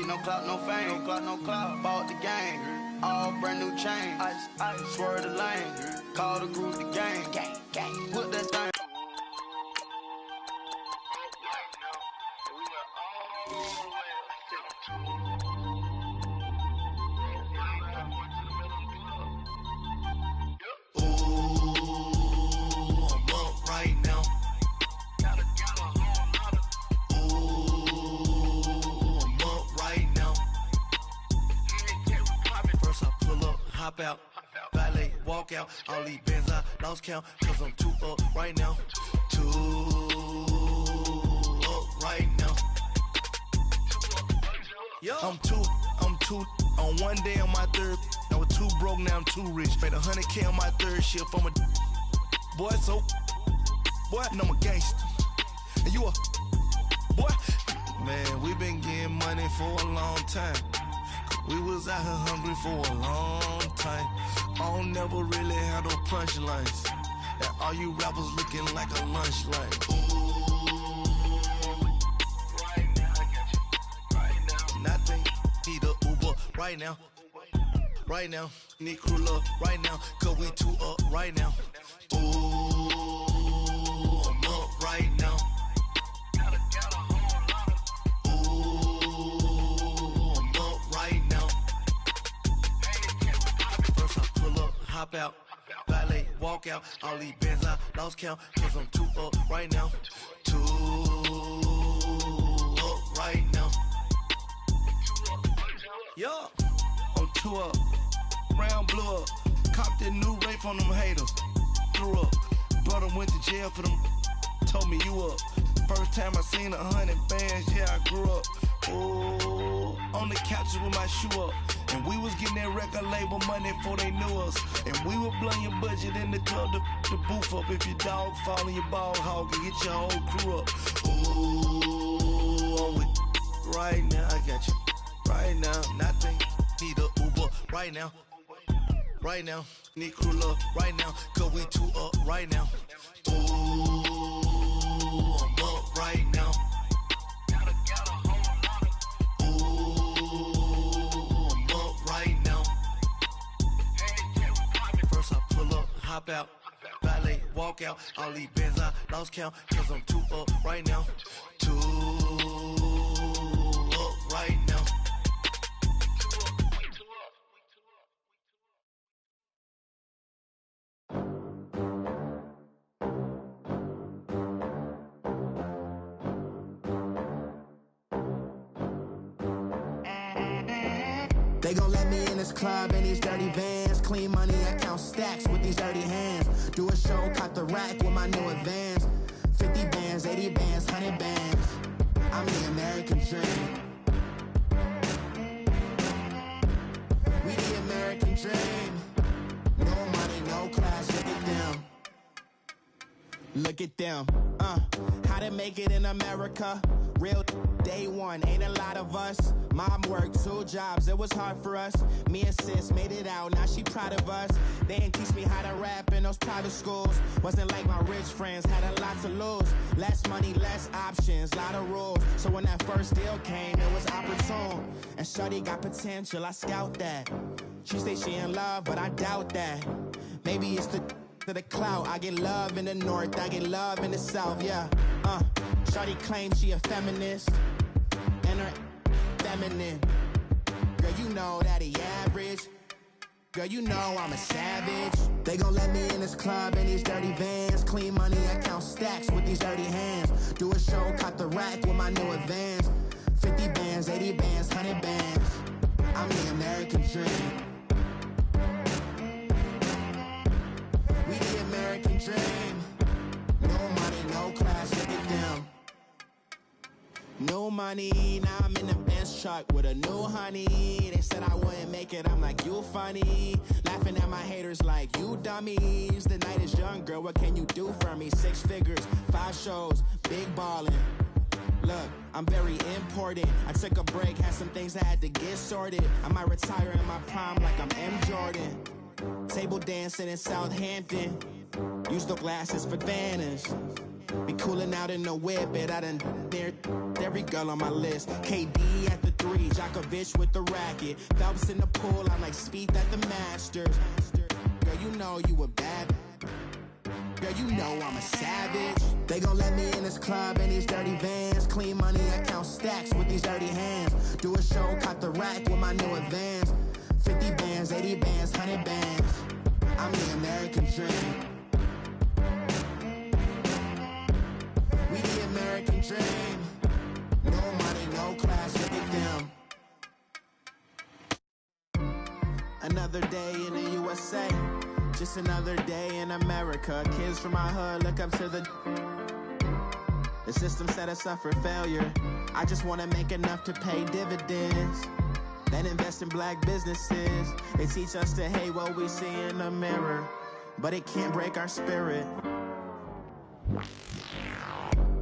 no clout, no fame. No clout, no clout. Bought the game. All brand new chain. Ice, swerve the lane. Call the group the gang. Gang. Put that thing. Hop out, valet, walk out. All these bands I lost count, cause I'm too up right now. Too up right now. Yo. I'm too on one day on my third. I was too broke, now I'm too rich. Made 100K on my third shift. I'm a boy, so boy, and I'm a gangster. And you a boy. Man, we been getting money for a long time. We was out here hungry for a long time. I don't never really have no punchlines. And all you rappers looking like a lunch line. Ooh, right now, I got you. Right now, nothing. Need a Uber right now. Right now, need crew love right now. Cause we too up right now. Ooh, I'm up right now. Hop out, valet, walk out. All these bands I lost count, cause I'm too up right now. Too up right now. Yo, I'm too up. Round blew up. Copped that new rape on them haters. Threw up. Brother went to jail for them. Told me you up. First time I seen 100 bands, yeah, I grew up. Ooh, on the couches with my shoe up. And we was getting that record label money before they knew us. And we were blowing your budget in the club to boof up. If your dog fall in your ball hog and get your whole crew up. Ooh, I'm with right now, I got you. Right now, nothing. Need a Uber right now. Right now, need crew love right now. Cause we too up right now. Ooh, I'm up right now. Hop out, valet, walk out. All these bands I lost count, cause I'm too up right now. Too up right now. They gon' let me in this club in these dirty vans. Clean money, I count stacks with these dirty hands. Do a show, cop the rack with my new advance. 50 bands, 80 bands, 100 bands. I'm the American dream. We the American dream. No money, no class, look at them. Look at them, how to make it in America. Real day one, ain't a lot of us. Mom worked 2 jobs, it was hard for us. Me and sis made it out, now she proud of us. They ain't teach me how to rap in those private schools. Wasn't like my rich friends, had a lot to lose. Less money, less options, lot of rules. So when that first deal came, it was opportune. And shorty got potential, I scout that. She say she in love, but I doubt that. Maybe it's to the clout. I get love in the north, I get love in the south, yeah. Shawty claims she a feminist, and her feminine. Girl, you know that he average. Girl, you know I'm a savage. They gon' let me in this club in these dirty vans. Clean money, I count stacks with these dirty hands. Do a show, cop the rack with my new advance. 50 bands, 80 bands, 100 bands. I'm the American dream. We the American dream. No money, no class, look at them. No money, now I'm in the Benz truck with a new honey. They said I wouldn't make it, I'm like, you funny. Laughing at my haters like, you dummies. The night is young, girl, what can you do for me? 6 figures, 5 shows, big ballin'. Look, I'm very important. I took a break, had some things I had to get sorted. I might retire in my prime like I'm M. Jordan. Table dancing in Southampton. Use the glasses for Vanish. Be cooling out in the whip, but I done dared every girl on my list. KD at the 3, Djokovic with the racket. Phelps in the pool, I'm like Speed at the Masters. Girl, you know you a bad. Girl, you know I'm a savage. They gon' let me in this club in these dirty vans. Clean money, I count stacks with these dirty hands. Do a show, cop the rack with my new advance. 50 bands, 80 bands, 100 bands. I'm the American dream. We the American dream. No money, no class, look at them. Another day in the USA. Just another day in America. Kids from my hood look up to the system set us up for failure. I just wanna make enough to pay dividends, then invest in black businesses. They teach us to hate what we see in the mirror, but it can't break our spirit.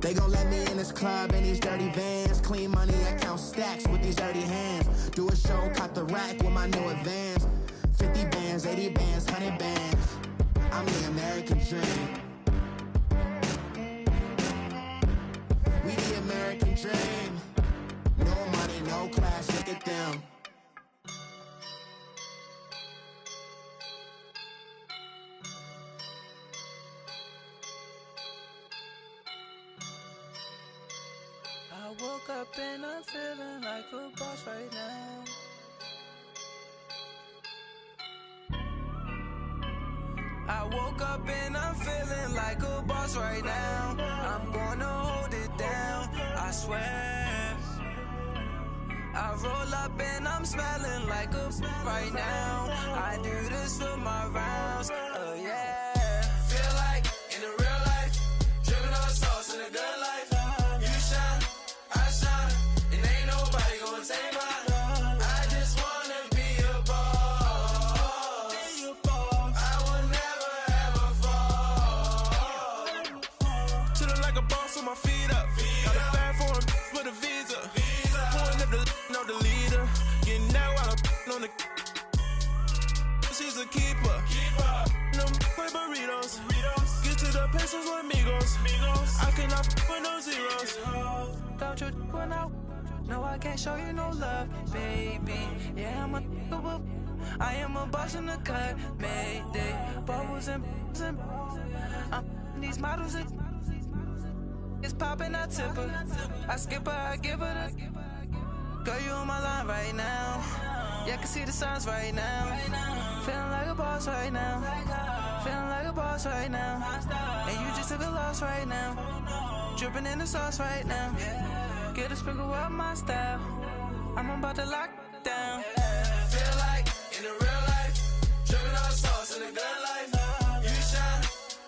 They gon' let me in this club in these dirty vans. Clean money, I count stacks with these dirty hands. Do a show, cop the rack with my new advance. 50 bands, 80 bands, 100 bands. I'm the American dream. We the American dream. No money, no class, look at them. I woke up and I'm feeling like a boss right now. I woke up and I'm feeling like a boss right now. I'm gonna hold it down, I swear. I roll up and I'm smelling like a right now. I do this for my rounds, oh yeah. Feel like in the real life, dripping on sauce in the good life. You shine, I shine, and ain't nobody gonna take mine. I just wanna be a boss. I will never ever fall. Chillin' like a boss with my feet up. Got a bag for him with a visa. Pulling up the no the leader. Getting that while I'm on the. She's a keeper. No play burritos. Get to the pesos with amigos. I cannot with no zeros. Don't you run out? No, I can't show you no love, baby. Yeah, I am a boss in the cut. Mayday, bubbles and I'm these models. It's popping, I tip her. I skip her, I give her the. Girl, you on my line right now. Yeah, I can see the signs right now. Feeling like a boss right now. Feeling like a boss right now. And you just took a loss right now. Dripping in the sauce right now. Get a sprinkle up my style. I'm about to lock down. Feel like in the real life, dripping on sauce in the good life. You shine,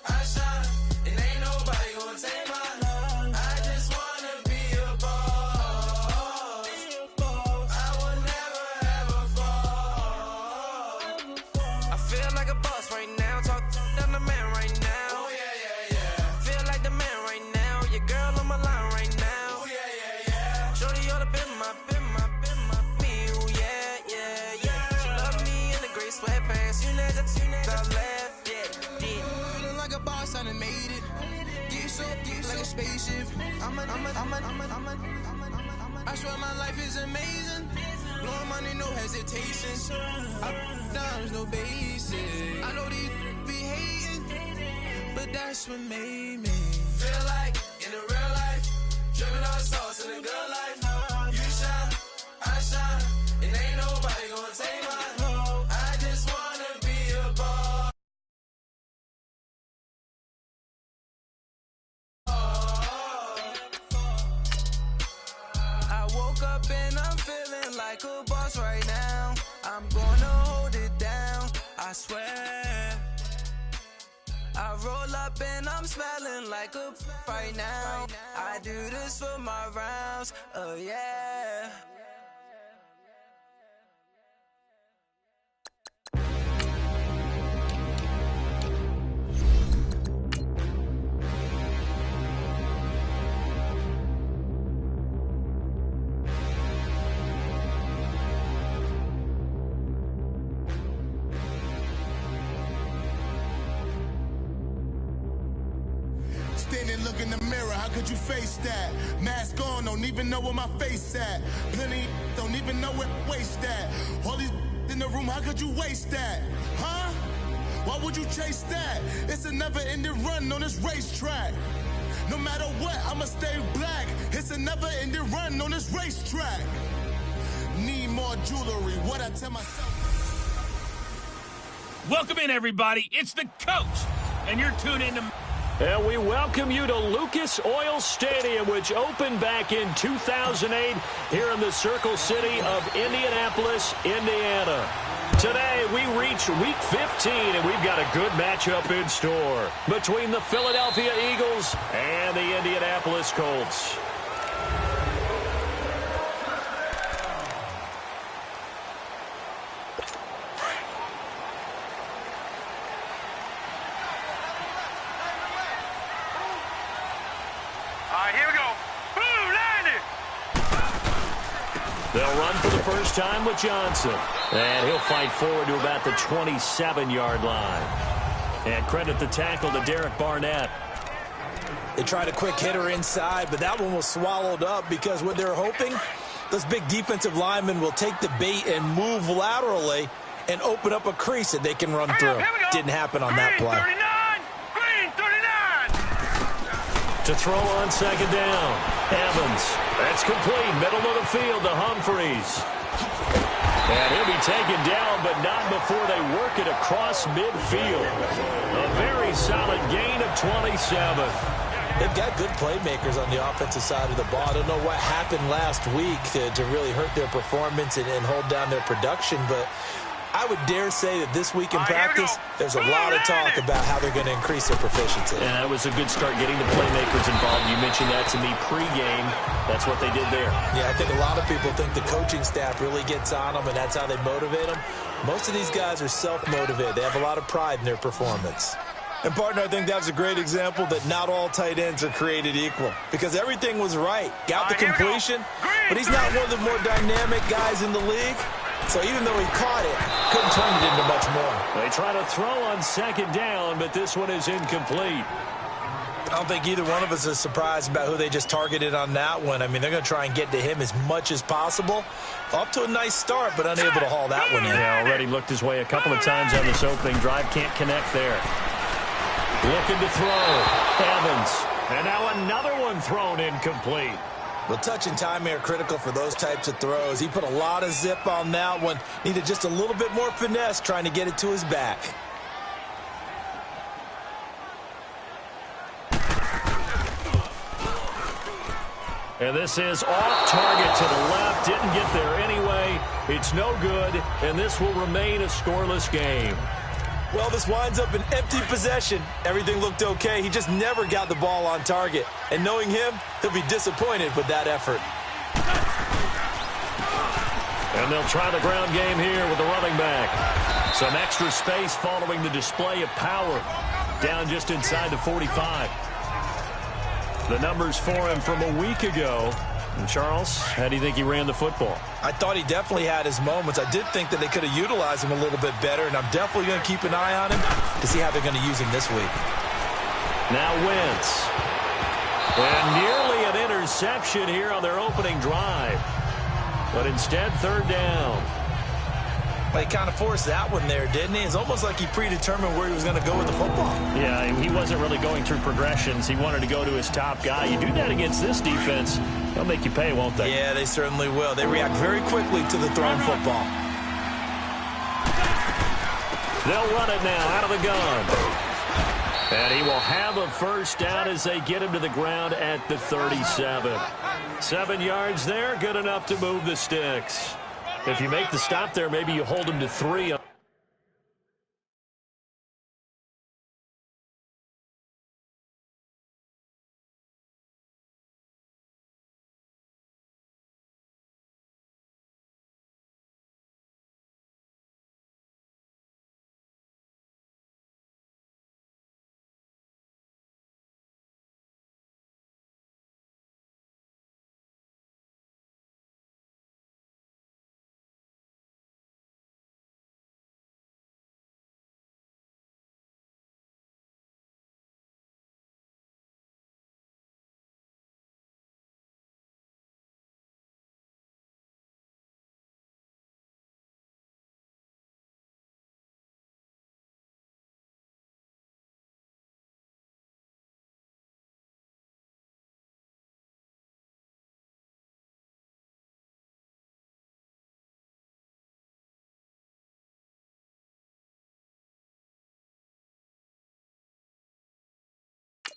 I shine, and ain't nobody gonna take mine. I just wanna be a boss. I will never ever fall. I feel like a boss right now. Talk to the man right now. Oh yeah. Feel like the man right now. Your girl on my line right now. Oh yeah. Shorty ought to be my me. Oh yeah. She love me in the gray sweatpants. You never left. Yeah. Feeling like a boss, I done made it. Get so like a spaceship. I swear my life is amazing. Blowing money, no hesitation. Dimes, no basic. I know these be hating, but that's what made me feel like in the real life, dripping on sauce in the good life. You shine, I shine, and ain't nobody gonna take mine. I just wanna be a boss. I woke up and I'm feeling like a boss right now. I'm gonna hold it down, I swear. I roll up and I'm smelling like a right now. I do this for my rounds, oh yeah. in and look in the mirror, how could you face that? Mask on, don't even know where my face at. Plenty don't even know where waist at. All these in the room, how could you waste that? Huh? Why would you chase that? It's a never-ending run on this racetrack. No matter what, I'ma stay black. It's a never-ending run on this racetrack. Need more jewelry, what I tell myself. Welcome in, everybody. It's the coach, and you're tuned in to... And we welcome you to Lucas Oil Stadium, which opened back in 2008 here in the Circle City of Indianapolis, Indiana. Today, we reach Week 15, and we've got a good matchup in store between the Philadelphia Eagles and the Indianapolis Colts. Here we go. Boom, landed. They'll run for the first time with Johnson. And he'll fight forward to about the 27-yard line. And credit the tackle to Derek Barnett. They tried a quick hitter inside, but that one was swallowed up because what they're hoping, those big defensive linemen will take the bait and move laterally and open up a crease that they can run through. Didn't happen on that play. To throw on second down. Evans. That's complete. Middle of the field to Humphreys. And he'll be taken down, but not before they work it across midfield. A very solid gain of 27. They've got good playmakers on the offensive side of the ball. I don't know what happened last week to really hurt their performance and hold down their production, but I would dare say that this week in practice, there's a lot of talk about how they're going to increase their proficiency. And that was a good start getting the playmakers involved. You mentioned that to me pregame. That's what they did there. Yeah, I think a lot of people think the coaching staff really gets on them, and that's how they motivate them. Most of these guys are self-motivated. They have a lot of pride in their performance. And, partner, I think that was a great example that not all tight ends are created equal because everything was right. Got the completion, but he's not one of the more dynamic guys in the league. So even though he caught it, couldn't turn it into much more. They try to throw on second down, but this one is incomplete. I don't think either one of us is surprised about who they just targeted on that one. I mean, they're going to try and get to him as much as possible. Off to a nice start, but unable to haul that one in. Yeah, already looked his way a couple of times on this opening drive. Can't connect there. Looking to throw. Evans. And now another one thrown incomplete. Well, touch and time are critical for those types of throws. He put a lot of zip on that one. Needed just a little bit more finesse trying to get it to his back. And this is off target to the left. Didn't get there anyway. It's no good, and this will remain a scoreless game. Well, this winds up an empty possession. Everything looked okay. He just never got the ball on target. And knowing him, he'll be disappointed with that effort. And they'll try the ground game here with the running back. Some extra space following the display of power. Down just inside the 45. The numbers for him from a week ago. And Charles, how do you think he ran the football? I thought he definitely had his moments. I did think that they could have utilized him a little bit better, and I'm definitely going to keep an eye on him to see how they're going to use him this week. Now Wentz. And nearly an interception here on their opening drive. But instead, third down. Well, he kind of forced that one there, didn't he? It's almost like he predetermined where he was going to go with the football. Yeah, he wasn't really going through progressions. He wanted to go to his top guy. You do that against this defense, they'll make you pay, won't they? Yeah, they certainly will. They react very quickly to the thrown football. They'll run it now out of the gun. And he will have a first down as they get him to the ground at the 37. 7 yards there, good enough to move the sticks. If you make the stop there, maybe you hold him to 3.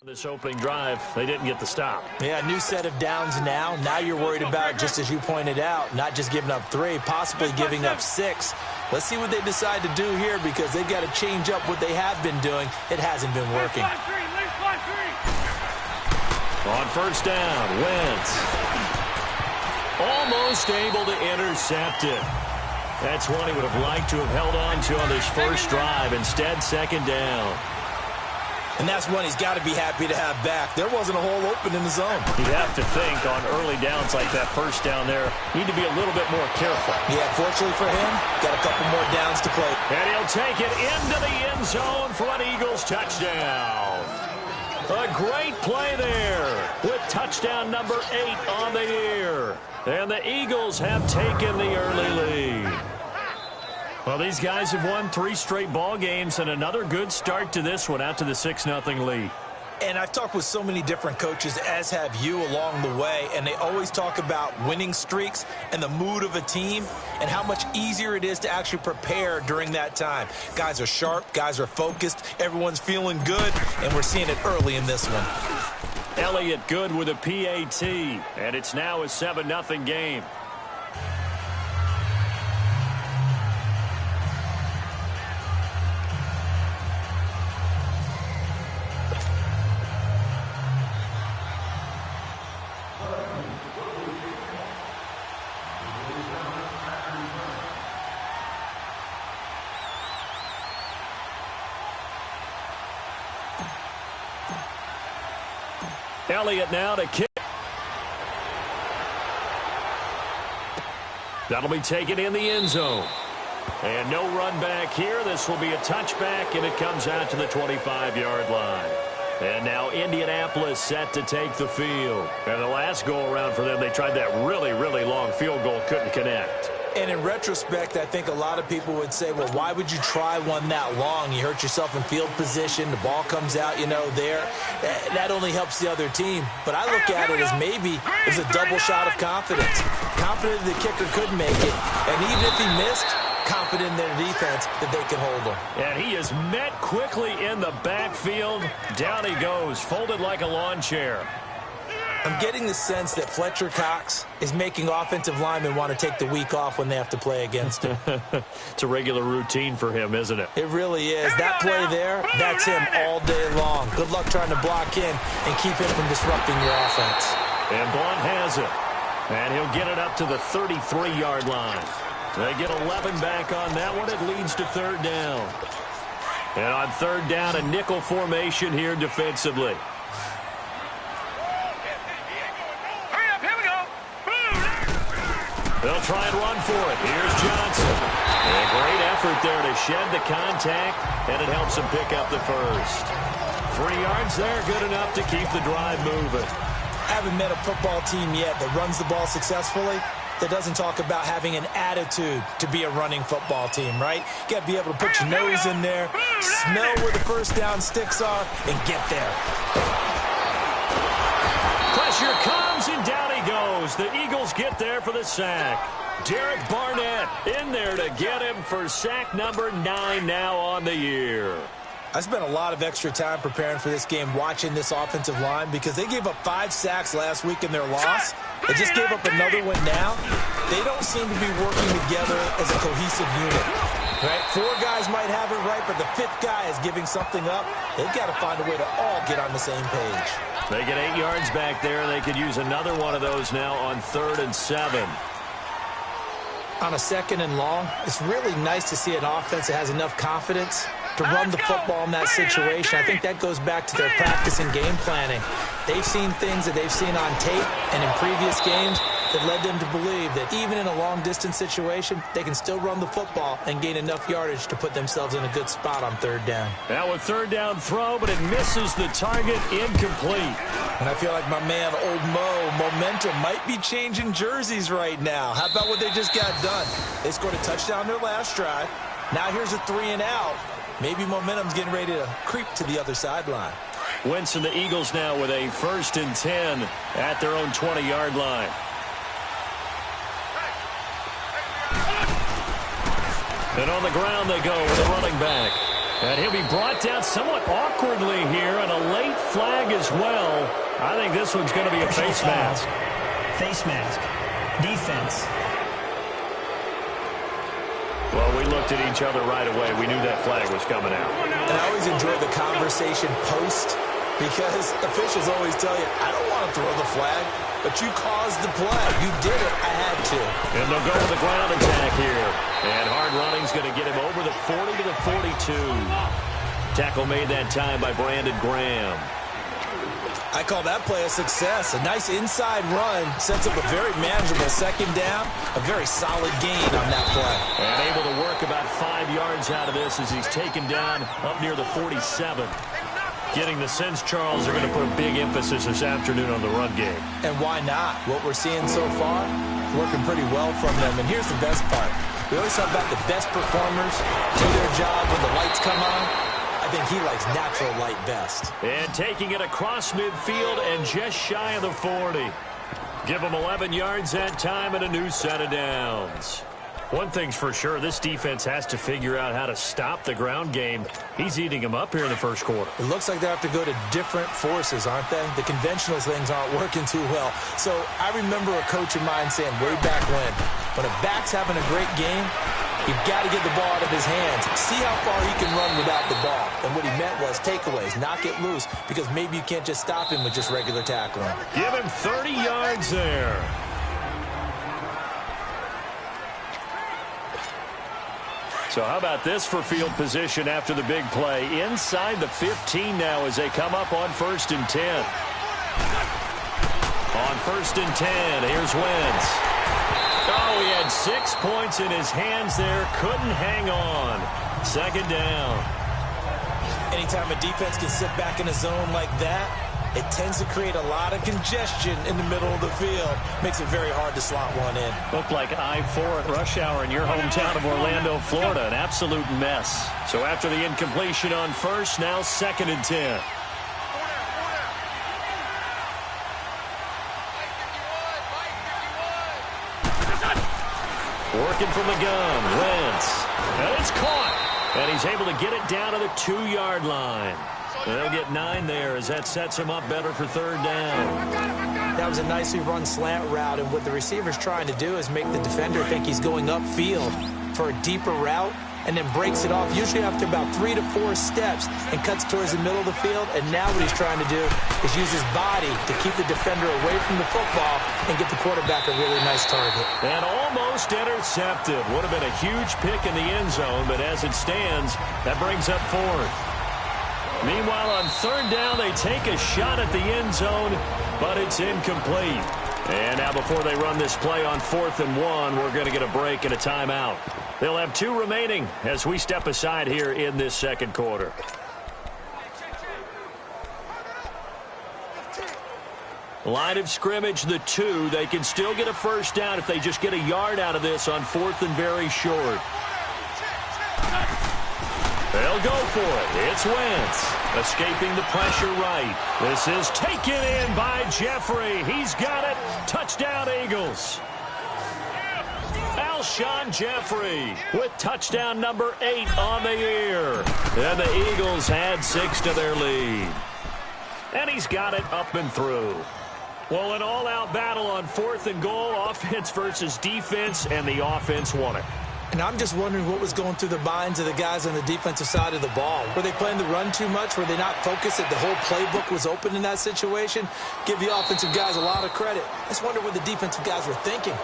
This opening drive, they didn't get the stop. Yeah, new set of downs now. Now you're worried about, just as you pointed out, not just giving up 3, possibly giving up 6. Let's see what they decide to do here, because they've got to change up what they have been doing. It hasn't been working. On first down, Wentz. Almost able to intercept it. That's one he would have liked to have held on to on this first drive. Instead, second down. And that's one he's got to be happy to have back. There wasn't a hole open in the zone. You'd have to think on early downs like that first down there, need to be a little bit more careful. Yeah, fortunately for him, got a couple more downs to play. And he'll take it into the end zone for an Eagles touchdown. A great play there with touchdown number 8 on the year. And the Eagles have taken the early lead. Well, these guys have won 3 straight ball games and another good start to this one out to the 6-0 lead. And I've talked with so many different coaches, as have you, along the way, and they always talk about winning streaks and the mood of a team and how much easier it is to actually prepare during that time. Guys are sharp, guys are focused, everyone's feeling good, and we're seeing it early in this one. Elliott good with a PAT, and it's now a 7-0 game. Elliott now to kick. That'll be taken in the end zone. And no run back here. This will be a touchback, and it comes out to the 25-yard line. And now Indianapolis set to take the field. And the last go-around for them, they tried that really, really long field goal, couldn't connect. And in retrospect, I think a lot of people would say, well, why would you try one that long? You hurt yourself in field position. The ball comes out, there. That only helps the other team. But I look at it as maybe it was a double shot of confidence. Confident the kicker could make it. And even if he missed, confident in their defense that they can hold him. And he is met quickly in the backfield. Down he goes, folded like a lawn chair. I'm getting the sense that Fletcher Cox is making offensive linemen want to take the week off when they have to play against him. It's a regular routine for him, isn't it? It really is. That play there, that's him all day long. Good luck trying to block in and keep him from disrupting your offense. And Blunt has it. And he'll get it up to the 33-yard line. They get 11 back on that one. It leads to third down. And on third down, a nickel formation here defensively. They'll try and run for it. Here's Johnson. A great effort there to shed the contact, and it helps him pick up the first. 3 yards there, good enough to keep the drive moving. I haven't met a football team yet that runs the ball successfully that doesn't talk about having an attitude to be a running football team, right? You got to be able to put your nose in there, smell where the first down sticks are, and get there. Pressure comes, and down he goes. The Eagles get there for the sack. Derek Barnett in there to get him for sack number 9 now on the year. I spent a lot of extra time preparing for this game watching this offensive line because they gave up 5 sacks last week in their loss. They just gave up another one now. They don't seem to be working together as a cohesive unit. Right? 4 guys might have it right, but the 5th guy is giving something up. They've got to find a way to all get on the same page. They get 8 yards back there. They could use another one of those now on 3rd and 7. On a 2nd and long, it's really nice to see an offense that has enough confidence to run the football in that situation. I think that goes back to their practice and game planning. They've seen things that they've seen on tape and in previous games that led them to believe that even in a long-distance situation, they can still run the football and gain enough yardage to put themselves in a good spot on 3rd down. Now a 3rd down throw, but it misses the target, incomplete. And I feel like my man, Old Mo, momentum might be changing jerseys right now. How about what they just got done? They scored a touchdown their last drive. Now here's a 3 and out. Maybe momentum's getting ready to creep to the other sideline. Wentz and the Eagles now with a 1st and 10 at their own 20-yard line. And on the ground they go with a running back. And he'll be brought down somewhat awkwardly here, and a late flag as well. I think this one's going to be a face mask. Face mask. Defense. Well, we looked at each other right away. We knew that flag was coming out. And I always enjoy the conversation post, because officials always tell you, I don't want to throw the flag, but you caused the play. You did it. I had to. And they'll go with the ground attack here. And hard running's going to get him over the 40 to the 42. Tackle made that time by Brandon Graham. I call that play a success. A nice inside run sets up a very manageable second down. A very solid gain on that play. And able to work about 5 yards out of this as he's taken down up near the 47. Getting the sense, Charles, are going to put a big emphasis this afternoon on the run game. And why not? What we're seeing so far, working pretty well from them. And here's the best part. We always talk about the best performers do their job when the lights come on. I think he likes natural light best. And taking it across midfield and just shy of the 40. Give him 11 yards that time and a new set of downs. One thing's for sure, this defense has to figure out how to stop the ground game. He's eating them up here in the first quarter. It looks like they have to go to different forces, aren't they? The conventional things aren't working too well. So I remember a coach of mine saying way back when a back's having a great game, you've got to get the ball out of his hands. See how far he can run without the ball. And what he meant was takeaways, knock it loose, because maybe you can't just stop him with just regular tackling. Give him 30 yards there. So how about this for field position after the big play? Inside the 15 now as they come up on 1st and 10. On 1st and 10, here's Wentz. Oh, he had 6 points in his hands there. Couldn't hang on. Second down. Anytime a defense can sit back in a zone like that, it tends to create a lot of congestion in the middle of the field. Makes it very hard to slot one in. Looked like I-4 at rush hour in your hometown of Orlando, Florida. An absolute mess. So after the incompletion on 1st, now 2nd and 10. Working from the gun, Wentz. And it's caught. And he's able to get it down to the 2-yard line. They'll get 9 there as that sets him up better for 3rd down. That was a nicely run slant route, and what the receiver's trying to do is make the defender think he's going upfield for a deeper route, and then breaks it off, usually after about 3 to 4 steps, and cuts towards the middle of the field. And now what he's trying to do is use his body to keep the defender away from the football and get the quarterback a really nice target. And almost intercepted. Would have been a huge pick in the end zone, but as it stands, that brings up 4th. Meanwhile, on 3rd down, they take a shot at the end zone, but it's incomplete. And now before they run this play on 4th and 1, we're going to get a break and a timeout. They'll have 2 remaining as we step aside here in this second quarter. Line of scrimmage, the 2. They can still get a first down if they just get a yard out of this on 4th and very short. They'll go for it. It's Wentz. Escaping the pressure right. This is taken in by Jeffrey. He's got it. Touchdown, Eagles. Alshon Jeffrey with touchdown number 8 on the year. And the Eagles add 6 to their lead. And he's got it up and through. Well, an all-out battle on 4th and goal. Offense versus defense, and the offense won it. And I'm just wondering what was going through the minds of the guys on the defensive side of the ball. Were they playing the run too much? Were they not focused that the whole playbook was open in that situation? Give the offensive guys a lot of credit. I just wonder what the defensive guys were thinking.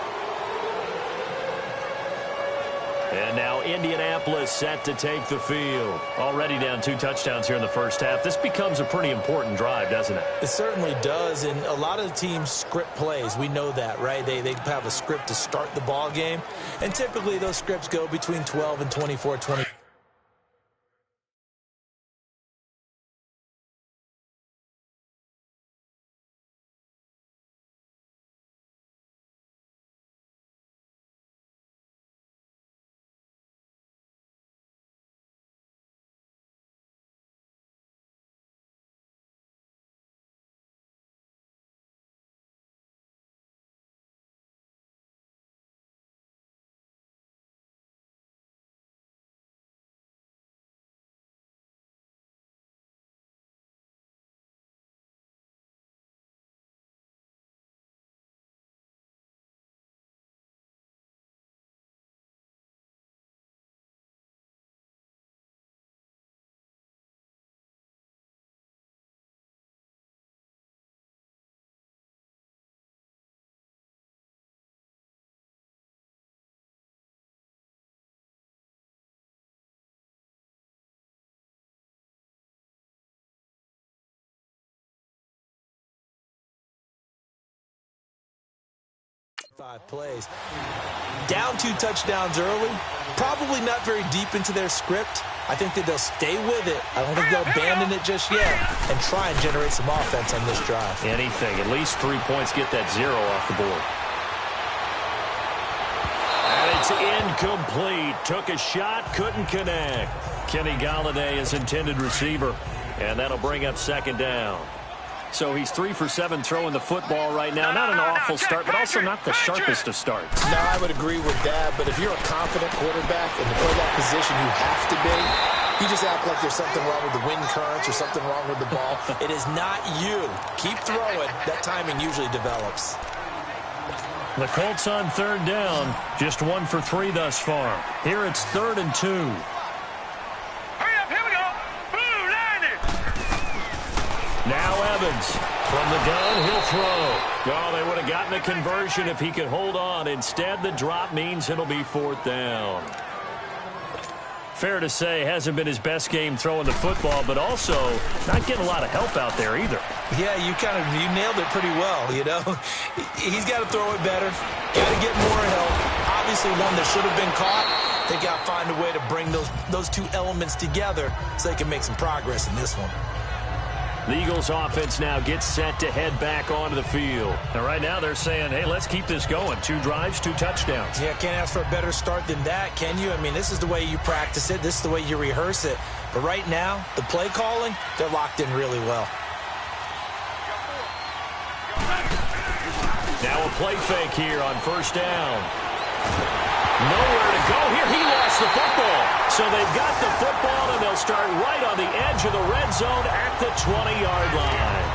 And now Indianapolis set to take the field. Already down 2 touchdowns here in the first half. This becomes a pretty important drive, doesn't it? It certainly does, and a lot of the teams script plays. We know that, right? They have a script to start the ball game, and typically those scripts go between 12 and 24, 20. 5 plays. Down 2 touchdowns early, probably not very deep into their script. I think that they'll stay with it. I don't think they'll abandon it just yet and try and generate some offense on this drive. Anything, at least 3 points, get that 0 off the board. And it's incomplete. Took a shot, couldn't connect. Kenny Galladay is intended receiver, and that'll bring up 2nd down. So he's 3 for 7 throwing the football right now. Not an awful start, but also not the sharpest of starts. No, I would agree with that. But if you're a confident quarterback and to play that position you have to be, you just act like there's something wrong with the wind currents or something wrong with the ball. It is not you. Keep throwing. That timing usually develops. The Colts on 3rd down. Just 1 for 3 thus far. Here it's 3rd and 2. Now Evans from the gun, he'll throw. Oh, they would have gotten a conversion if he could hold on. Instead, the drop means it'll be 4th down. Fair to say, hasn't been his best game throwing the football, but also not getting a lot of help out there either. Yeah, you nailed it pretty well, you know. He's got to throw it better. Got to get more help. Obviously one that should have been caught. They got to find a way to bring those 2 elements together so they can make some progress in this one. The Eagles offense now gets set to head back onto the field. And right now they're saying, hey, let's keep this going. 2 drives, 2 touchdowns. Yeah, can't ask for a better start than that, can you? I mean, this is the way you practice it. This is the way you rehearse it. But right now, the play calling, they're locked in really well. Now a play fake here on 1st down. Nowhere to go here. He lost the football. So they've got the football, and they'll start right on the edge of the red zone at the 20-yard line.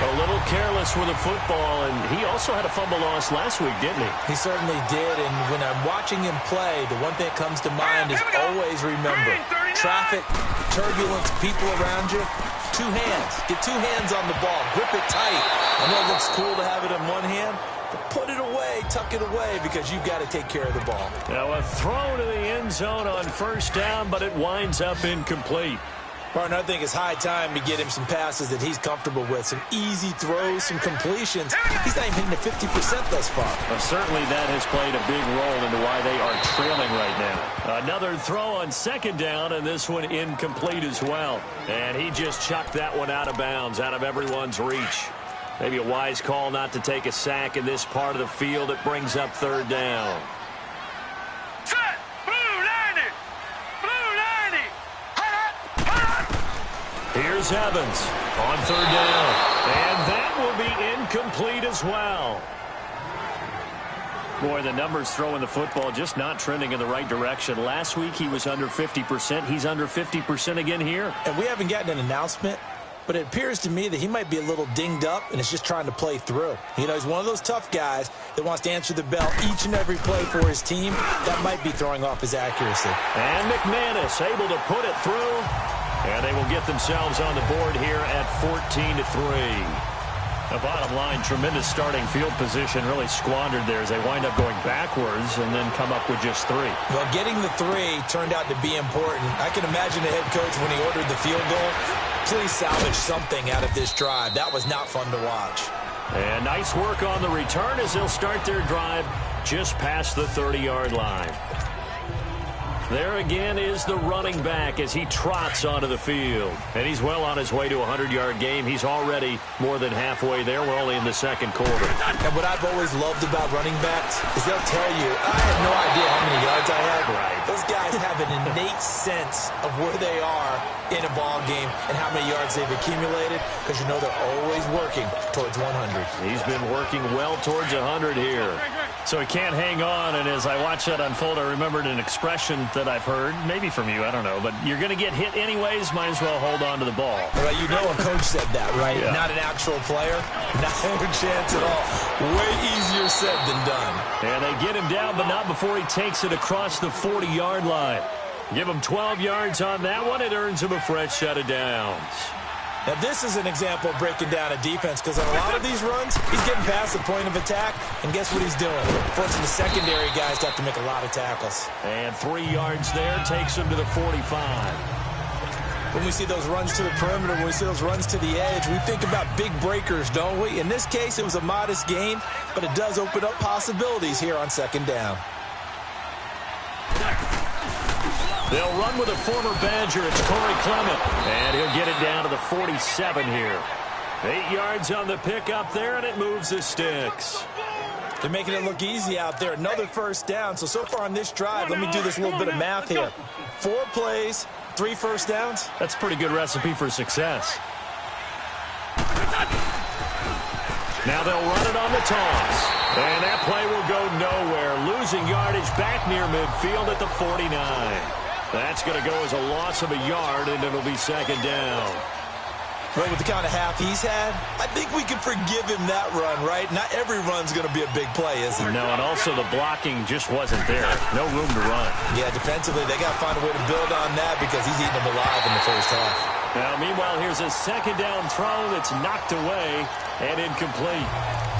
A little careless with the football, and he also had a fumble loss last week, didn't he? He certainly did, and when I'm watching him play, the one thing that comes to mind is always remember, traffic, turbulence, people around you, 2 hands. Get 2 hands on the ball. Grip it tight. I know it looks cool to have it in one hand, but put it away, tuck it away, because you've got to take care of the ball. Now a throw to the end zone on 1st down, but it winds up incomplete. Partner, I think it's high time to get him some passes that he's comfortable with, some easy throws, some completions. He's not even hitting the 50% thus far. Well, certainly that has played a big role into why they are trailing right now. Another throw on 2nd down, and this one incomplete as well. And he just chucked that one out of bounds, out of everyone's reach. Maybe a wise call not to take a sack in this part of the field. It brings up 3rd down. Set! Blue 90! Blue 90! Here's Evans on 3rd down. And that will be incomplete as well. Boy, the numbers throwing the football just not trending in the right direction. Last week he was under 50%. He's under 50% again here. And we haven't gotten an announcement, but it appears to me that he might be a little dinged up and is just trying to play through. You know, he's one of those tough guys that wants to answer the bell each and every play for his team. That might be throwing off his accuracy. And McManus able to put it through. And they will get themselves on the board here at 14-3. The bottom line, tremendous starting field position, really squandered there as they wind up going backwards and then come up with just 3. Well, getting the 3 turned out to be important. I can imagine the head coach when he ordered the field goal. Please salvage something out of this drive. That was not fun to watch. And nice work on the return as they'll start their drive just past the 30-yard line. There again is the running back as he trots onto the field. And he's well on his way to a 100-yard game. He's already more than halfway there. We're only in the 2nd quarter. And what I've always loved about running backs is they'll tell you, I have no idea how many yards I had. Right. Those guys have an innate sense of where they are in a ball game and how many yards they've accumulated, because you know they're always working towards 100. He's been working well towards 100 here. So he can't hang on, and as I watch that unfold, I remembered an expression that I've heard, maybe from you, I don't know, but you're going to get hit anyways, might as well hold on to the ball. Well, you know a coach said that, right? Yeah. Not an actual player. Not a chance at all. Way easier said than done. And they get him down, but not before he takes it across the 40-yard line. Give him 12 yards on that one. It earns him a fresh set of downs. Now, this is an example of breaking down a defense, because on a lot of these runs, he's getting past the point of attack, and guess what he's doing? Forcing the secondary guys to have to make a lot of tackles. And 3 yards there takes him to the 45. When we see those runs to the perimeter, when we see those runs to the edge, we think about big breakers, don't we? In this case, it was a modest gain, but it does open up possibilities here on second down. They'll run with a former Badger. It's Corey Clement, and he'll get it down to the 47 here. 8 yards on the pickup there, and it moves the sticks. They're making it look easy out there. Another first down. So far on this drive, let me do this little bit of math here. 4 plays, 3 first downs. That's a pretty good recipe for success. Now they'll run it on the toss. And that play will go nowhere. Losing yardage back near midfield at the 49. That's going to go as a loss of a yard, and it'll be second down. Well, with the kind of half he's had, I think we can forgive him that run, right? Not every run's going to be a big play, is it? No, and also the blocking just wasn't there. No room to run. Yeah, defensively, they got to find a way to build on that because he's eating them alive in the first half. Now, meanwhile, here's a second down throw that's knocked away and incomplete.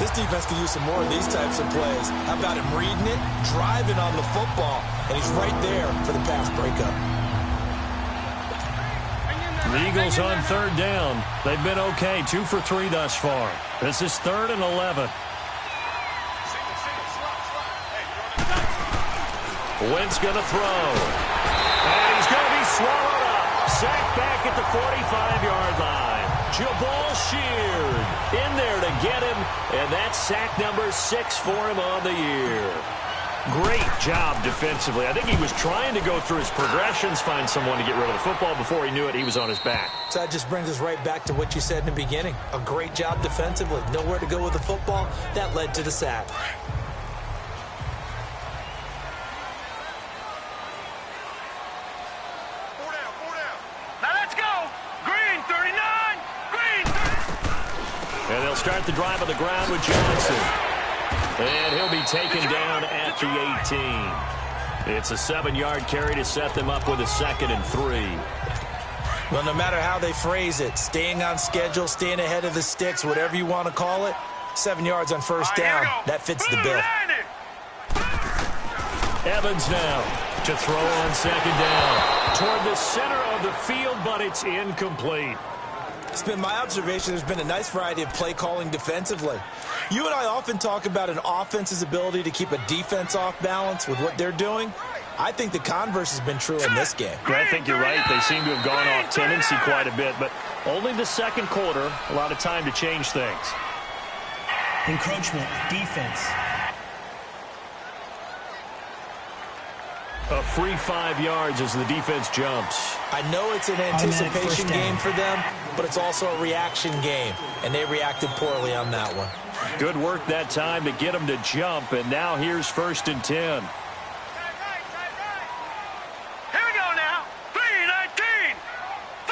This defense could use some more of these types of plays. How about him reading it, driving on the football, and he's right there for the pass breakup. The Eagles on third down. They've been okay, 2 for 3 thus far. This is 3rd and 11. Wentz going to throw. And he's going to be swallowed up. Sacked back at the 45-yard line. Jabal Sheard in there to get him. And that's sack number 6 for him on the year. Great job defensively. I think he was trying to go through his progressions, find someone to get rid of the football. Before he knew it, he was on his back. So that just brings us right back to what you said in the beginning. A great job defensively. Nowhere to go with the football. That led to the sack. Now let's go. Green 39. Green 39. And they'll start the drive on the ground with Johnson. And he'll be taken down at the 18. It's a 7-yard carry to set them up with a 2nd and 3. Well, no matter how they phrase it, staying on schedule, staying ahead of the sticks, whatever you want to call it, 7 yards on first down, that fits the bill. Evans now to throw on second down. Toward the center of the field, but it's incomplete. It's been my observation there's been a nice variety of play calling defensively. You and I often talk about an offense's ability to keep a defense off balance with what they're doing. I think the converse has been true in this game. I think you're right. They seem to have gone off tendency quite a bit, but only the second quarter, a lot of time to change things. Encroachment, defense. A free 5 yards as the defense jumps. I know it's an anticipation game for them, but it's also a reaction game, and they reacted poorly on that one. Good work that time to get them to jump, and now here's 1st and 10. Here we go now. 3-19.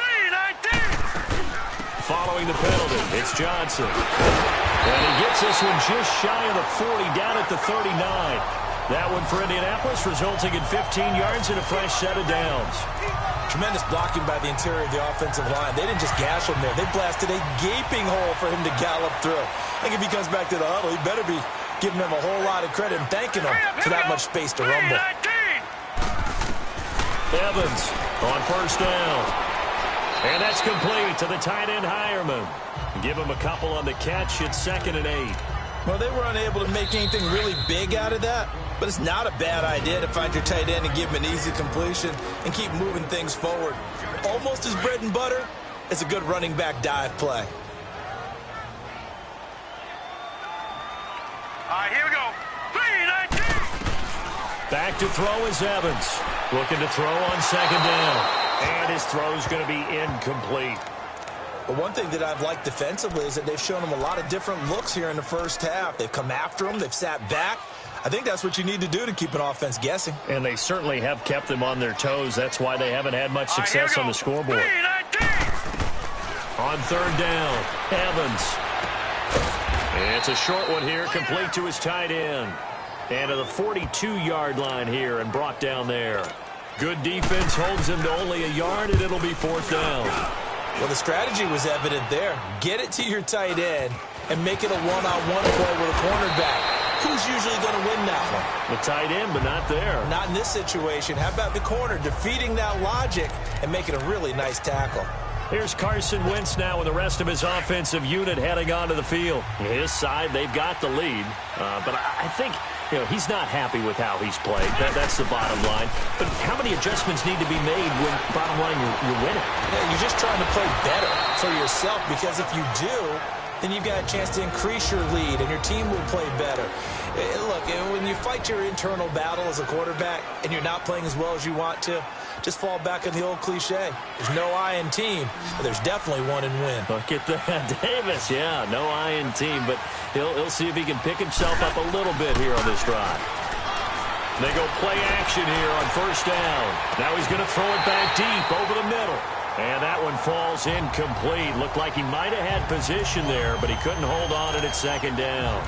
3-19. Following the penalty, it's Johnson. And he gets this one just shy of the 40, down at the 39. That one for Indianapolis, resulting in 15 yards and a fresh set of downs. Tremendous blocking by the interior of the offensive line. They didn't just gash him there. They blasted a gaping hole for him to gallop through. I think if he comes back to the huddle, he better be giving them a whole lot of credit and thanking them for that much space to rumble. Evans on first down. And that's complete to the tight end Hireman. Give him a couple on the catch. It's 2nd and 8. Well, they were unable to make anything really big out of that, but it's not a bad idea to find your tight end and give him an easy completion and keep moving things forward. Almost as bread and butter as a good running back dive play. All right, here we go. 3-19. Back to throw is Evans. Looking to throw on second down. And his throw's going to be incomplete. But one thing that I've liked defensively is that they've shown him a lot of different looks here in the first half. They've come after him. They've sat back. I think that's what you need to do to keep an offense guessing. And they certainly have kept them on their toes. That's why they haven't had much success on the scoreboard. 3-19. On third down, Evans. It's a short one here, complete to his tight end. And to the 42-yard line here and brought down there. Good defense holds him to only a yard, and it'll be 4th down. Well, the strategy was evident there. Get it to your tight end and make it a one-on-one play with a cornerback. Who's usually going to win that one? The tight end, but not there. Not in this situation. How about the corner defeating that logic and making a really nice tackle? Here's Carson Wentz now with the rest of his offensive unit heading onto the field. His side, they've got the lead. But I think, he's not happy with how he's played. That's the bottom line. But how many adjustments need to be made when, bottom line, you're winning? Yeah, you're just trying to play better for yourself, because if you do, then you've got a chance to increase your lead, and your team will play better. Look, when you fight your internal battle as a quarterback and you're not playing as well as you want to, just fall back on the old cliche. There's no I in team, but there's definitely one in win. Look at that, Davis. Yeah, no I in team, but he'll see if he can pick himself up a little bit here on this drive. They go play action here on first down. Now he's going to throw it back deep over the middle. And that one falls incomplete. Looked like he might have had position there, but he couldn't hold on at second down.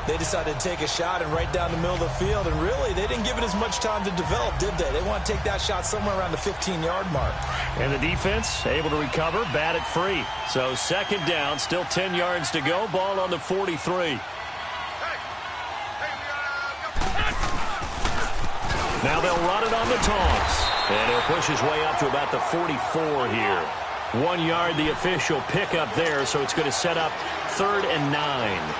They decided to take a shot and right down the middle of the field, and really, they didn't give it as much time to develop, did they? They want to take that shot somewhere around the 15-yard mark. And the defense able to recover, bat it free. So second down, still 10 yards to go, ball on the 43. Now they'll run it on the toss. And he'll push his way up to about the 44 here. 1 yard, the official pickup there, so it's going to set up 3rd and 9.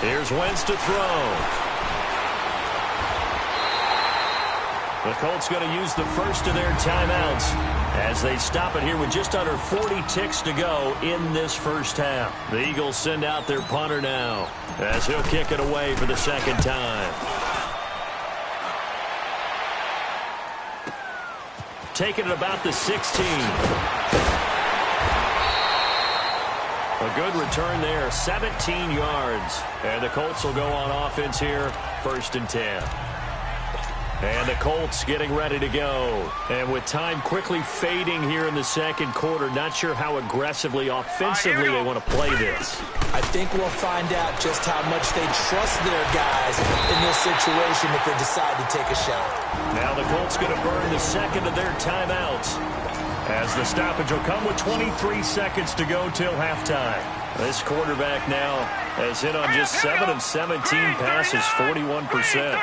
Here's Wentz to throw. The Colts going to use the first of their timeouts as they stop it here with just under 40 ticks to go in this first half. The Eagles send out their punter now as he'll kick it away for the second time. Taking it about the 16. A good return there, 17 yards. And the Colts will go on offense here, 1st and 10. And the Colts getting ready to go. And with time quickly fading here in the second quarter, not sure how aggressively, offensively they want to play this. I think we'll find out just how much they trust their guys in this situation if they decide to take a shot. Now the Colts going to burn the second of their timeouts, as the stoppage will come with 23 seconds to go till halftime. This quarterback now has hit on just 7 of 17 passes, 41%.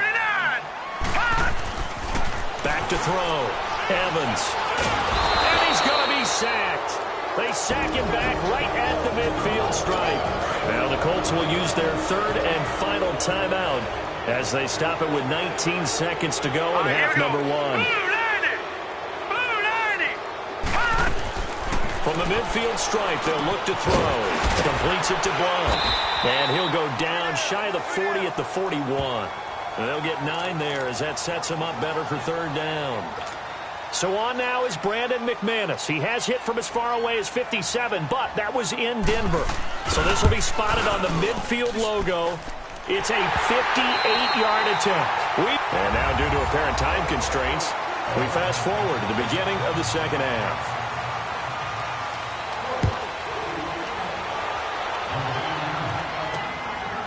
Back to throw. Evans. And he's going to be sacked. They sack him back right at the midfield stripe. Now the Colts will use their 3rd and final timeout as they stop it with 19 seconds to go in half number 1. From the midfield stripe, they'll look to throw. Completes it to Blount. And he'll go down shy of the 40 at the 41. And they'll get 9 there as that sets him up better for 3rd down. So on now is Brandon McManus. He has hit from as far away as 57, but that was in Denver. So this will be spotted on the midfield logo. It's a 58-yard attempt. And now, due to apparent time constraints, we fast forward to the beginning of the second half.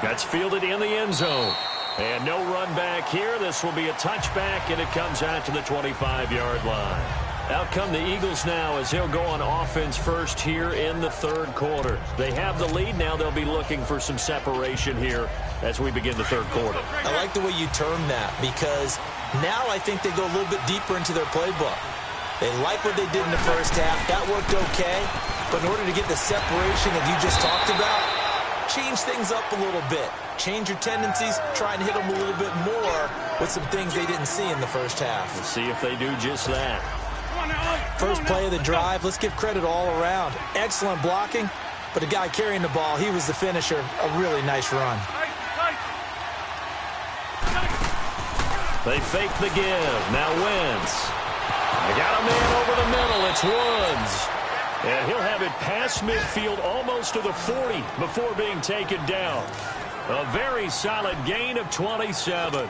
That's fielded in the end zone. And no run back here. This will be a touchback, and it comes out to the 25-yard line. Out come the Eagles now as he'll go on offense first here in the 3rd quarter. They have the lead now. They'll be looking for some separation here as we begin the 3rd quarter. I like the way you term that, because now I think they go a little bit deeper into their playbook. They like what they did in the first half. That worked okay. But in order to get the separation that you just talked about, change things up a little bit. Change your tendencies, try and hit them a little bit more with some things they didn't see in the first half. Let's see if they do just that. First play of the drive, let's give credit all around. Excellent blocking, but the guy carrying the ball, he was the finisher. A really nice run. They fake the give. Now Wentz. They got a man over the middle. It's Woods. And he'll have it past midfield almost to the 40 before being taken down. A very solid gain of 27.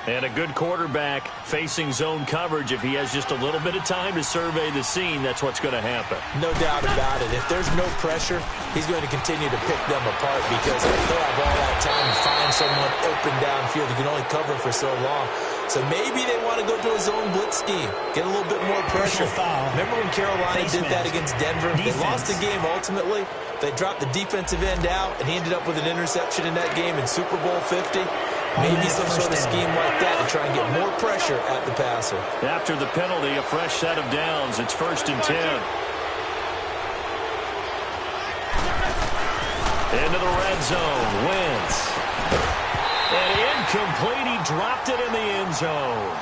And a good quarterback facing zone coverage. If he has just a little bit of time to survey the scene, that's what's going to happen. No doubt about it. If there's no pressure, he's going to continue to pick them apart because he'll have all that time to find someone open downfield. You can only cover for so long. So maybe they want to go to a zone blitz scheme, get a little bit more pressure. Remember when Carolina did that against Denver? They lost the game ultimately. They dropped the defensive end out, and he ended up with an interception in that game in Super Bowl 50. Maybe some sort of scheme like that to try and get more pressure at the passer. After the penalty, a fresh set of downs. It's 1st and 10. Into the red zone. Wentz. And incomplete. He dropped it in the end zone.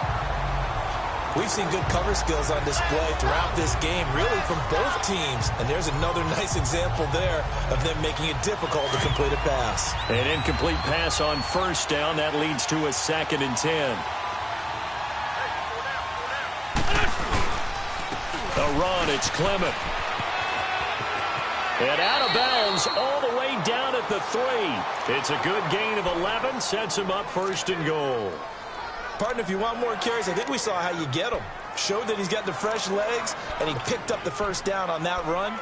We've seen good cover skills on display throughout this game, really from both teams. And there's another nice example there of them making it difficult to complete a pass. An incomplete pass on 1st down. That leads to a 2nd and 10. A run. It's Clement. And out of bounds all the way down at the 3. It's a good gain of 11. Sets him up 1st and goal. Partner, if you want more carries, I think we saw how you get him. Showed that he's got the fresh legs, and he picked up the 1st down on that run.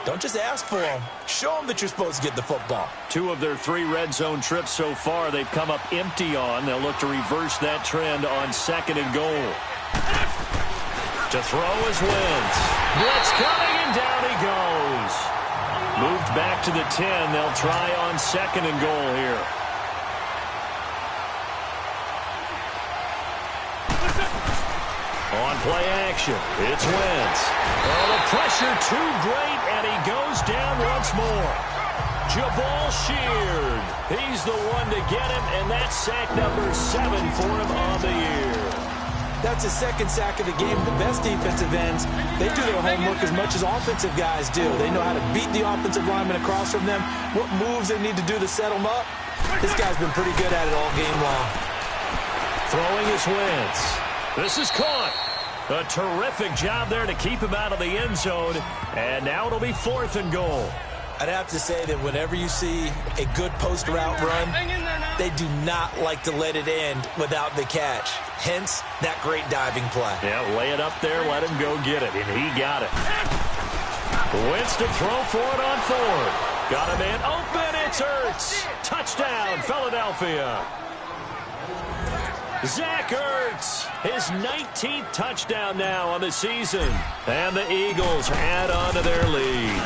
Don't just ask for him. Show him that you're supposed to get the football. 2 of their 3 red zone trips so far, they've come up empty on. They'll look to reverse that trend on 2nd and goal. To throw is Wentz. Blitz coming, and down he goes. Moved back to the 10. They'll try on 2nd and goal here. On play action, it's Wentz. Oh, the pressure too great, and he goes down once more. Jabal Sheard. He's the one to get him, and that's sack number 7 for him on the year. That's his 2nd sack of the game. The best defensive ends, they do their homework as much as offensive guys do. They know how to beat the offensive lineman across from them, what moves they need to do to set them up. This guy's been pretty good at it all game long. Throwing is Wentz. This is caught. A terrific job there to keep him out of the end zone. And now it'll be 4th and goal. I'd have to say that whenever you see a good post route run, they do not like to let it end without the catch. Hence, that great diving play. Yeah, lay it up there, let him go get it, and he got it. Wentz to throw for it on 4th. Got a man open, it's Ertz. Touchdown, Philadelphia. Zach Ertz, his 19th touchdown now on the season. And the Eagles add on to their lead.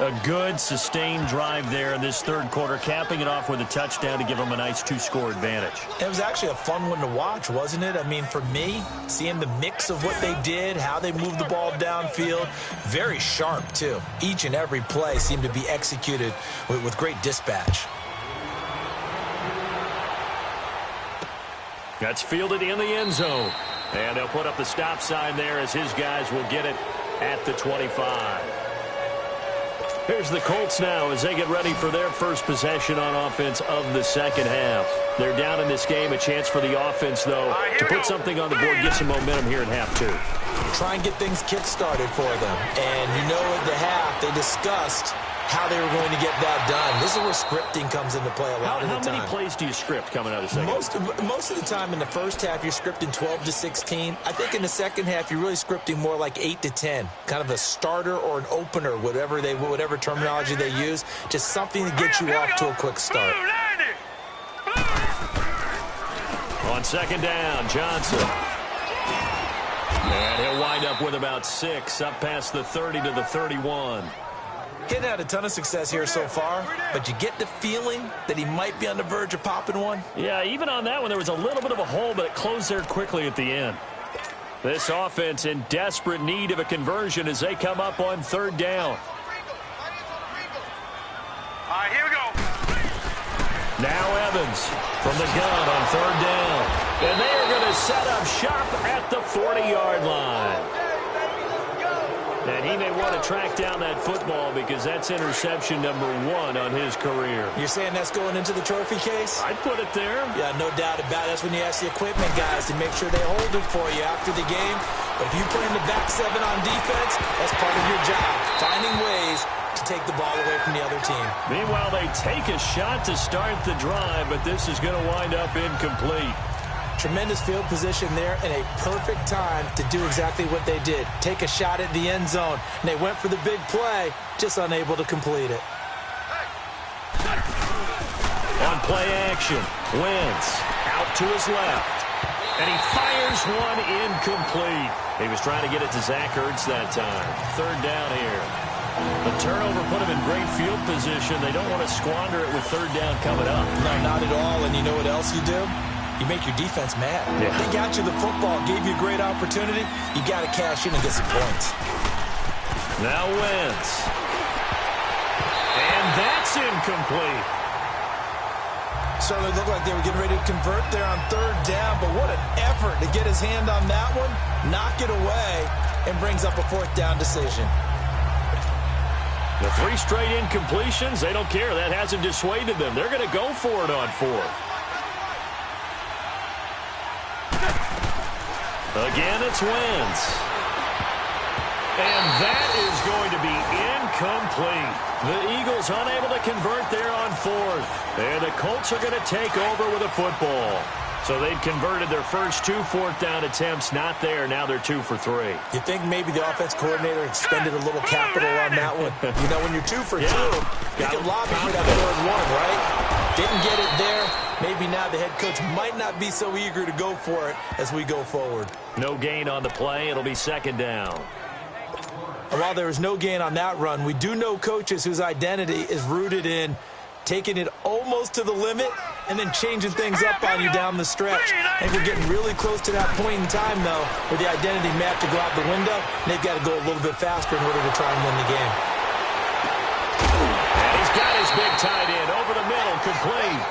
A good, sustained drive there in this 3rd quarter, capping it off with a touchdown to give them a nice 2-score advantage. It was actually a fun one to watch, wasn't it? I mean, for me, seeing the mix of what they did, how they moved the ball downfield, very sharp, too. Each and every play seemed to be executed with great dispatch. That's fielded in the end zone. And they'll put up the stop sign there as his guys will get it at the 25. Here's the Colts now as they get ready for their first possession on offense of the 2nd half. They're down in this game. A chance for the offense, though, to put something on the board, get some momentum here in half 2. Try and get things kick-started for them. And you know at the half, they discussed how they were going to get that done. This is where scripting comes into play a lot of the time. How many plays do you script coming out of the second? Most of the time in the first half, you're scripting 12 to 16. I think in the second half, you're really scripting more like 8 to 10. Kind of a starter or an opener, whatever terminology they use. Just something to get you off to a quick start. On 2nd down, Johnson. And he'll wind up with about 6, up past the 30 to the 31. He hadn't had a ton of success here so far, but you get the feeling that he might be on the verge of popping one. Yeah, even on that one, there was a little bit of a hole, but it closed there quickly at the end. This offense in desperate need of a conversion as they come up on 3rd down. All right, here we go. Now Evans from the gun on 3rd down. And they are going to set up shop at the 40-yard line. And he may want to track down that football because that's interception number 1 on his career. You're saying that's going into the trophy case? I'd put it there. Yeah, no doubt about it. That's when you ask the equipment guys to make sure they hold it for you after the game. But if you play in the back 7 on defense, that's part of your job, finding ways to take the ball away from the other team. Meanwhile, they take a shot to start the drive, but this is going to wind up incomplete. Tremendous field position there and a perfect time to do exactly what they did. Take a shot at the end zone. And they went for the big play, just unable to complete it. On on play action. Wentz out to his left. And he fires one incomplete. He was trying to get it to Zach Ertz that time. Third down here. The turnover put him in great field position. They don't want to squander it with third down coming up. No, not at all. And you know what else you do? You make your defense mad. Yeah. They got you the football, gave you a great opportunity. You got to cash in and get some points. Now Wentz. And that's incomplete. Certainly looked like they were getting ready to convert there on third down, but what an effort to get his hand on that one, knock it away, and brings up a fourth down decision. The 3 straight incompletions, they don't care. That hasn't dissuaded them. They're going to go for it on fourth. Again, it's Wentz. And that is going to be incomplete. The Eagles unable to convert there on fourth. And the Colts are going to take over with a football. So they've converted their first 2 fourth-down attempts. Not there. Now they're 2 for 3. You think maybe the offense coordinator expended a little capital on that one? You know, when you're 2 for 2, you can lobby for that third one, right? Didn't get it there. Maybe now the head coach might not be so eager to go for it as we go forward. No gain on the play. It'll be second down. And while there was no gain on that run, we do know coaches whose identity is rooted in taking it almost to the limit and then changing things up on you down the stretch. I think we're getting really close to that point in time, though, where the identity may have to go out the window, and they've got to go a little bit faster in order to try and win the game. And he's got his big tight end over the middle, complete.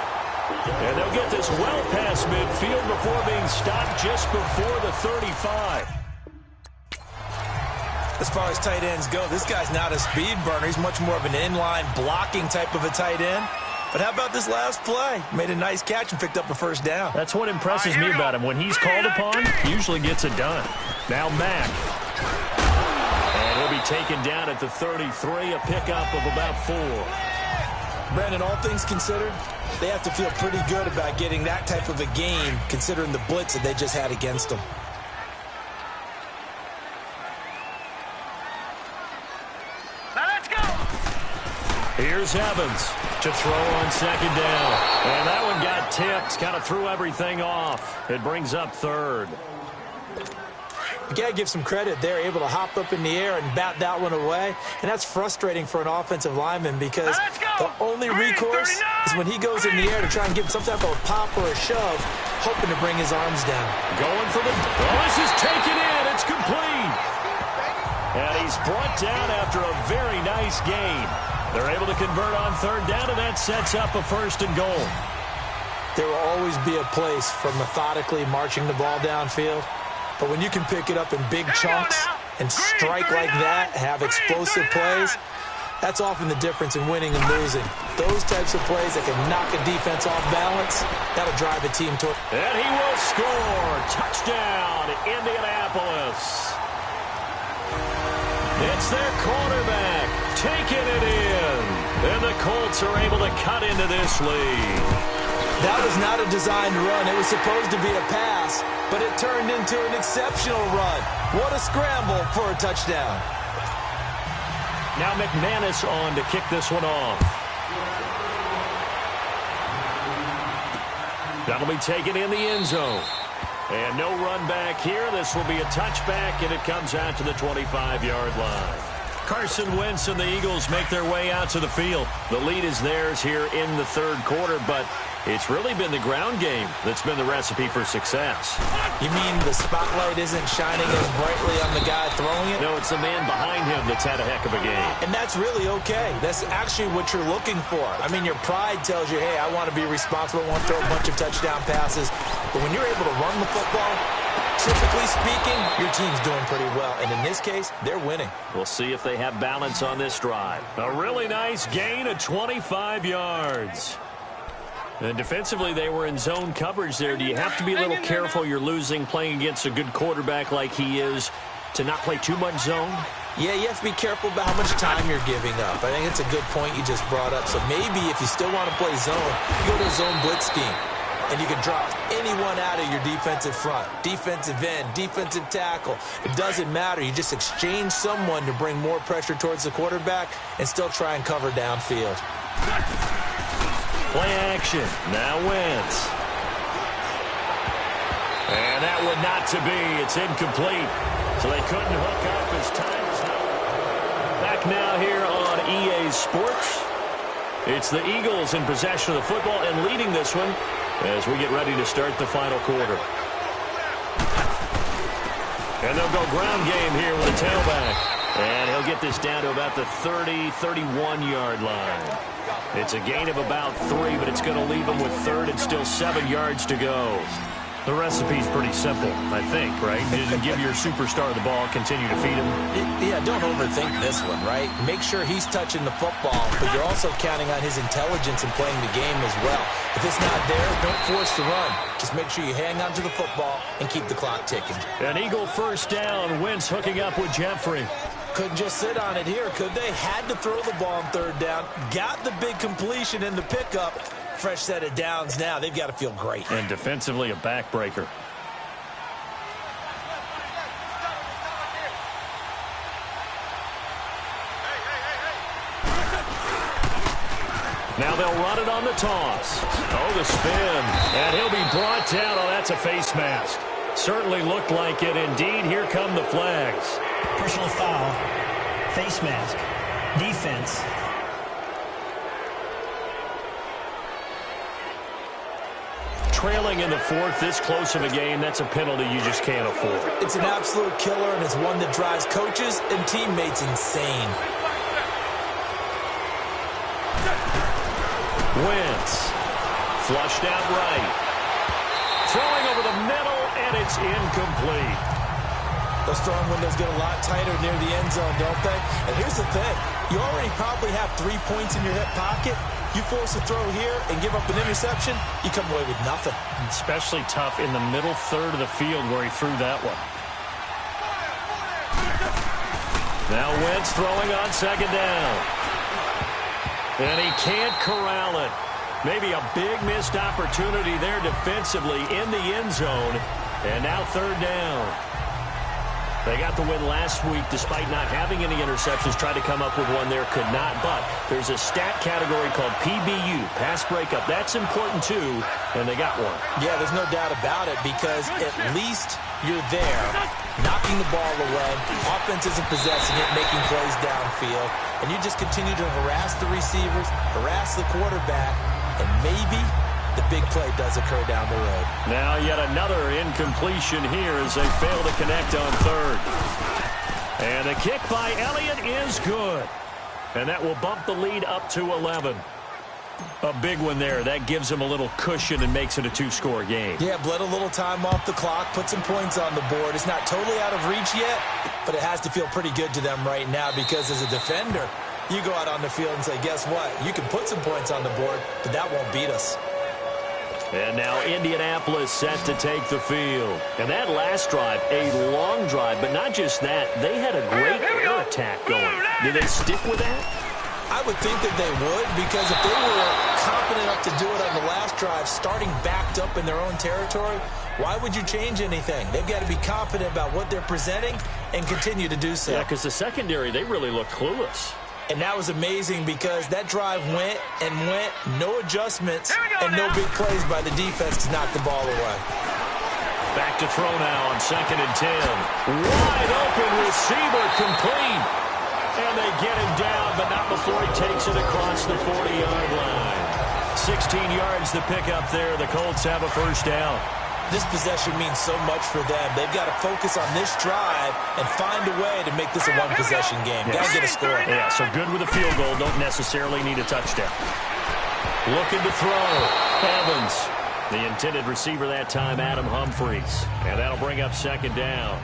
And they'll get this well past midfield before being stopped just before the 35. As far as tight ends go, this guy's not a speed burner. He's much more of an inline blocking type of a tight end. But how about this last play? Made a nice catch and picked up a first down. That's what impresses me about him. When he's called upon, he usually gets it done. Now Mack. And he'll be taken down at the 33, a pickup of about 4. Brandon, all things considered, they have to feel pretty good about getting that type of a game, considering the blitz that they just had against them. Here's Evans to throw on second down. And that one got tipped, kind of threw everything off. It brings up third. You got to give some credit. They're able to hop up in the air and bat that one away. And that's frustrating for an offensive lineman because the only recourse is when he goes in the air to try and give some type of a pop or a shove, hoping to bring his arms down. Going for the... Oh, this is taken in. It's complete. And he's brought down after a very nice gain. They're able to convert on third down, and that sets up a first and goal. There will always be a place for methodically marching the ball downfield. But when you can pick it up in big chunks and strike like that, have explosive plays, that's often the difference in winning and losing. Those types of plays that can knock a defense off balance, that'll drive a team toward. And he will score. Touchdown, Indianapolis. It's their quarterback taking it in. And the Colts are able to cut into this lead. That was not a designed run. It was supposed to be a pass, but it turned into an exceptional run. What a scramble for a touchdown. Now McManus on to kick this one off. That'll be taken in the end zone. And no run back here. This will be a touchback, and it comes out to the 25-yard line. Carson Wentz and the Eagles make their way out to the field. The lead is theirs here in the third quarter, but it's really been the ground game that's been the recipe for success. You mean the spotlight isn't shining as brightly on the guy throwing it? No, it's the man behind him that's had a heck of a game. And that's really okay. That's actually what you're looking for. I mean, your pride tells you, hey, I want to be responsible. I want to throw a bunch of touchdown passes. But when you're able to run the football, typically speaking, your team's doing pretty well. And in this case, they're winning. We'll see if they have balance on this drive. A really nice gain of 25 yards. And defensively, they were in zone coverage there. Do you have to be a little careful? You're losing, playing against a good quarterback like he is, to not play too much zone? Yeah, you have to be careful about how much time you're giving up. I think it's a good point you just brought up. So maybe if you still want to play zone, you go to a zone blitz scheme. And you can drop anyone out of your defensive front, defensive end, defensive tackle. It doesn't matter. You just exchange someone to bring more pressure towards the quarterback and still try and cover downfield. Play action. Now Wentz. And that one not to be. It's incomplete. So they couldn't hook up as time is now. Back now here on EA Sports. It's the Eagles in possession of the football and leading this one as we get ready to start the final quarter. And they'll go ground game here with a tailback. And he'll get this down to about the 30, 31-yard line. It's a gain of about 3, but it's going to leave him with third and still 7 yards to go. The recipe's pretty simple, I think, right? Just give your superstar the ball, continue to feed him. Yeah, don't overthink this one, right? Make sure he's touching the football, but you're also counting on his intelligence in playing the game as well. If it's not there, don't force the run. Just make sure you hang on to the football and keep the clock ticking. An Eagle first down. Wentz hooking up with Jeffrey. Couldn't just sit on it here, could they? Had to throw the ball on third down. Got the big completion in the pickup. Fresh set of downs now. They've got to feel great. And defensively, a backbreaker. Now they'll run it on the toss. Oh, the spin. And he'll be brought down. Oh, that's a face mask. Certainly looked like it. Indeed, here come the flags. Personal foul. Face mask. Defense. Trailing in the fourth, this close of a game, that's a penalty you just can't afford. It's an absolute killer, and it's one that drives coaches and teammates insane. Wentz. Flushed out right. Throwing over the middle, and it's incomplete. Those throwing windows get a lot tighter near the end zone, don't they? And here's the thing. You already probably have 3 points in your hip pocket. You force a throw here and give up an interception, you come away with nothing. Especially tough in the middle third of the field where he threw that one. Now Wentz throwing on second down. And he can't corral it. Maybe a big missed opportunity there defensively in the end zone. And now third down. They got the win last week despite not having any interceptions. Tried to come up with one there, could not. But there's a stat category called PBU, pass breakup. That's important too, and they got one. Yeah, there's no doubt about it because at least you're there, knocking the ball away. Offense isn't possessing it, making plays downfield. And you just continue to harass the receivers, harass the quarterback, and maybe the big play does occur down the road. Now yet another incompletion here as they fail to connect on third. And the kick by Elliott is good. And that will bump the lead up to 11. A big one there. That gives them a little cushion and makes it a 2-score game. Yeah, bled a little time off the clock, put some points on the board. It's not totally out of reach yet, but it has to feel pretty good to them right now because as a defender, you go out on the field and say, guess what? You can put some points on the board, but that won't beat us. And now Indianapolis set to take the field. And that last drive, a long drive, but not just that. They had a great air attack going. Do they stick with that? I would think that they would because if they were confident enough to do it on the last drive, starting backed up in their own territory, why would you change anything? They've got to be confident about what they're presenting and continue to do so. Yeah, because the secondary, they really look clueless. And that was amazing because that drive went and went, no adjustments, and no big plays by the defense to knock the ball away. Back to throw now on 2nd and 10. Wide open receiver complete. And they get him down, but not before he takes it across the 40-yard line. 16 yards to pick up there. The Colts have a first down. This possession means so much for them. They've got to focus on this drive and find a way to make this a one-possession game. Yes. Got to get a score. Yeah, so good with a field goal. Don't necessarily need a touchdown. Looking to throw. Evans. The intended receiver that time, Adam Humphries. And that'll bring up second down.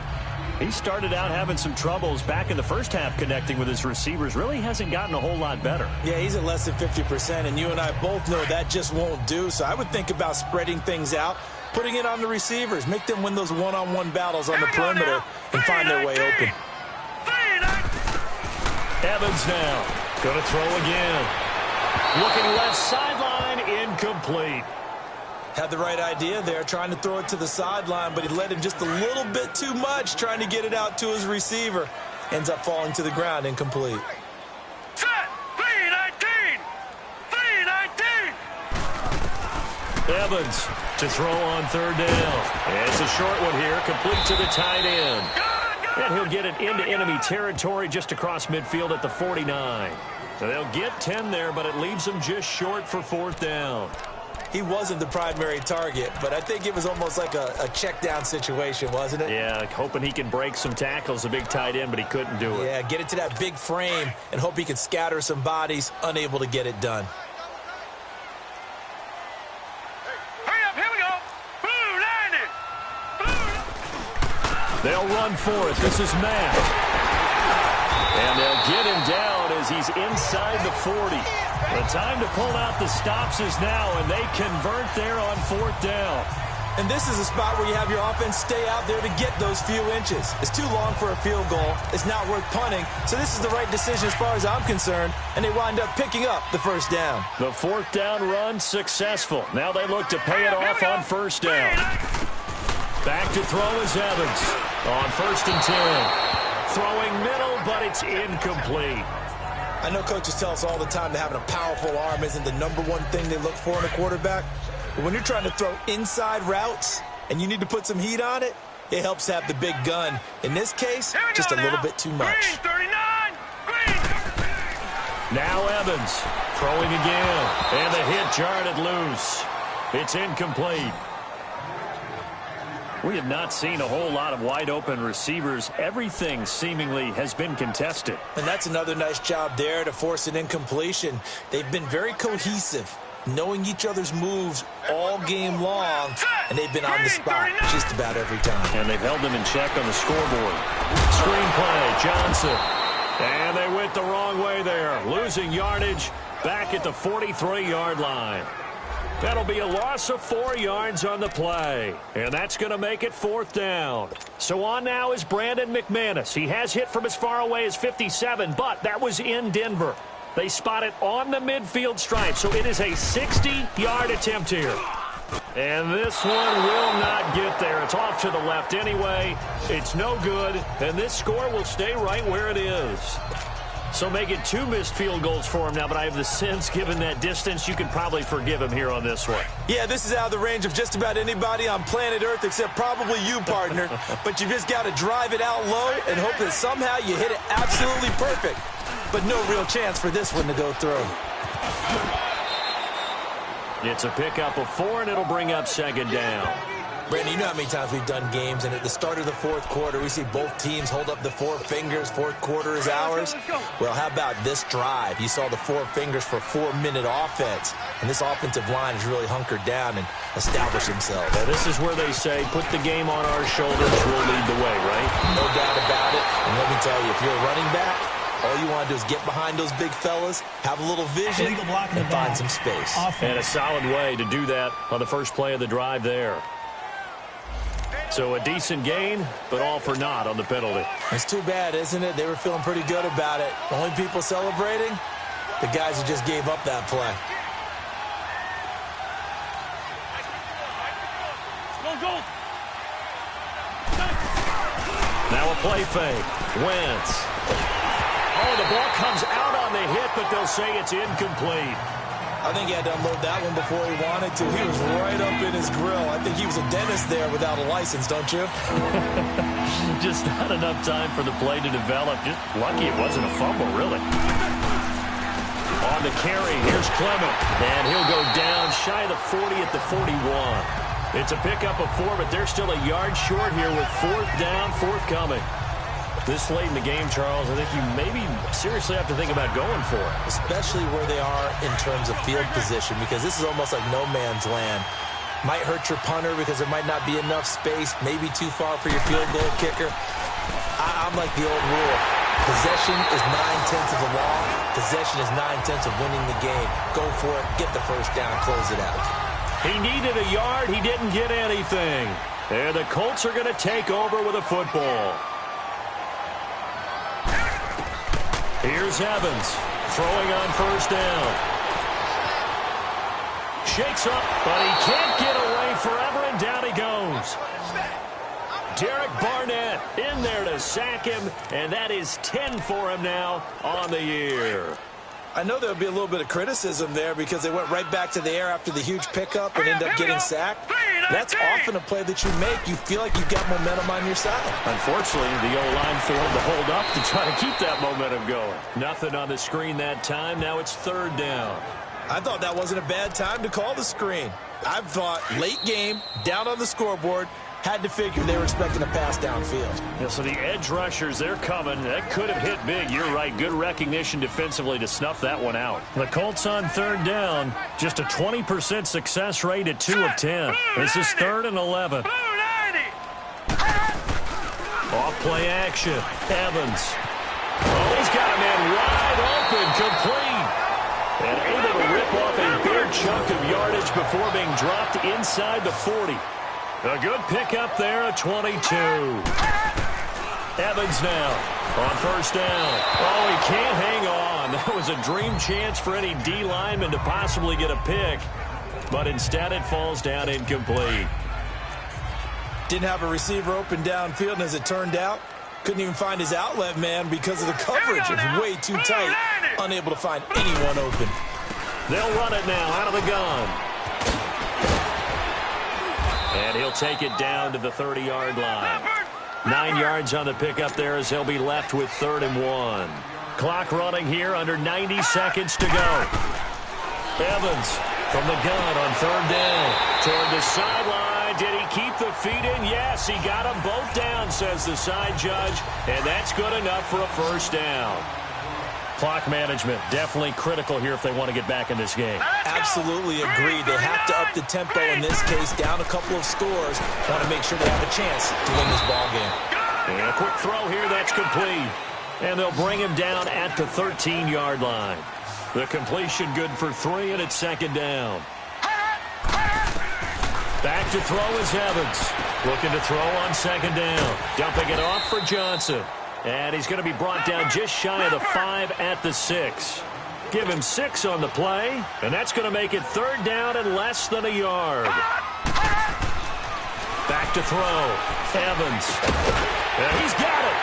He started out having some troubles back in the first half connecting with his receivers. Really hasn't gotten a whole lot better. Yeah, he's at less than 50%, and you and I both know that just won't do. So I would think about spreading things out, putting it on the receivers, make them win those one-on-one battles on the perimeter and find their way open. Evans now going to throw again. Looking left sideline, incomplete. Had the right idea there, trying to throw it to the sideline, but he led him just a little bit too much, trying to get it out to his receiver. Ends up falling to the ground, incomplete. Set, B-19! B-19! Evans to throw on third down. It's a short one here, complete to the tight end. And he'll get it into enemy territory just across midfield at the 49. So they'll get 10 there, but it leaves them just short for fourth down. He wasn't the primary target, but I think it was almost like a check down situation, wasn't it? Yeah, hoping he can break some tackles, a big tight end, but he couldn't do it. Yeah, get it to that big frame and hope he can scatter some bodies, unable to get it done. They'll run for it. This is Matt. And they'll get him down as he's inside the 40. The time to pull out the stops is now, and they convert there on fourth down. And this is a spot where you have your offense stay out there to get those few inches. It's too long for a field goal. It's not worth punting. So this is the right decision as far as I'm concerned, and they wind up picking up the first down. The fourth down run successful. Now they look to pay it off on first down. Back to throw is Evans on 1st and 10. Throwing middle, but it's incomplete. I know coaches tell us all the time that having a powerful arm isn't the #1 thing they look for in a quarterback. But when you're trying to throw inside routes and you need to put some heat on it, it helps to have the big gun. In this case, just a little bit too much. Now Evans throwing again. And the hit jarred it loose. It's incomplete. We have not seen a whole lot of wide-open receivers. Everything seemingly has been contested. And that's another nice job there to force an incompletion. They've been very cohesive, knowing each other's moves all game long, and they've been on the spot just about every time. And they've held them in check on the scoreboard. Screenplay, Johnson. And they went the wrong way there, losing yardage back at the 43-yard line. That'll be a loss of 4 yards on the play. And that's going to make it fourth down. So on now is Brandon McManus. He has hit from as far away as 57, but that was in Denver. They spot it on the midfield stripe, so it is a 60-yard attempt here. And this one will not get there. It's off to the left anyway. It's no good, and this score will stay right where it is. So make it 2 missed field goals for him now, but I have the sense, given that distance, you can probably forgive him here on this one. Yeah, this is out of the range of just about anybody on planet Earth except probably you, partner. But you just got to drive it out low and hope that somehow you hit it absolutely perfect. But no real chance for this one to go through. It's a pickup of 4, and it'll bring up second down. Brandon, you know how many times we've done games, and at the start of the fourth quarter, we see both teams hold up the 4 fingers. Fourth quarter is ours. Well, how about this drive? You saw the 4 fingers for 4-minute offense, and this offensive line has really hunkered down and established themselves. Well, this is where they say, put the game on our shoulders, we'll lead the way, right? No doubt about it. And let me tell you, if you're a running back, all you want to do is get behind those big fellas, have a little vision, and find some space. And a solid way to do that on the first play of the drive there. So a decent gain, but all for naught on the penalty. It's too bad, isn't it? They were feeling pretty good about it. The only people celebrating, the guys who just gave up that play. Now a play fake. Wentz. Oh, the ball comes out on the hit, but they'll say it's incomplete. I think he had to unload that one before he wanted to. He was right up in his grill. I think he was a dentist there without a license, don't you? Just not enough time for the play to develop. Just lucky it wasn't a fumble, really. On the carry, here's Clement. And he'll go down shy of the 40 at the 41. It's a pickup of 4, but they're still a yard short here with fourth down, forthcoming. This late in the game, Charles, I think you maybe seriously have to think about going for it. Especially where they are in terms of field position, because this is almost like no man's land. Might hurt your punter because there might not be enough space, maybe too far for your field goal kicker. I'm like the old rule. Possession is 9/10 of the law. Possession is 9/10 of winning the game. Go for it, get the first down, close it out. He needed a yard. He didn't get anything. And the Colts are going to take over with a football. Here's Evans throwing on first down. Shakes up, but he can't get away forever, and down he goes. Derek Barnett in there to sack him, and that is 10 for him now on the year. I know there would be a little bit of criticism there because they went right back to the air after the huge pickup and ended up getting sacked. That's often a play that you make. You feel like you've got momentum on your side. Unfortunately, the O-line failed to hold up to try to keep that momentum going. Nothing on the screen that time. Now it's third down. I thought that wasn't a bad time to call the screen. I thought late game, down on the scoreboard, had to figure they were expecting a pass downfield. Yeah, so the edge rushers, they're coming. That could have hit big. You're right. Good recognition defensively to snuff that one out. The Colts on third down. Just a 20% success rate at 2 of 10. This is 3rd and 11. Off play action. Evans. Oh, he's got a man wide open. Complete. And able to rip off a big chunk of yardage before being dropped inside the 40. A good pickup there at 22. Evans now on first down. Oh, he can't hang on. That was a dream chance for any D lineman to possibly get a pick. But instead it falls down incomplete. Didn't have a receiver open downfield, and as it turned out, couldn't even find his outlet man because of the coverage. It was way too tight. Unable to find anyone open. They'll run it now out of the gun. And he'll take it down to the 30-yard line. 9 yards on the pickup there as they'll be left with 3rd and 1. Clock running here, under 90 seconds to go. Evans from the gun on 3rd down. Toward the sideline. Did he keep the feet in? Yes, he got them both down, says the side judge. And that's good enough for a first down. Clock management, definitely critical here if they want to get back in this game. Absolutely agreed. They have to up the tempo in this case, down a couple of scores. Want to make sure they have a chance to win this ball game. And a quick throw here, that's complete. And they'll bring him down at the 13-yard line. The completion good for 3, and it's 2nd down. Back to throw is Evans. Looking to throw on 2nd down. Dumping it off for Johnson. And he's going to be brought down just shy of the 5 at the 6. Give him 6 on the play, and that's going to make it 3rd down and less than a yard. Back to throw. Evans. And he's got it.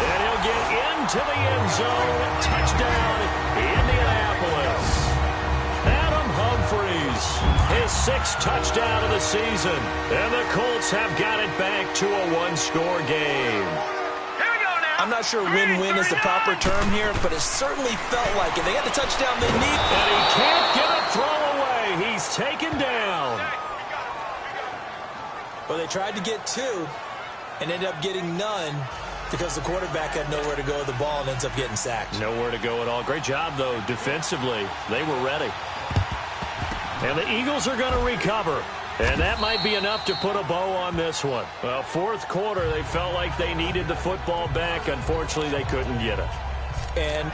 And he'll get into the end zone. Touchdown, Indianapolis. Adam Humphries, his 6th touchdown of the season. And the Colts have got it back to a 1-score game. I'm not sure win-win is the proper term here, but it certainly felt like it. They got the touchdown they need. And he can't get a throw away. He's taken down. Well, they tried to get 2 and ended up getting none because the quarterback had nowhere to go with the ball and ends up getting sacked. Nowhere to go at all. Great job, though, defensively. They were ready. And the Eagles are going to recover. And that might be enough to put a bow on this one. Well, 4th quarter, they felt like they needed the football back. Unfortunately, they couldn't get it. And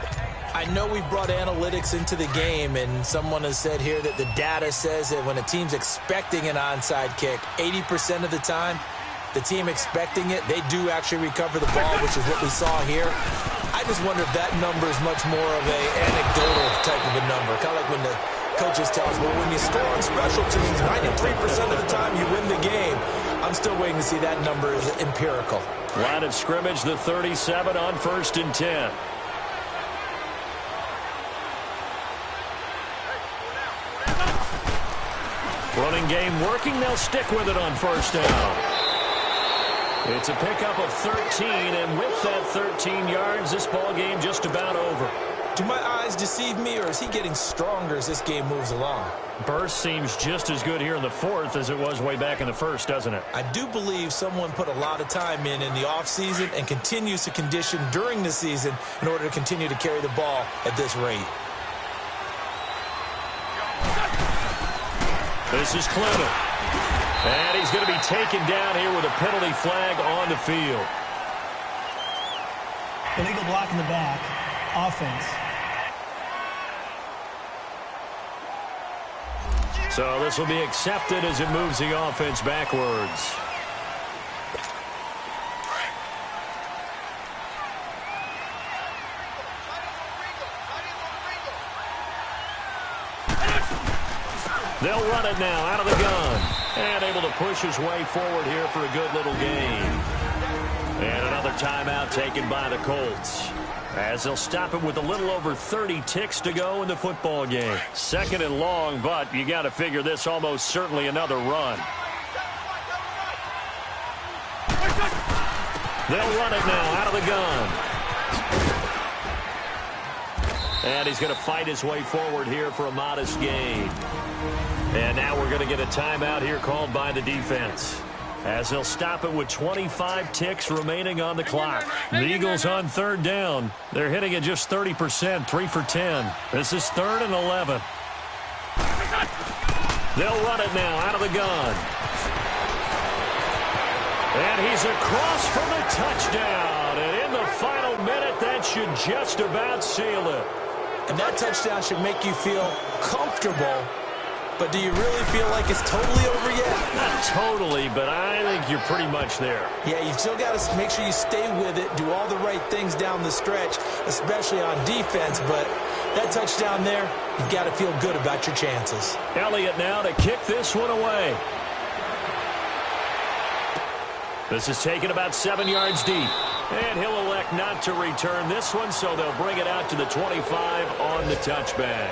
I know we've brought analytics into the game, and someone has said here that the data says that when a team's expecting an onside kick, 80% of the time, the team expecting it, they do actually recover the ball, which is what we saw here. I just wonder if that number is much more of an anecdotal type of a number, kind of like when the coaches tell us, well, when you score on special teams, 93% of the time you win the game. I'm still waiting to see that number is empirical. Line of scrimmage, the 37 on 1st and 10. Running game working. They'll stick with it on 1st down. It's a pickup of 13, and with that 13 yards, this ball game just about over. Do my eyes deceive me, or is he getting stronger as this game moves along? Burst seems just as good here in the 4th as it was way back in the 1st, doesn't it? I do believe someone put a lot of time in the offseason and continues to condition during the season in order to continue to carry the ball at this rate. This is Clinton. And he's going to be taken down here with a penalty flag on the field. Illegal block in the back. Offense. So this will be accepted as it moves the offense backwards. They'll run it now out of the gun. And able to push his way forward here for a good little gain. And another timeout taken by the Colts. as they'll stop it with a little over 30 ticks to go in the football game. 2nd and long, but you got to figure this almost certainly another run. They'll run it now out of the gun. And he's going to fight his way forward here for a modest gain. And now we're going to get a timeout here called by the defense, as they'll stop it with 25 ticks remaining on the clock. The Eagles on 3rd down. They're hitting at just 30%, 3 for 10. This is 3rd and 11. They'll run it now out of the gun. And he's across for the touchdown. And in the final minute, that should just about seal it. And that touchdown should make you feel comfortable. But do you really feel like it's totally over yet? Not totally, but I think you're pretty much there. Yeah, you've still got to make sure you stay with it, do all the right things down the stretch, especially on defense. But that touchdown there, you've got to feel good about your chances. Elliott now to kick this one away. This is taken about 7 yards deep. And he'll elect not to return this one, so they'll bring it out to the 25 on the touchback.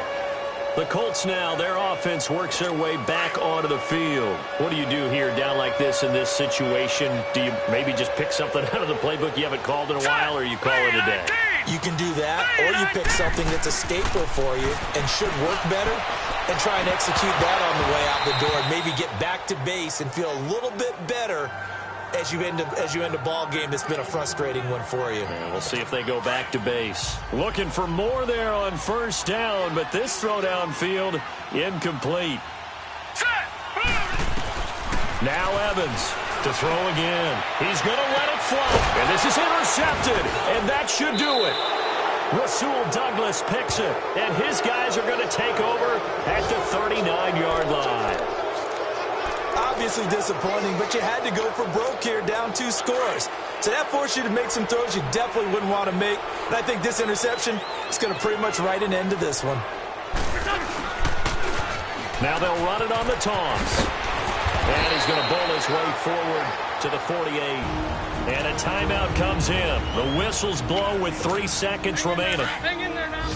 The Colts now, their offense works their way back onto the field. What do you do here down like this in this situation? Do you maybe just pick something out of the playbook you haven't called in a while, or you call it a day? You can do that, or you pick something that's a staple for you and should work better and try and execute that on the way out the door and maybe get back to base and feel a little bit better as you end a ball game that's been a frustrating one for you. And we'll see if they go back to base. Looking for more there on 1st down, but this throw downfield incomplete. Now Evans to throw again. He's going to let it fly. And this is intercepted, and that should do it. Rasul Douglas picks it, and his guys are going to take over at the 39-yard line. Obviously disappointing, but you had to go for broke here, down 2 scores. So that forced you to make some throws you definitely wouldn't want to make. And I think this interception is going to pretty much write an end to this one. Now they'll run it on the toss. And he's going to bowl his way forward to the 48. And a timeout comes in. The whistles blow with 3 seconds remaining. Hang in there now.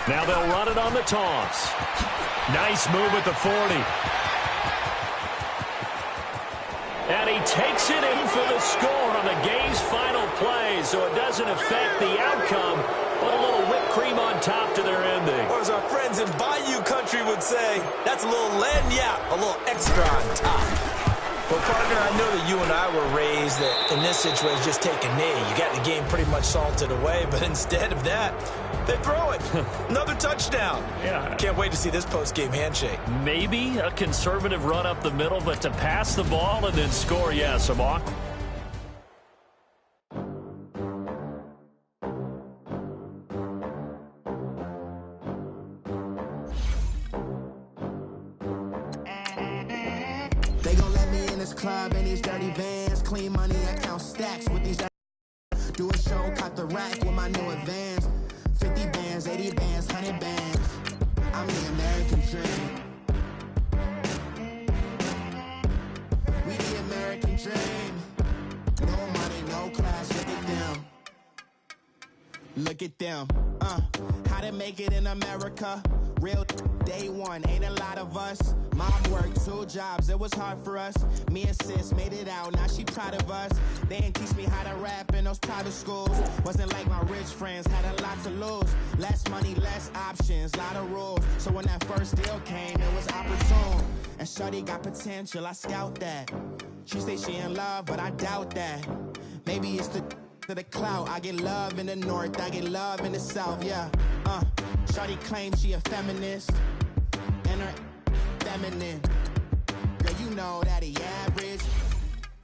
Now they'll run it on the toss. Nice move at the 40. And he takes it in for the score on the game's final play, so it doesn't affect the outcome, but a little whipped cream on top to their ending. Or as our friends in Bayou Country would say, that's a little lagniappe, a little extra on top. Well, partner, I know that you and I were raised that in this situation, just take a knee. You got the game pretty much salted away, but instead of that, they throw it. Another touchdown. Yeah. Can't wait to see this post-game handshake. Maybe a conservative run up the middle, but to pass the ball and then score, yeah, some awkward. They gon' let me in this club in these dirty vans. Clean money, I count stacks with these. Do a show, cut the rack with my new advance. 50 bands, 80 bands, 100 bands. I'm the American dream. We the American dream. No money, no class, look at them. Look at them. How to make it in America. Real day one, ain't a lot of us. Mom worked 2 jobs, it was hard for us. Me and sis made it out, now she proud of us. They didn't teach me how to rap in those private schools. Wasn't like my rich friends, had a lot to lose. Less money, less options, lot of rules. So when that first deal came, it was opportune. And shorty got potential, I scout that. She say she in love, but I doubt that. Maybe it's to the clout. I get love in the north, I get love in the south, yeah. Shorty claims she a feminist, and her feminine. Girl, you know that he average.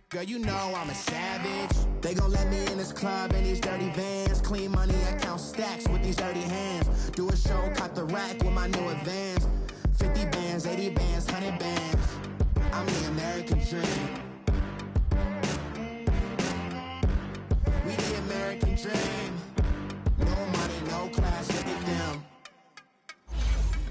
Girl, you know I'm a savage. They gon' let me in this club in these dirty vans. Clean money, I count stacks with these dirty hands. Do a show, cut the rack with my new advance. 50 bands, 80 bands, 100 bands. I'm the American dream. We the American dream. No money, no class, look at them.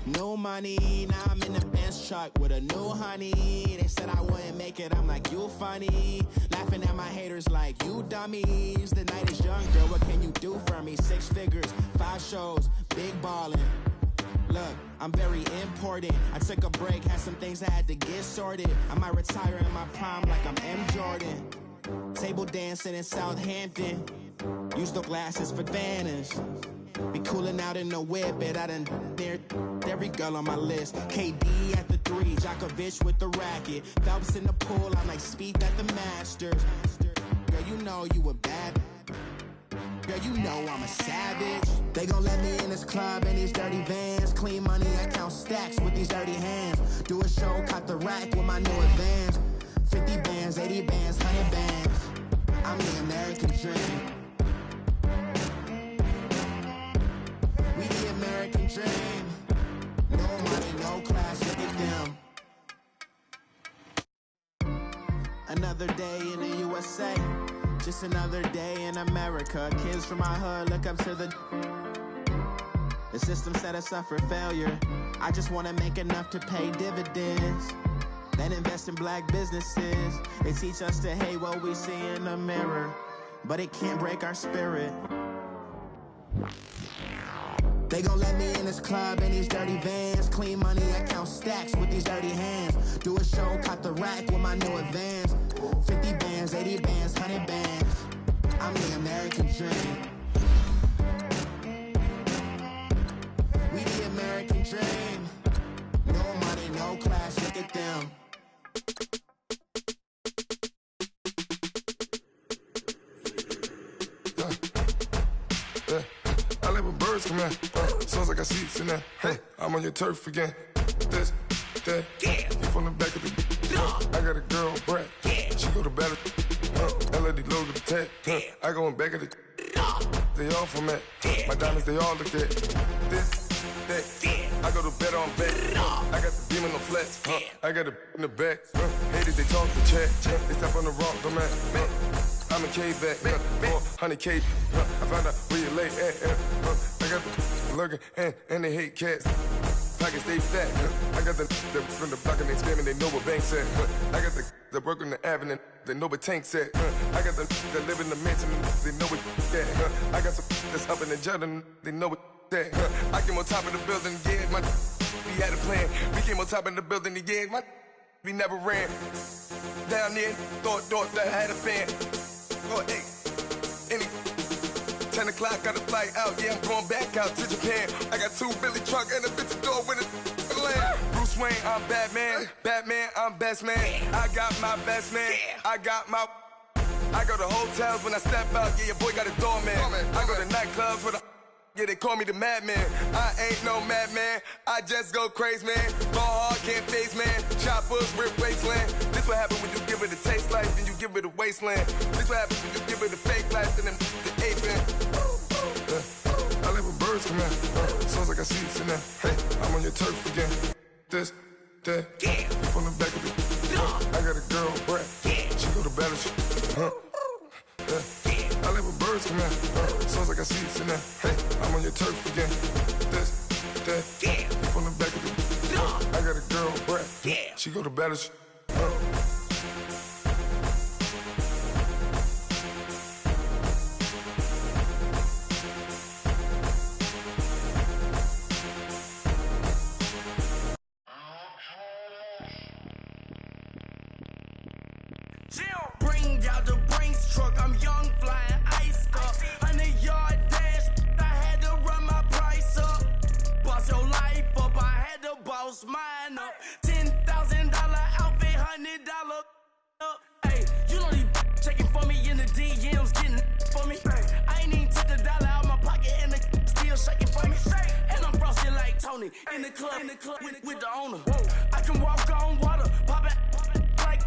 No money. money. Now I'm in the Benz truck with a new honey. They said I wouldn't make it, I'm like, you funny. Laughing at my haters like, you dummies. The night is young, girl, what can you do for me? 6 figures, 5 shows, big ballin'. Look, I'm very important. I took a break, had some things I had to get sorted. I might retire in my prime like I'm M. Jordan. Table dancing in Southampton. Use the glasses for Vanish. Be cooling out in the whip, but I done near every girl on my list. KD at the 3, Djokovic with the racket. Phelps in the pool, I'm like Speed at the Masters. Girl, you know you a bad. Girl, you know I'm a savage. They gon' let me in this club in these dirty vans. Clean money, I count stacks with these dirty hands. Do a show, caught the rack with my new advance. 50 bands, 80 bands, 100 bands. I'm the American dream. We the American dream. No money, no class, look at them. Another day in the USA. Just another day in America. Kids from my hood look up to the system set us up for failure. I just wanna make enough to pay dividends. Then invest in black businesses. They teach us to hate what we see in the mirror, but it can't break our spirit. They gon' let me in this club in these dirty vans. Clean money, I count stacks with these dirty hands. Do a show, caught the rack with my new advance. 50 bands, 80 bands, 100 bands. I'm the American dream. We the American dream. No money, no class, look at them. I like when birds come out. Sounds like I seats in there. Hey, I'm on your turf again. This, that, you from the back of the. I got a girl, Brad. She go to battle. LED logo the tag. I go in back of the. They all from that. My diamonds, they all look at. This, that. I go to bed on bed. I got the beam in the flats. I got it in the back. Haters, they talk the chat. They step on the rock, the man. I'm a K-back, 400K. I found out where you lay at. I got the lurking and they hate cats. Pockets stay fat. I got the from the block and they spamming, they know what banks at. I got the work on the avenue, they know what tanks at. I got the that live in the mansion, they know what that. I got some that's up in the jungle, they know what that. I came on top of the building, yeah, my we had a plan. We came on top of the building, yeah, my we never ran. Down there, thought that I had a fan. Oh, hey, 10 o'clock, got a flight out, yeah, I'm going back out to Japan. I got 2 Billy truck and a bitch door with a land. Bruce Wayne, I'm Batman, Batman, I'm best man. I got my best man, I got my. I go to hotels when I step out, yeah, your boy got a doorman. I go to nightclubs with a. Yeah, they call me the madman. I ain't no madman. I just go crazy, man. Go hard, can't face, man. Choppers, rip wasteland. This what happens when you give it a taste life, then you give it a wasteland. This what happens when you give it a fake life, and then the ape in. I like when birds come out. Sounds like I see it in there. Hey, I'm on your turf again. This, that, you from the back of the. I got a girl, Brad. She go to battle. I like when birds come out. Sounds like I see it in there. Hey, I'm on your turf again. This, that, you from the back of the. I got a girl, Brad. She go to battle. Bring out the Brinks truck, I'm young, flying ice up. 100-yard dash, I had to run my price up. Boss your life up, I had to boss mine up. $10,000 outfit, $100 up. Hey, you know these checking for me in the DMs, getting for me. I ain't even took the dollar out my pocket and the still shaking for me. And I'm frosted like Tony in the club with the owner. I can walk on water, pop it like.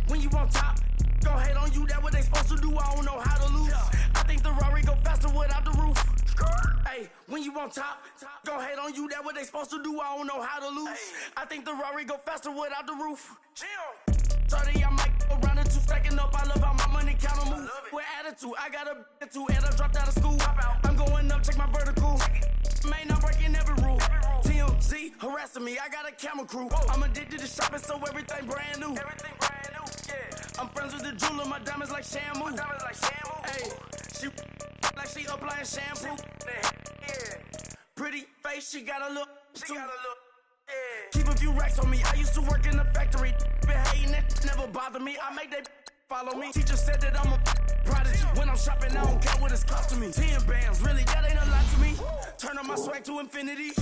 When you on top, gon' hate on you, that what they supposed to do, I don't know how to lose. I think the Rari go faster without the roof. Hey, when you on top, gon' hate on you, that what they supposed to do, I don't know how to lose. I think the Rari go faster without the roof. 30, I might go around the 2 stacking up, I love how my money counter move. With attitude, I got a too, and I dropped out of school. I'm going up, check my vertical. Man, I'm breaking every rule. See, harassing me, I got a camera crew. I'm addicted to shopping, so everything brand new. Yeah. I'm friends with the jeweler, my diamonds like Shamu. Hey, she like she applying shampoo. Yeah. Pretty face, she got a look. Yeah. Keep a few racks on me. I used to work in the factory. Been hating that never bother me. I make that follow me. Teacher said that I'm a prodigy. When I'm shopping, I don't care what it's costing me. 10 bands, really, that ain't a lot to me. Turn on my swag to infinity.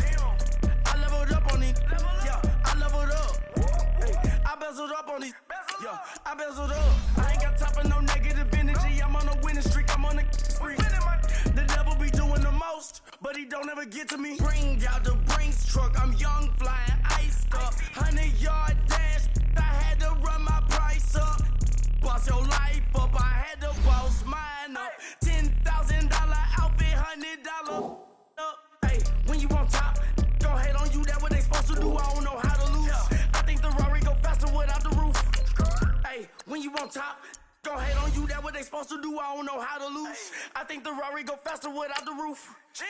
I leveled up on these. Yeah, I leveled up. Hey, I bezeled up on these. Yeah, I bezeled up. I ain't got time for no negative energy. I'm on a winning streak. I'm on a spree. The devil be doing the most, but he don't ever get to me. Bring out the Brinks truck. I'm young, flying, iced up. 100-yard dash. I had to run my price up. Boss your life up. I had to boss mine up. $10,000 outfit, $100 up. Hey, when you on top, don't hate on you. That's what they supposed to do. I don't know how to lose. I think the Rari go faster without the roof. Hey, when you on top, don't hate on you. That's what they supposed to do. I don't know how to lose. I think the Rari go faster without the roof. Chill.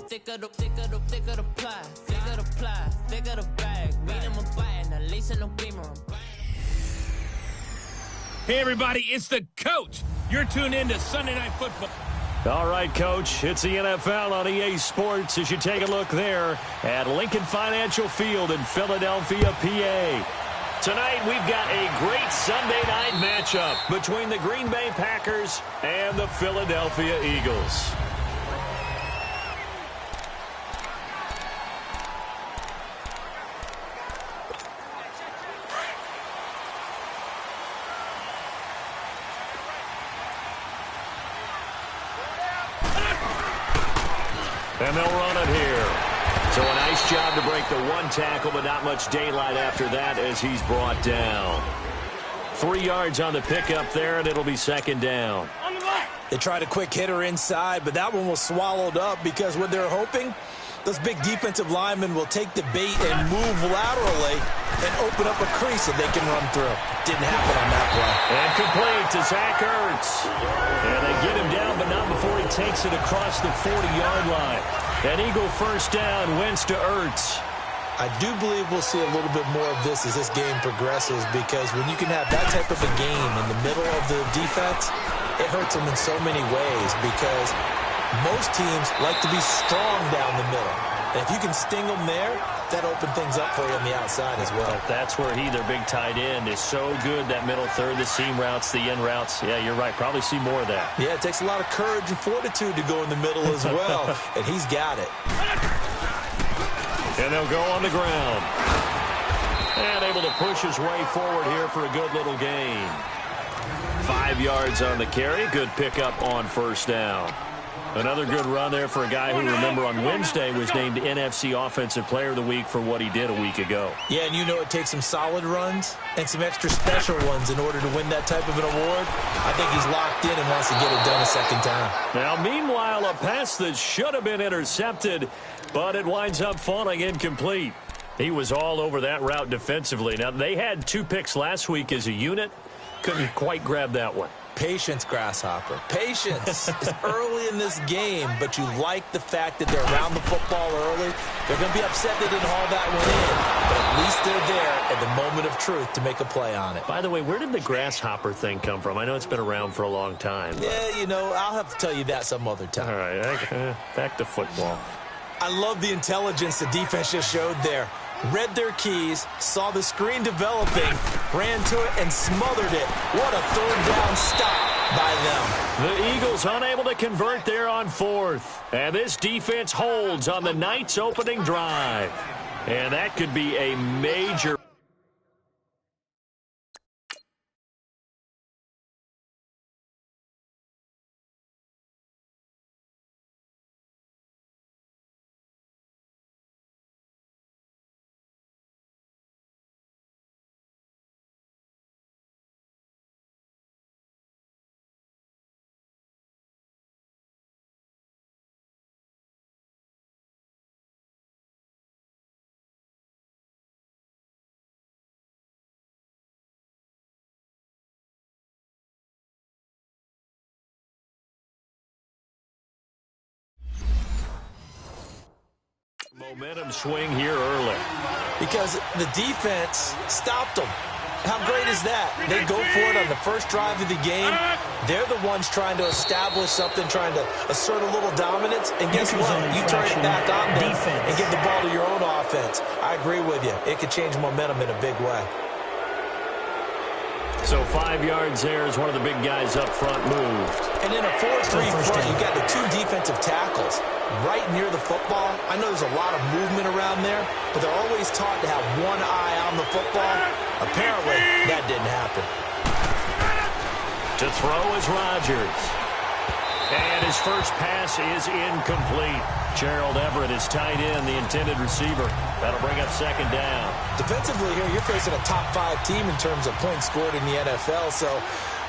Thicker the ply, thicker the ply, thicker the bag. Meet him a bite, and at least in the beamer. Hey, everybody, it's the coach. You're tuned in to Sunday Night Football. All right, Coach, it's the NFL on EA Sports as you take a look there at Lincoln Financial Field in Philadelphia, PA. Tonight, we've got a great Sunday night matchup between the Green Bay Packers and the Philadelphia Eagles. And they'll run it here. So a nice job to break the one tackle, but not much daylight after that as he's brought down. 3 yards on the pickup there, and it'll be second down. They tried a quick hitter inside, but that one was swallowed up because what they're hoping, those big defensive linemen will take the bait and move laterally and open up a crease that they can run through. Didn't happen on that play. And complete to Zach Ertz. And they get him down, but not before he takes it across the 40-yard line. An Eagle first down, Wentz to Ertz. I do believe we'll see a little bit more of this as this game progresses, because when you can have that type of a game in the middle of the defense, it hurts them in so many ways, because most teams like to be strong down the middle. And if you can sting them there, that opens things up for you on the outside as well. That's where their big tight end, is so good, that middle third, the seam routes, the in routes. Yeah, you're right. Probably see more of that. Yeah, it takes a lot of courage and fortitude to go in the middle as well, and he's got it. And they'll go on the ground. And able to push his way forward here for a good little gain. 5 yards on the carry. Good pickup on first down. Another good run there for a guy who, remember, on Wednesday was named NFC Offensive Player of the Week for what he did a week ago. Yeah, and you know it takes some solid runs and some extra special ones in order to win that type of an award. I think he's locked in and wants to get it done a second time. Now, meanwhile, a pass that should have been intercepted, but it winds up falling incomplete. He was all over that route defensively. Now, they had 2 picks last week as a unit. Couldn't quite grab that one. Patience, Grasshopper. Patience. It's early in this game, but you like the fact that they're around the football early. They're going to be upset they didn't haul that one in, but at least they're there at the moment of truth to make a play on it. By the way, where did the Grasshopper thing come from? I know it's been around for a long time. But... yeah, you know, I'll have to tell you that some other time. All right, back to football. I love the intelligence the defense just showed there. Read their keys, saw the screen developing, ran to it, and smothered it. What a third down stop by them. The Eagles unable to convert there on 4th. And this defense holds on the night's opening drive. And that could be a major Momentum swing here early. Because the defense stopped them. How great is that? They go for it on the first drive of the game. They're the ones trying to establish something, trying to assert a little dominance. And guess what? You turn it back on them and give the ball to your own offense. I agree with you. It could change momentum in a big way. So 5 yards there as one of the big guys up front moved. And in a 4-3 front, you've got the 2 defensive tackles right near the football. I know there's a lot of movement around there, but they're always taught to have one eye on the football. Apparently, that didn't happen. To throw is Rodgers. And his first pass is incomplete. Gerald Everett is tight end, the intended receiver. That'll bring up second down. Defensively here, you're facing a top 5 team in terms of points scored in the NFL. So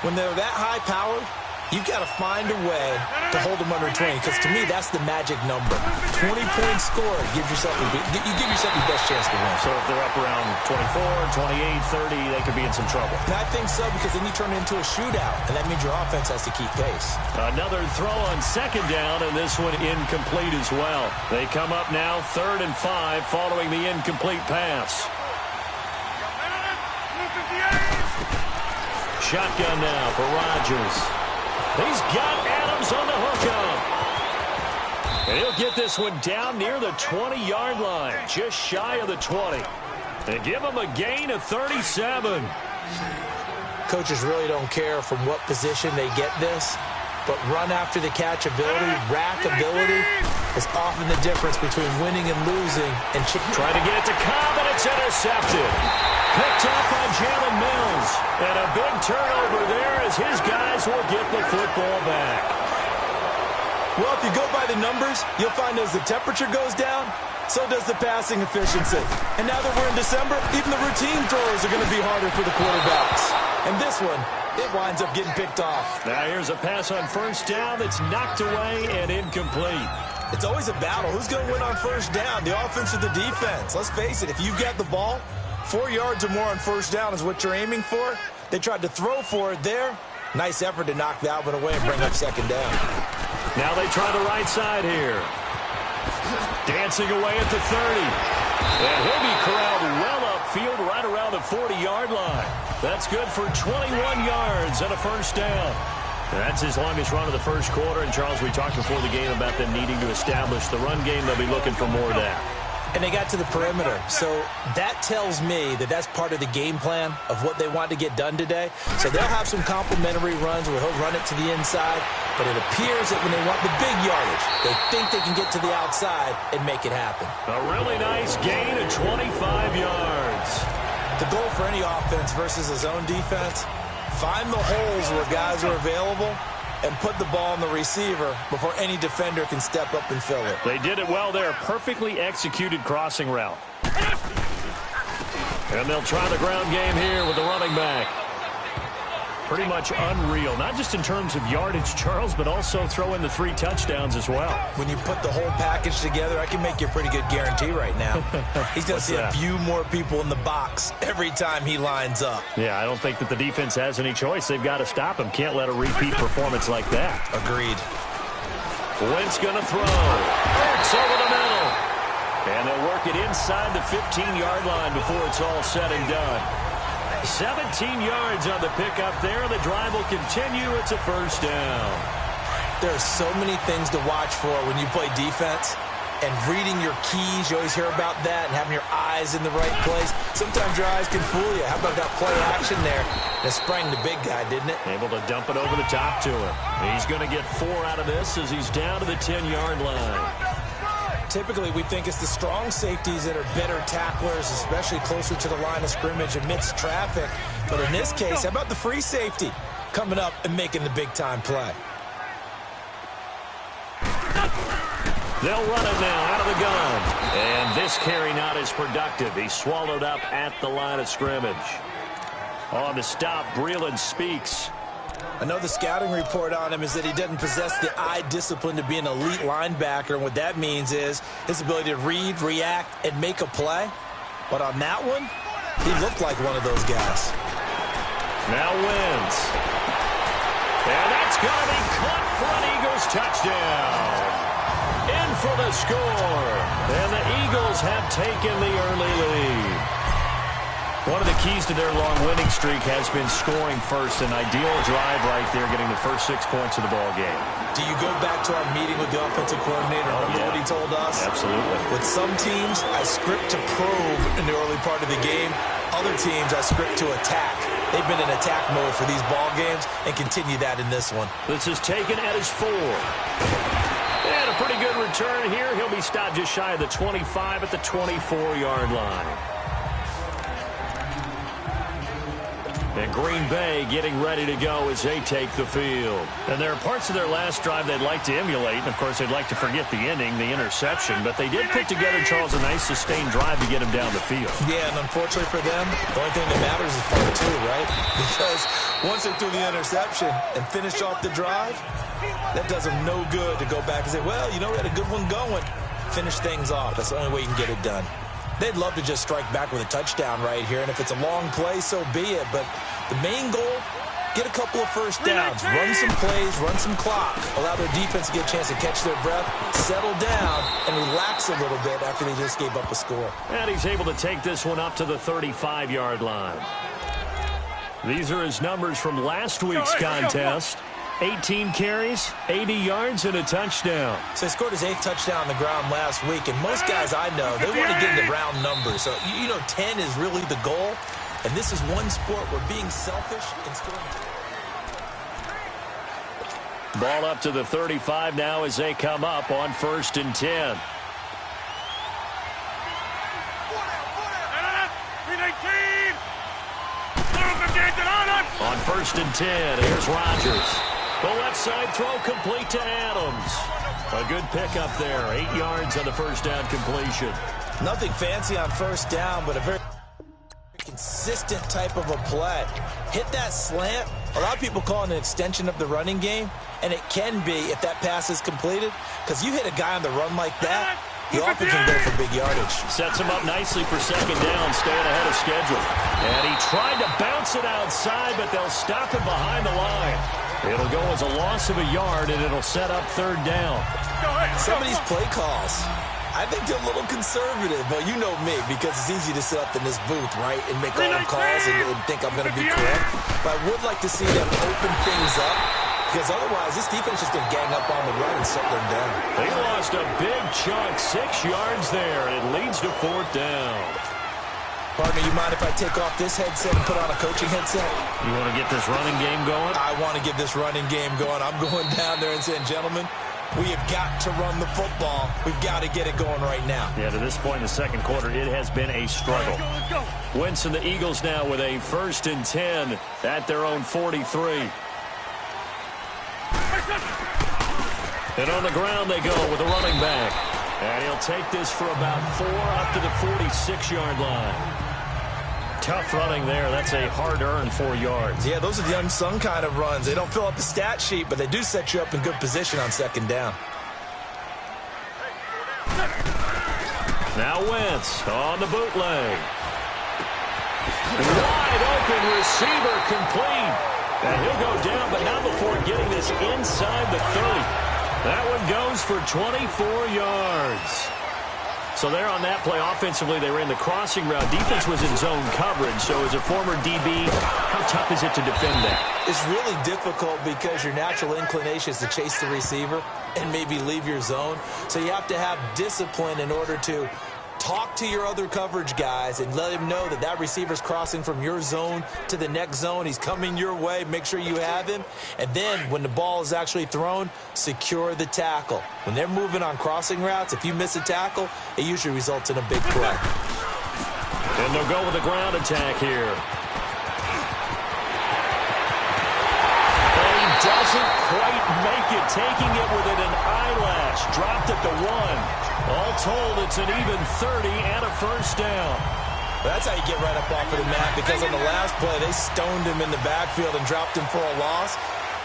when they're that high-powered, you've got to find a way to hold them under 20, because to me, that's the magic number. 20 points scored, you give yourself your best chance to win. So if they're up around 24, 28, 30, they could be in some trouble. And I think so, because then you turn it into a shootout, and that means your offense has to keep pace. Another throw on second down, and this one incomplete as well. They come up now 3rd and 5 following the incomplete pass. Shotgun now for Rodgers. He's got Adams on the hookup. And he'll get this one down near the 20-yard line, just shy of the 20. And give him a gain of 37. Coaches really don't care from what position they get this, but run after the catch ability, rack ability is often the difference between winning and losing. And trying to get it to Cobb, and it's intercepted. Picked up by Jalen Mills. And a big turnover there as his guys will get the football back. Well, if you go by the numbers, you'll find as the temperature goes down, so does the passing efficiency. And now that we're in December, even the routine throws are going to be harder for the quarterbacks. And this one, it winds up getting picked off. Now here's a pass on first down that's knocked away and incomplete. It's always a battle. Who's going to win on first down, the offense or the defense? Let's face it, if you've got the ball, 4 yards or more on first down is what you're aiming for. They tried to throw for it there. Nice effort to knock that one away and bring up second down. Now they try the right side here. Dancing away at the 30. And he'll be corralled well upfield right around the 40-yard line. That's good for 21 yards and a first down. That's his longest run of the first quarter. And, Charles, we talked before the game about them needing to establish the run game. They'll be looking for more of that. And they got to the perimeter. So that tells me that that's part of the game plan of what they want to get done today. So they'll have some complimentary runs where he'll run it to the inside. But it appears that when they want the big yardage, they think they can get to the outside and make it happen. A really nice gain of 25 yards. The goal for any offense versus his own defense, find the holes where guys are available and put the ball on the receiver before any defender can step up and fill it. They did it well there. Perfectly executed crossing route. And they'll try the ground game here with the running back. Pretty much unreal. Not just in terms of yardage, Charles, but also throw in the 3 touchdowns as well. When you put the whole package together, I can make you a pretty good guarantee right now. He's going to see a few more people in the box every time he lines up. Yeah, I don't think that the defense has any choice. They've got to stop him. Can't let a repeat performance like that. Agreed. Wentz going to throw. It's over the middle. And they'll work it inside the 15-yard line before it's all said and done. 17 yards on the pickup there. The drive will continue. It's a first down. There are so many things to watch for when you play defense. And reading your keys, you always hear about that, and having your eyes in the right place. Sometimes your eyes can fool you. How about that play action there? That sprang the big guy, didn't it? Able to dump it over the top to him. He's going to get 4 out of this as he's down to the 10-yard line. Typically, we think it's the strong safeties that are better tacklers, especially closer to the line of scrimmage amidst traffic. But in this case, how about the free safety coming up and making the big-time play? They'll run it now out of the gun. And this carry not as productive. He's swallowed up at the line of scrimmage. On the stop, Breeland speaks. I know the scouting report on him is that he doesn't possess the eye discipline to be an elite linebacker. And what that means is his ability to read, react, and make a play. But on that one, he looked like one of those guys. Now wins. And that's going to be caught for an Eagles touchdown. for the score. And the Eagles have taken the early lead. One of the keys to their long winning streak has been scoring first. An ideal drive right there, getting the first 6 points of the ball game. Do you go back to our meeting with the offensive coordinator? Remember what he told us? Absolutely. With some teams, I script to probe in the early part of the game. Other teams, I script to attack. They've been in attack mode for these ball games and continue that in this one. This is taken at his 4. And a pretty good return here. He'll be stopped just shy of the 25 at the 24-yard line. And Green Bay getting ready to go as they take the field. And there are parts of their last drive they'd like to emulate. And, of course, they'd like to forget the ending, the interception. But they did put together, Charles, a nice sustained drive to get him down the field. Yeah, and unfortunately for them, the only thing that matters is part 2, right? Because once they threw the interception and finished off the drive, that does them no good to go back and say, well, you know, we had a good one going. Finish things off. That's the only way you can get it done. They'd love to just strike back with a touchdown right here, and if it's a long play, so be it. But the main goal, get a couple of first downs, run some plays, run some clock, allow their defense to get a chance to catch their breath, settle down, and relax a little bit after they just gave up a score. And he's able to take this one up to the 35-yard line. These are his numbers from last week's contest. 18 carries, 80 yards, and a touchdown. So he scored his 8th touchdown on the ground last week, and most guys I know, they want to get the round numbers. So, you know, 10 is really the goal, and this is one sport where being selfish and scoring. Ball up to the 35 now as they come up on 1st and 10. On 1st and 10, here's Rodgers. The left side throw complete to Adams. A good pickup there. 8 yards on the first down completion. Nothing fancy on first down, but a very consistent type of a play. Hit that slant. A lot of people call it an extension of the running game, and it can be if that pass is completed, because you hit a guy on the run like that, he often can go for big yardage. Sets him up nicely for 2nd down, staying ahead of schedule. And he tried to bounce it outside, but they'll stop him behind the line. It'll go as a loss of a yard, and it'll set up 3rd down. Some of these play calls, I think they're a little conservative, but you know me, because it's easy to sit up in this booth, right, and make all the calls and think I'm going to be correct. But I would like to see them open things up, because otherwise this defense is just going to gang up on the run and set them down. They lost a big chunk, 6 yards there, and it leads to 4th down. Partner, you mind if I take off this headset and put on a coaching headset? You want to get this running game going? I want to get this running game going. I'm going down there and saying, gentlemen, we have got to run the football. We've got to get it going right now. Yeah, to this point in the 2nd quarter, it has been a struggle. Wentz and the Eagles now with a 1st and 10 at their own 43. And on the ground they go with the running back. And he'll take this for about 4 up to the 46-yard line. Tough running there. That's a hard-earned 4 yards. Yeah, those are the unsung kind of runs. They don't fill up the stat sheet, but they do set you up in good position on 2nd down. Now Wentz on the bootleg. Wide open receiver complete. And he'll go down, but not before getting this inside the 30. That one goes for 24 yards. So there on that play, offensively, they ran the crossing route. Defense was in zone coverage, so as a former DB, how tough is it to defend that? It's really difficult because your natural inclination is to chase the receiver and maybe leave your zone. So you have to have discipline in order to talk to your other coverage guys and let him know that that receiver's crossing from your zone to the next zone. He's coming your way. Make sure you have him. And then when the ball is actually thrown, secure the tackle. When they're moving on crossing routes, if you miss a tackle, it usually results in a big play. And they'll go with a ground attack here. And he doesn't quite make it, taking it within an eyelash. Dropped at the 1. All told, it's an even 30 and a first down. That's how you get right up off of the mat, because on the last play, they stoned him in the backfield and dropped him for a loss.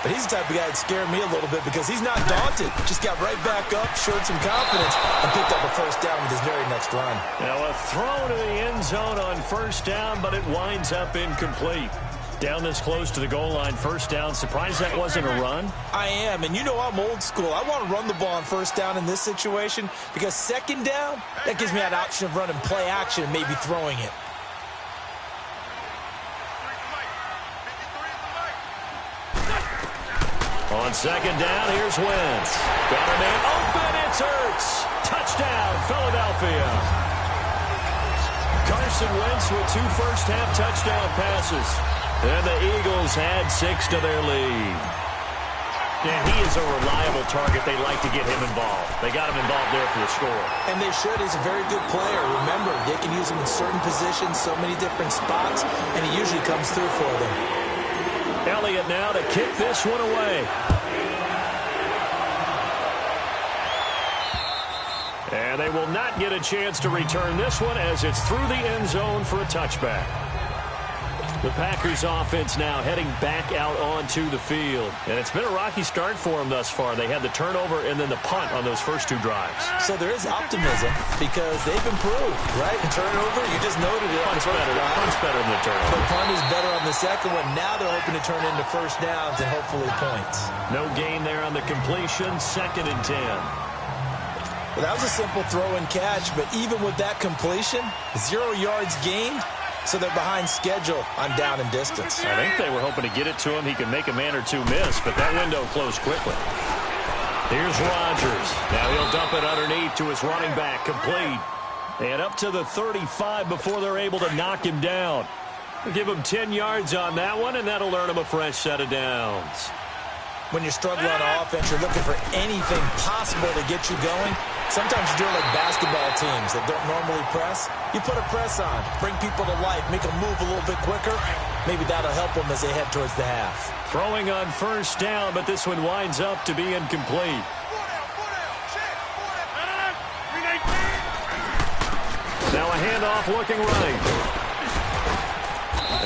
But he's the type of guy that scared me a little bit because he's not daunted. Just got right back up, showed some confidence, and picked up a first down with his very next run. Now a throw to the end zone on first down, but it winds up incomplete. Down this close to the goal line, first down. Surprised that wasn't a run? I am, and you know I'm old school. I want to run the ball on first down in this situation because second down, that gives me that option of running play action and maybe throwing it. On second down, here's Wentz. Got a man open, it's Hurts. Touchdown, Philadelphia. Carson Wentz with 2 first-half touchdown passes. And the Eagles add 6 to their lead. And he is a reliable target. They like to get him involved. They got him involved there for the score. And they should. He's a very good player. Remember, they can use him in certain positions, so many different spots, and he usually comes through for them. Elliott now to kick this one away. And they will not get a chance to return this one as it's through the end zone for a touchback. The Packers offense now heading back out onto the field. And it's been a rocky start for them thus far. They had the turnover and then the punt on those first 2 drives. So there is optimism because they've improved, right? And turnover, you just noted it. Punt's better than the turnover. The punt is better on the second one. Now they're hoping to turn into first downs and hopefully points. No gain there on the completion. 2nd and 10. Well, that was a simple throw and catch, but even with that completion, 0 yards gained. So they're behind schedule on down and distance. I think they were hoping to get it to him. He could make a man or 2 miss, but that window closed quickly. Here's Rodgers. Now he'll dump it underneath to his running back. Complete. And up to the 35 before they're able to knock him down. Give him 10 yards on that one, and that'll earn him a fresh set of downs. When you're struggling on offense, you're looking for anything possible to get you going. Sometimes you do it like basketball teams that don't normally press. You put a press on, bring people to life, make them move a little bit quicker. Maybe that'll help them as they head towards the half. Throwing on first down, but this one winds up to be incomplete. Now a handoff looking right.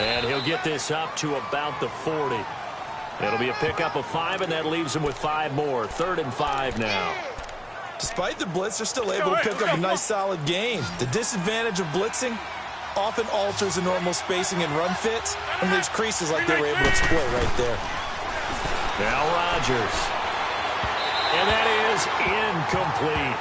And he'll get this up to about the 40. It'll be a pickup of 5, and that leaves him with 5 more. 3rd and 5 now. Despite the blitz, they're still able to pick up a nice, solid gain. The disadvantage of blitzing often alters the normal spacing and run fits and leaves creases like they were able to exploit right there. Now Rodgers. And that is incomplete.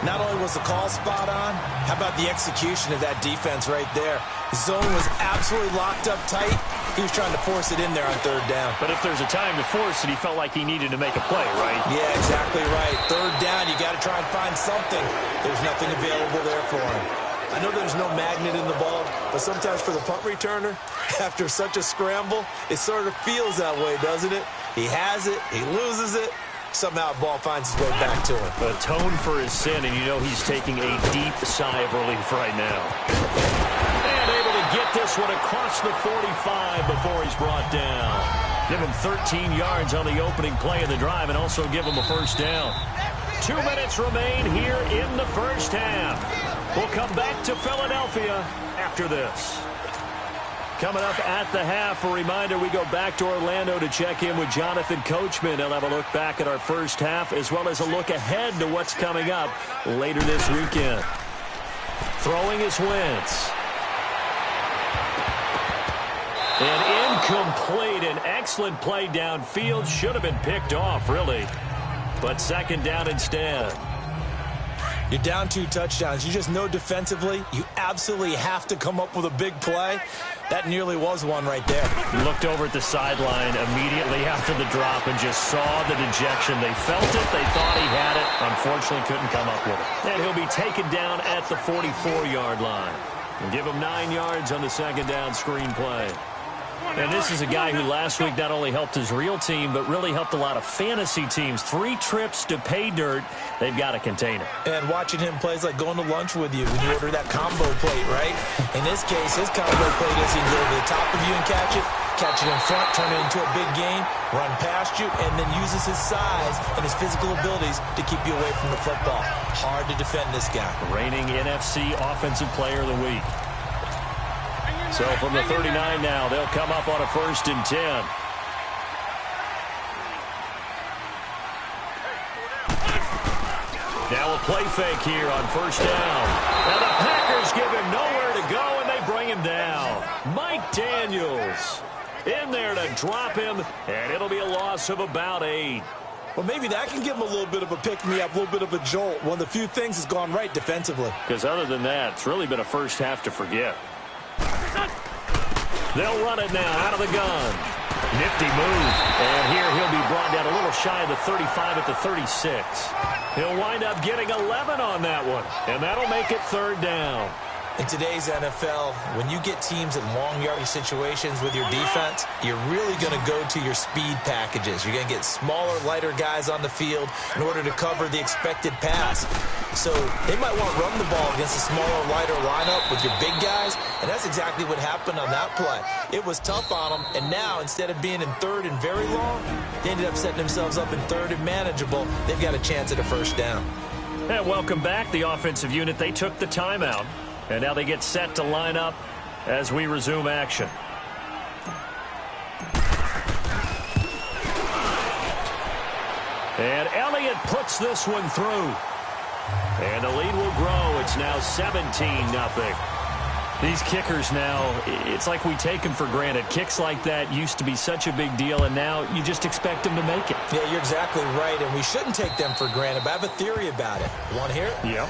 Not only was the call spot on, how about the execution of that defense right there? The zone was absolutely locked up tight. He was trying to force it in there on 3rd down. But if there's a time to force it, he felt like he needed to make a play, right? Yeah, exactly right. 3rd down, you got to try and find something. There's nothing available there for him. I know there's no magnet in the ball, but sometimes for the punt returner, after such a scramble, it sort of feels that way, doesn't it? He has it, he loses it. Somehow the ball finds its way back to him. Atone for his sin, and you know he's taking a deep sigh of relief right now. And able to get this one across the 45 before he's brought down. Give him 13 yards on the opening play of the drive and also give him a first down. 2 minutes remain here in the first half. We'll come back to Philadelphia after this. Coming up at the half, a reminder, we go back to Orlando to check in with Jonathan Coachman. He'll have a look back at our first half as well as a look ahead to what's coming up later this weekend. Throwing is Wentz. And incomplete. An excellent play downfield. Should have been picked off, really. But 2nd down instead. You're down 2 touchdowns. You just know defensively you absolutely have to come up with a big play. That nearly was one right there. Looked over at the sideline immediately after the drop and just saw the dejection. They felt it. They thought he had it. Unfortunately, couldn't come up with it. And he'll be taken down at the 44-yard line. And give him 9 yards on the 2nd down screen play. And this is a guy who last week not only helped his real team, but really helped a lot of fantasy teams. 3 trips to pay dirt. They've got to contain him. And watching him play is like going to lunch with you when you order that combo plate, right? In this case, his combo plate is he can go to the top of you and catch it in front, turn it into a big gain, run past you, and then uses his size and his physical abilities to keep you away from the football. Hard to defend this guy. Reigning NFC Offensive Player of the Week. So from the 39 now, they'll come up on a 1st and 10. Now a play fake here on 1st down. Now the Packers give him nowhere to go, and they bring bring him down. Mike Daniels in there to drop him, and it'll be a loss of about 8. Well, maybe that can give him a little bit of a pick-me-up, a little bit of a jolt. One of the few things has gone right defensively. Because other than that, it's really been a first half to forget. They'll run it now out of the gun. Nifty move. And here he'll be brought down a little shy of the 35 at the 36. He'll wind up getting 11 on that one. And that'll make it 3rd down. In today's NFL, when you get teams in long yardage situations with your defense, you're really going to go to your speed packages. You're going to get smaller, lighter guys on the field in order to cover the expected pass. So they might want to run the ball against a smaller, lighter lineup with your big guys, and that's exactly what happened on that play. It was tough on them, and now instead of being in 3rd and very long, they ended up setting themselves up in 3rd and manageable. They've got a chance at a 1st down. And welcome back, the offensive unit. They took the timeout. And now they get set to line up as we resume action. And Elliott puts this one through. And the lead will grow. It's now 17-0. These kickers now, it's like we take them for granted. Kicks like that used to be such a big deal, and now you just expect them to make it. Yeah, you're exactly right, and we shouldn't take them for granted. But I have a theory about it. You want to hear it? Yeah.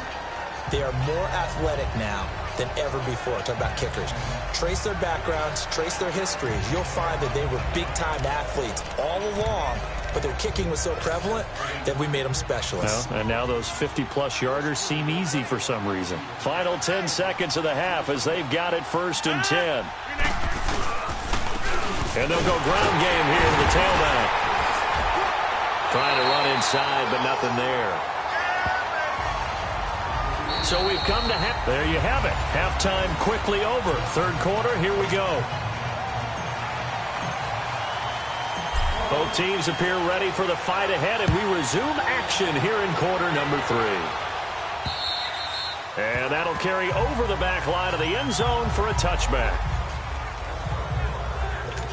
They are more athletic now than ever before. Talk about kickers. Trace their backgrounds, trace their histories. You'll find that they were big-time athletes all along, but their kicking was so prevalent that we made them specialists. Well, and now those 50-plus yarders seem easy for some reason. Final 10 seconds of the half as they've got it 1st and 10. And they'll go ground game here to the tailback. Trying to run inside, but nothing there. So we've come to half. There you have it. Halftime quickly over. 3rd quarter, here we go. Both teams appear ready for the fight ahead, and we resume action here in quarter number 3. And that'll carry over the back line of the end zone for a touchback.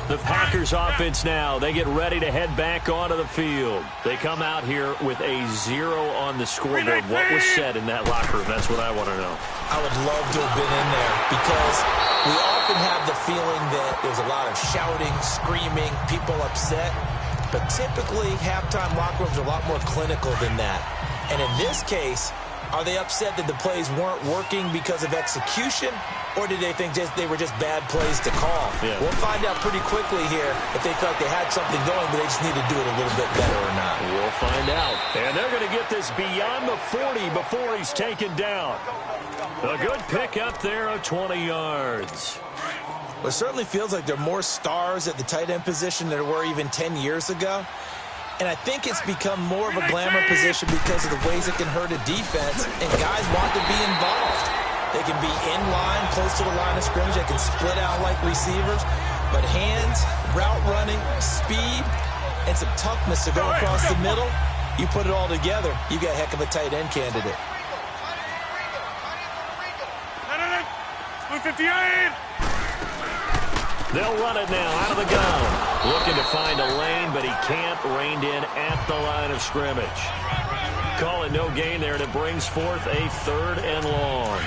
The Packers offense now, they get ready to head back onto the field. They come out here with a 0 on the scoreboard. What was said in that locker room? That's what I want to know. I would love to have been in there because we often have the feeling that there's a lot of shouting, screaming, people upset. But typically, halftime locker rooms are a lot more clinical than that. And in this case, are they upset that the plays weren't working because of execution? Or did they think they were just bad plays to call? Yeah. We'll find out pretty quickly here if they felt like they had something going, but they just need to do it a little bit better or not. We'll find out. And they're going to get this beyond the 40 before he's taken down. A good pick up there of 20 yards. Well, it certainly feels like there are more stars at the tight end position than there were even 10 years ago. And I think it's become more of a glamour position because of the ways it can hurt a defense, and guys want to be involved. They can be in line, close to the line of scrimmage. They can split out like receivers. But hands, route running, speed, and some toughness to go across the middle, you put it all together, you got a heck of a tight end candidate. 158! They'll run it now out of the gun. Looking to find a lane, but he can't. Reined in at the line of scrimmage. Call it no gain there, and it brings forth a 3rd and long.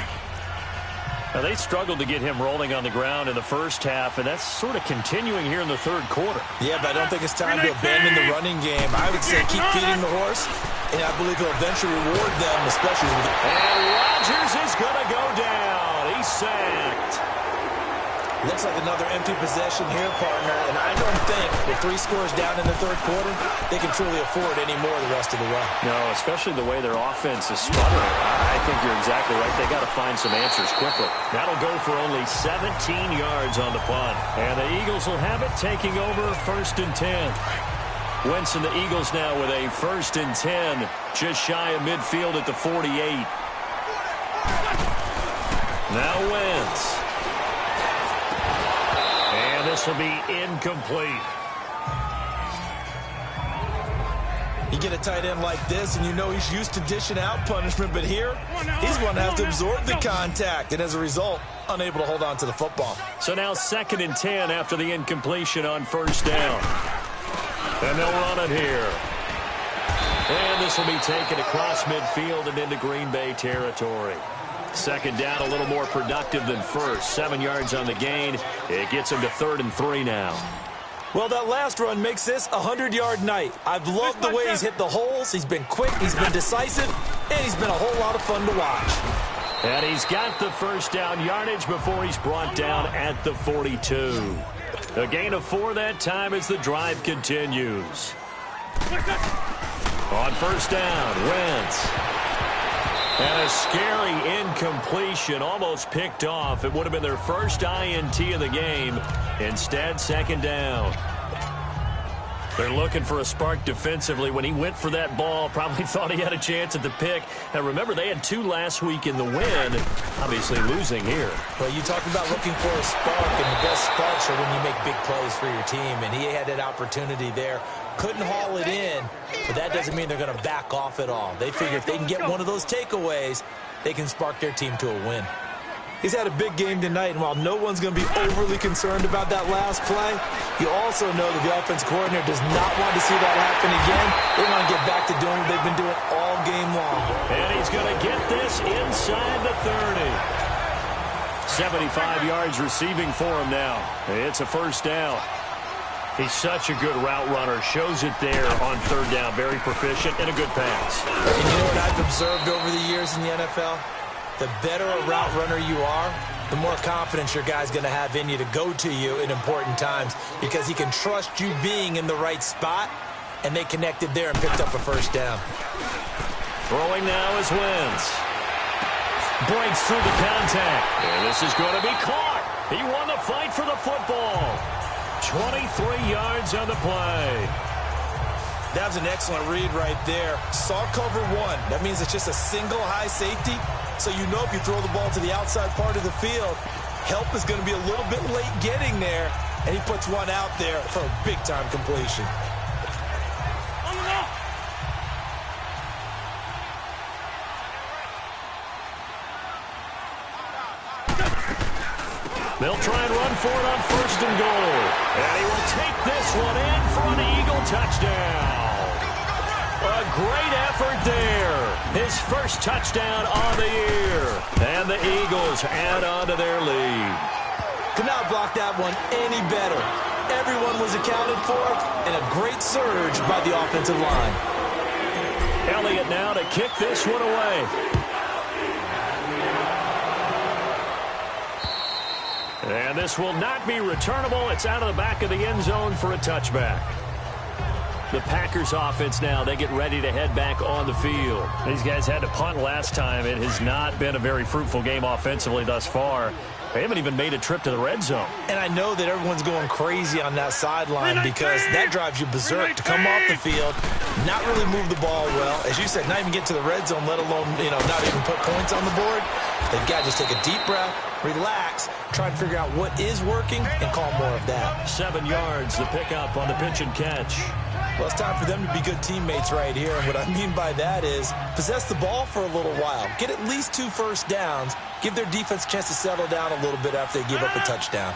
Now, they struggled to get him rolling on the ground in the first half, and that's sort of continuing here in the 3rd quarter. Yeah, but I don't think it's time to abandon the running game. I would say keep feeding the horse, and I believe he'll eventually reward them, especially with And Rodgers is going to go down. He's sacked. Looks like another empty possession here, partner, and I don't think with 3 scores down in the 3rd quarter, they can truly afford any more the rest of the way. No, especially the way their offense is sputtering. I think you're exactly right. They got to find some answers quickly. That'll go for only 17 yards on the punt. And the Eagles will have it, taking over 1st and 10. Wentz and the Eagles now with a 1st and 10, just shy of midfield at the 48. Now Wentz. And this will be incomplete. You get a tight end like this, and you know he's used to dishing out punishment, but here, he's going to have to absorb the contact, and as a result, unable to hold on to the football. So now 2nd and 10 after the incompletion on 1st down. And they'll run it here. And this will be taken across midfield and into Green Bay territory. Second down, a little more productive than first. 7 yards on the gain. It gets him to 3rd and 3 now. Well, that last run makes this a 100-yard night. I've loved the way he's hit the holes. He's been quick, he's been decisive, and he's been a whole lot of fun to watch. And he's got the first down yardage before he's brought down at the 42. A gain of 4 that time as the drive continues. On first down, Wentz. And a scary incompletion, almost picked off. It would have been their first INT of the game. Instead, second down. They're looking for a spark defensively. When he went for that ball, probably thought he had a chance at the pick. Now, remember, they had 2 last week in the win, obviously losing here. Well, you talk about looking for a spark, and the best sparks are when you make big plays for your team, and he had that opportunity there. Couldn't haul it in, but that doesn't mean they're going to back off at all. They figure if they can get one of those takeaways, they can spark their team to a win. He's had a big game tonight, and while no one's going to be overly concerned about that last play, you also know that the offense coordinator does not want to see that happen again. They want to get back to doing what they've been doing all game long. And he's going to get this inside the 30. 75 yards receiving for him now. It's a first down. He's such a good route runner. Shows it there on third down. Very proficient and a good pass. And you know what I've observed over the years in the NFL? The better a route runner you are, the more confidence your guy's going to have in you to go to you in important times because he can trust you being in the right spot, and they connected there and picked up a first down. Throwing now is Wentz. Breaks through the contact. And this is going to be caught. He won the fight for the football. 23 yards on the play. That was an excellent read right there. Saw cover 1. That means it's just a single high safety. So you know if you throw the ball to the outside part of the field, help is going to be a little bit late getting there. And he puts one out there for a big-time completion. They'll try and run for it on 1st and goal. And he will take this one in for an Eagle touchdown. A great effort there. His first touchdown on the year. And the Eagles add on to their lead. Could not block that one any better. Everyone was accounted for, and a great surge by the offensive line. Elliott now to kick this one away. And this will not be returnable. It's out of the back of the end zone for a touchback. The Packers offense now, they get ready to head back on the field. These guys had to punt last time. It has not been a very fruitful game offensively thus far. They haven't even made a trip to the red zone. And I know that everyone's going crazy on that sideline because that drives you berserk to come off the field, not really move the ball well. As you said, not even get to the red zone, let alone, not even put points on the board. They've got to just take a deep breath, relax, try and figure out what is working, and call more of that. 7 yards, the pickup on the pitch and catch. Well, it's time for them to be good teammates right here. And what I mean by that is possess the ball for a little while. Get at least 2 first downs. Give their defense a chance to settle down a little bit after they give up a touchdown.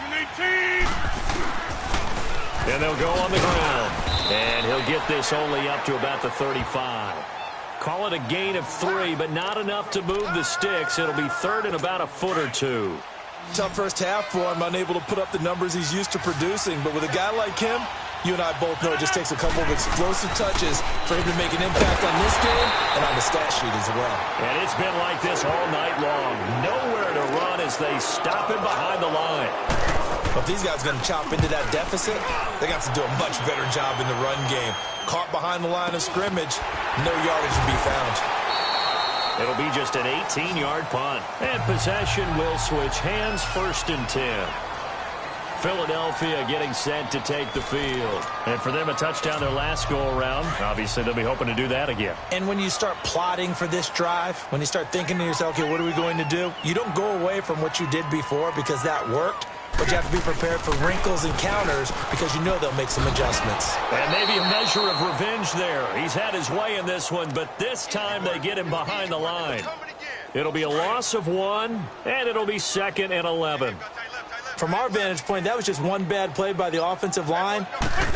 And they'll go on the ground. And he'll get this only up to about the 35. Call it a gain of 3, but not enough to move the sticks. It'll be 3rd and about a foot or 2. Tough first half for him, unable to put up the numbers he's used to producing. But with a guy like him, you and I both know it just takes a couple of explosive touches for him to make an impact on this game and on the stat sheet as well. And it's been like this all night long. Nowhere to run as they stop him behind the line. But if these guys are going to chop into that deficit, they got to do a much better job in the run game. Caught behind the line of scrimmage, no yardage to be found. It'll be just an 18-yard punt. And possession will switch hands, 1st and 10. Philadelphia getting set to take the field. And for them, a touchdown their last go-around. Obviously, they'll be hoping to do that again. And when you start plotting for this drive, when you start thinking to yourself, okay, what are we going to do? You don't go away from what you did before because that worked. But you have to be prepared for wrinkles and counters because you know they'll make some adjustments. And maybe a measure of revenge there. He's had his way in this one, but this time they get him behind the line. It'll be a loss of 1, and it'll be 2nd and 11. From our vantage point, that was just one bad play by the offensive line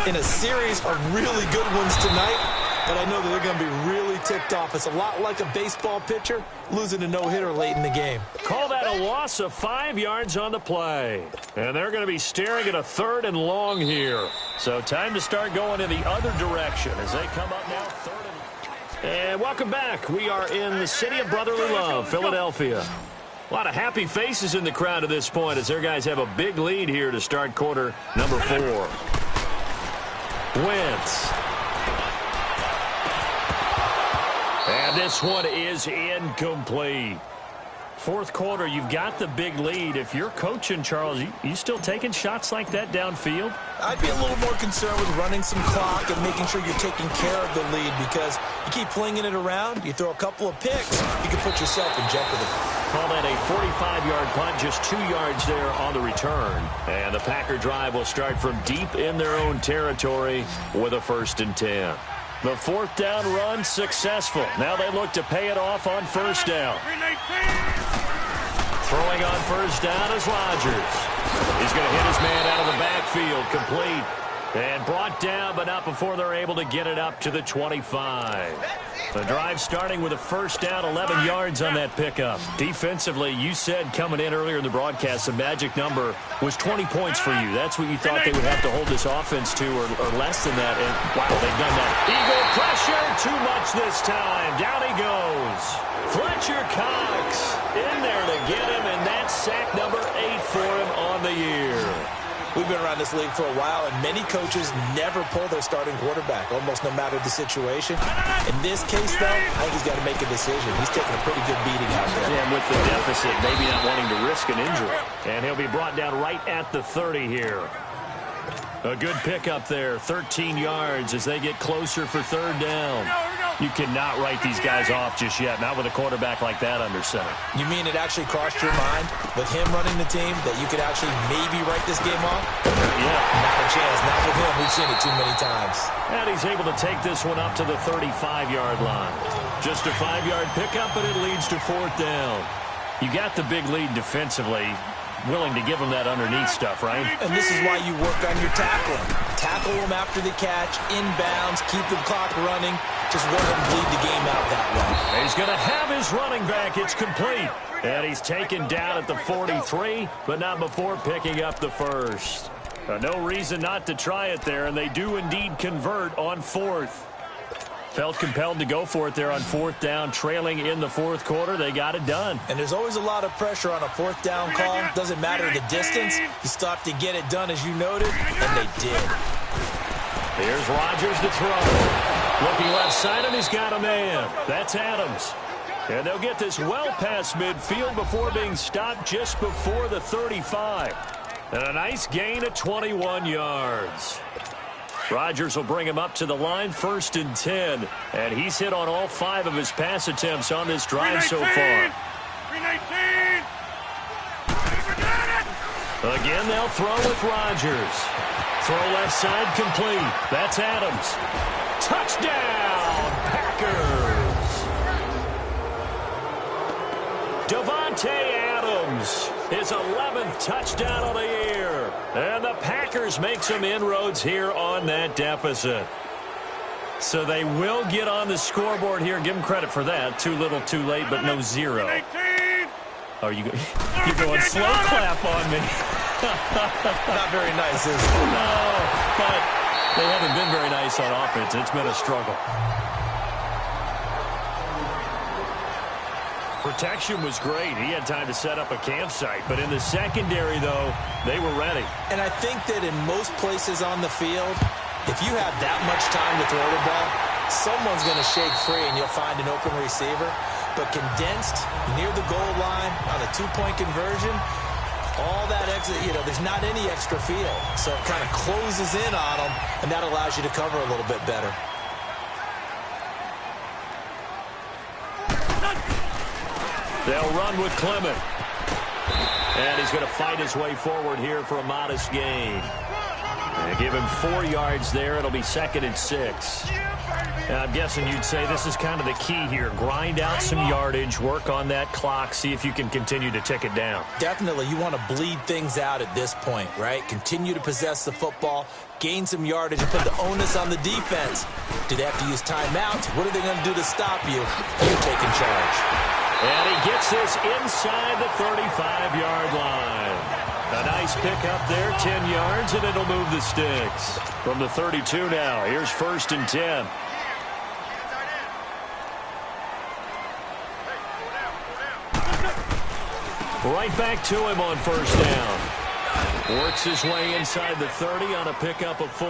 in a series of really good ones tonight. But I know that they're going to be really ticked off. It's a lot like a baseball pitcher losing a no-hitter late in the game. Call that a loss of 5 yards on the play. And they're going to be staring at a 3rd and long here. So time to start going in the other direction as they come up now 3rd and welcome back. We are in the city of brotherly love, Philadelphia. A lot of happy faces in the crowd at this point as their guys have a big lead here to start quarter number 4. Wentz. And this one is incomplete. 4th quarter, you've got the big lead. If you're coaching, Charles, you still taking shots like that downfield? I'd be a little more concerned with running some clock and making sure you're taking care of the lead, because you keep flinging it around, you throw a couple of picks, you can put yourself in jeopardy. Call that a 45-yard punt, just 2 yards there on the return. And the Packer drive will start from deep in their own territory with a 1st and 10. The 4th down run successful. Now they look to pay it off on 1st down. Throwing on 1st down is Rodgers. He's going to hit his man out of the backfield, complete. And brought down, but not before they're able to get it up to the 25. The drive starting with a 1st down, 11 yards on that pickup. Defensively, you said coming in earlier in the broadcast, the magic number was 20 points for you. That's what you thought they would have to hold this offense to, or less than that. And wow, they've done that. Eagle pressure, too much this time. Down he goes. Fletcher Cox in there to get him, and that's sack number 8 for him on the year. We've been around this league for a while, and many coaches never pull their starting quarterback, almost no matter the situation. In this case, though, I think he's got to make a decision. He's taking a pretty good beating out there. Yeah, with the deficit, maybe not wanting to risk an injury. And he'll be brought down right at the 30 here. A good pickup there, 13 yards as they get closer for 3rd down. You cannot write these guys off just yet, not with a quarterback like that under center. You mean it actually crossed your mind with him running the team that you could actually maybe write this game off? Yeah. Not a chance. Not with him. We've seen it too many times. And he's able to take this one up to the 35-yard line. Just a 5-yard pickup, but it leads to 4th down. You got the big lead defensively. Willing to give him that underneath stuff, right? And this is why you work on your tackling. Tackle him after the catch, inbounds, keep the clock running. Just let him bleed the game out that way. He's going to have his running back. It's complete. And he's taken down at the 43, but not before picking up the 1st. No reason not to try it there, and they do indeed convert on 4th. Felt compelled to go for it there on 4th down, trailing in the 4th quarter. They got it done. And there's always a lot of pressure on a 4th down call. Doesn't matter the distance. You stop to get it done, as you noted, and they did. Here's Rodgers to throw. Looking left side, and he's got a man. That's Adams. And they'll get this well past midfield before being stopped just before the 35. And a nice gain of 21 yards. Rodgers will bring him up to the line, 1st and 10. And he's hit on all 5 of his pass attempts on this drive so far. Again, they'll throw with Rodgers. Throw left side complete. That's Adams. Touchdown, Packers. Davante Adams, his 11th touchdown of the year. And the Packers make some inroads here on that deficit. So they will get on the scoreboard here. Give them credit for that. Too little, too late, but no 0. Oh, you're going slow clap on me. Not very nice, is it? No, but they haven't been very nice on offense. It's been a struggle. Protection was great. He had time to set up a campsite. But in the secondary, though, they were ready. And I think that in most places on the field, if you have that much time to throw the ball, someone's going to shake free and you'll find an open receiver. But condensed, near the goal line, on a 2-point conversion, all that extra, there's not any extra field. So it kind of closes in on them, and that allows you to cover a little bit better. They'll run with Clement. And he's going to fight his way forward here for a modest gain. They give him 4 yards there. It'll be 2nd and 6. I'm guessing you'd say this is kind of the key here. Grind out some yardage, work on that clock, see if you can continue to tick it down. Definitely. You want to bleed things out at this point, right? Continue to possess the football, gain some yardage, and put the onus on the defense. Do they have to use timeouts? What are they going to do to stop you? You're taking charge. And he gets this inside the 35-yard line. A nice pickup there, 10 yards, and it'll move the sticks. From the 32 now, here's 1st and 10. Right back to him on 1st down. Works his way inside the 30 on a pickup of 4.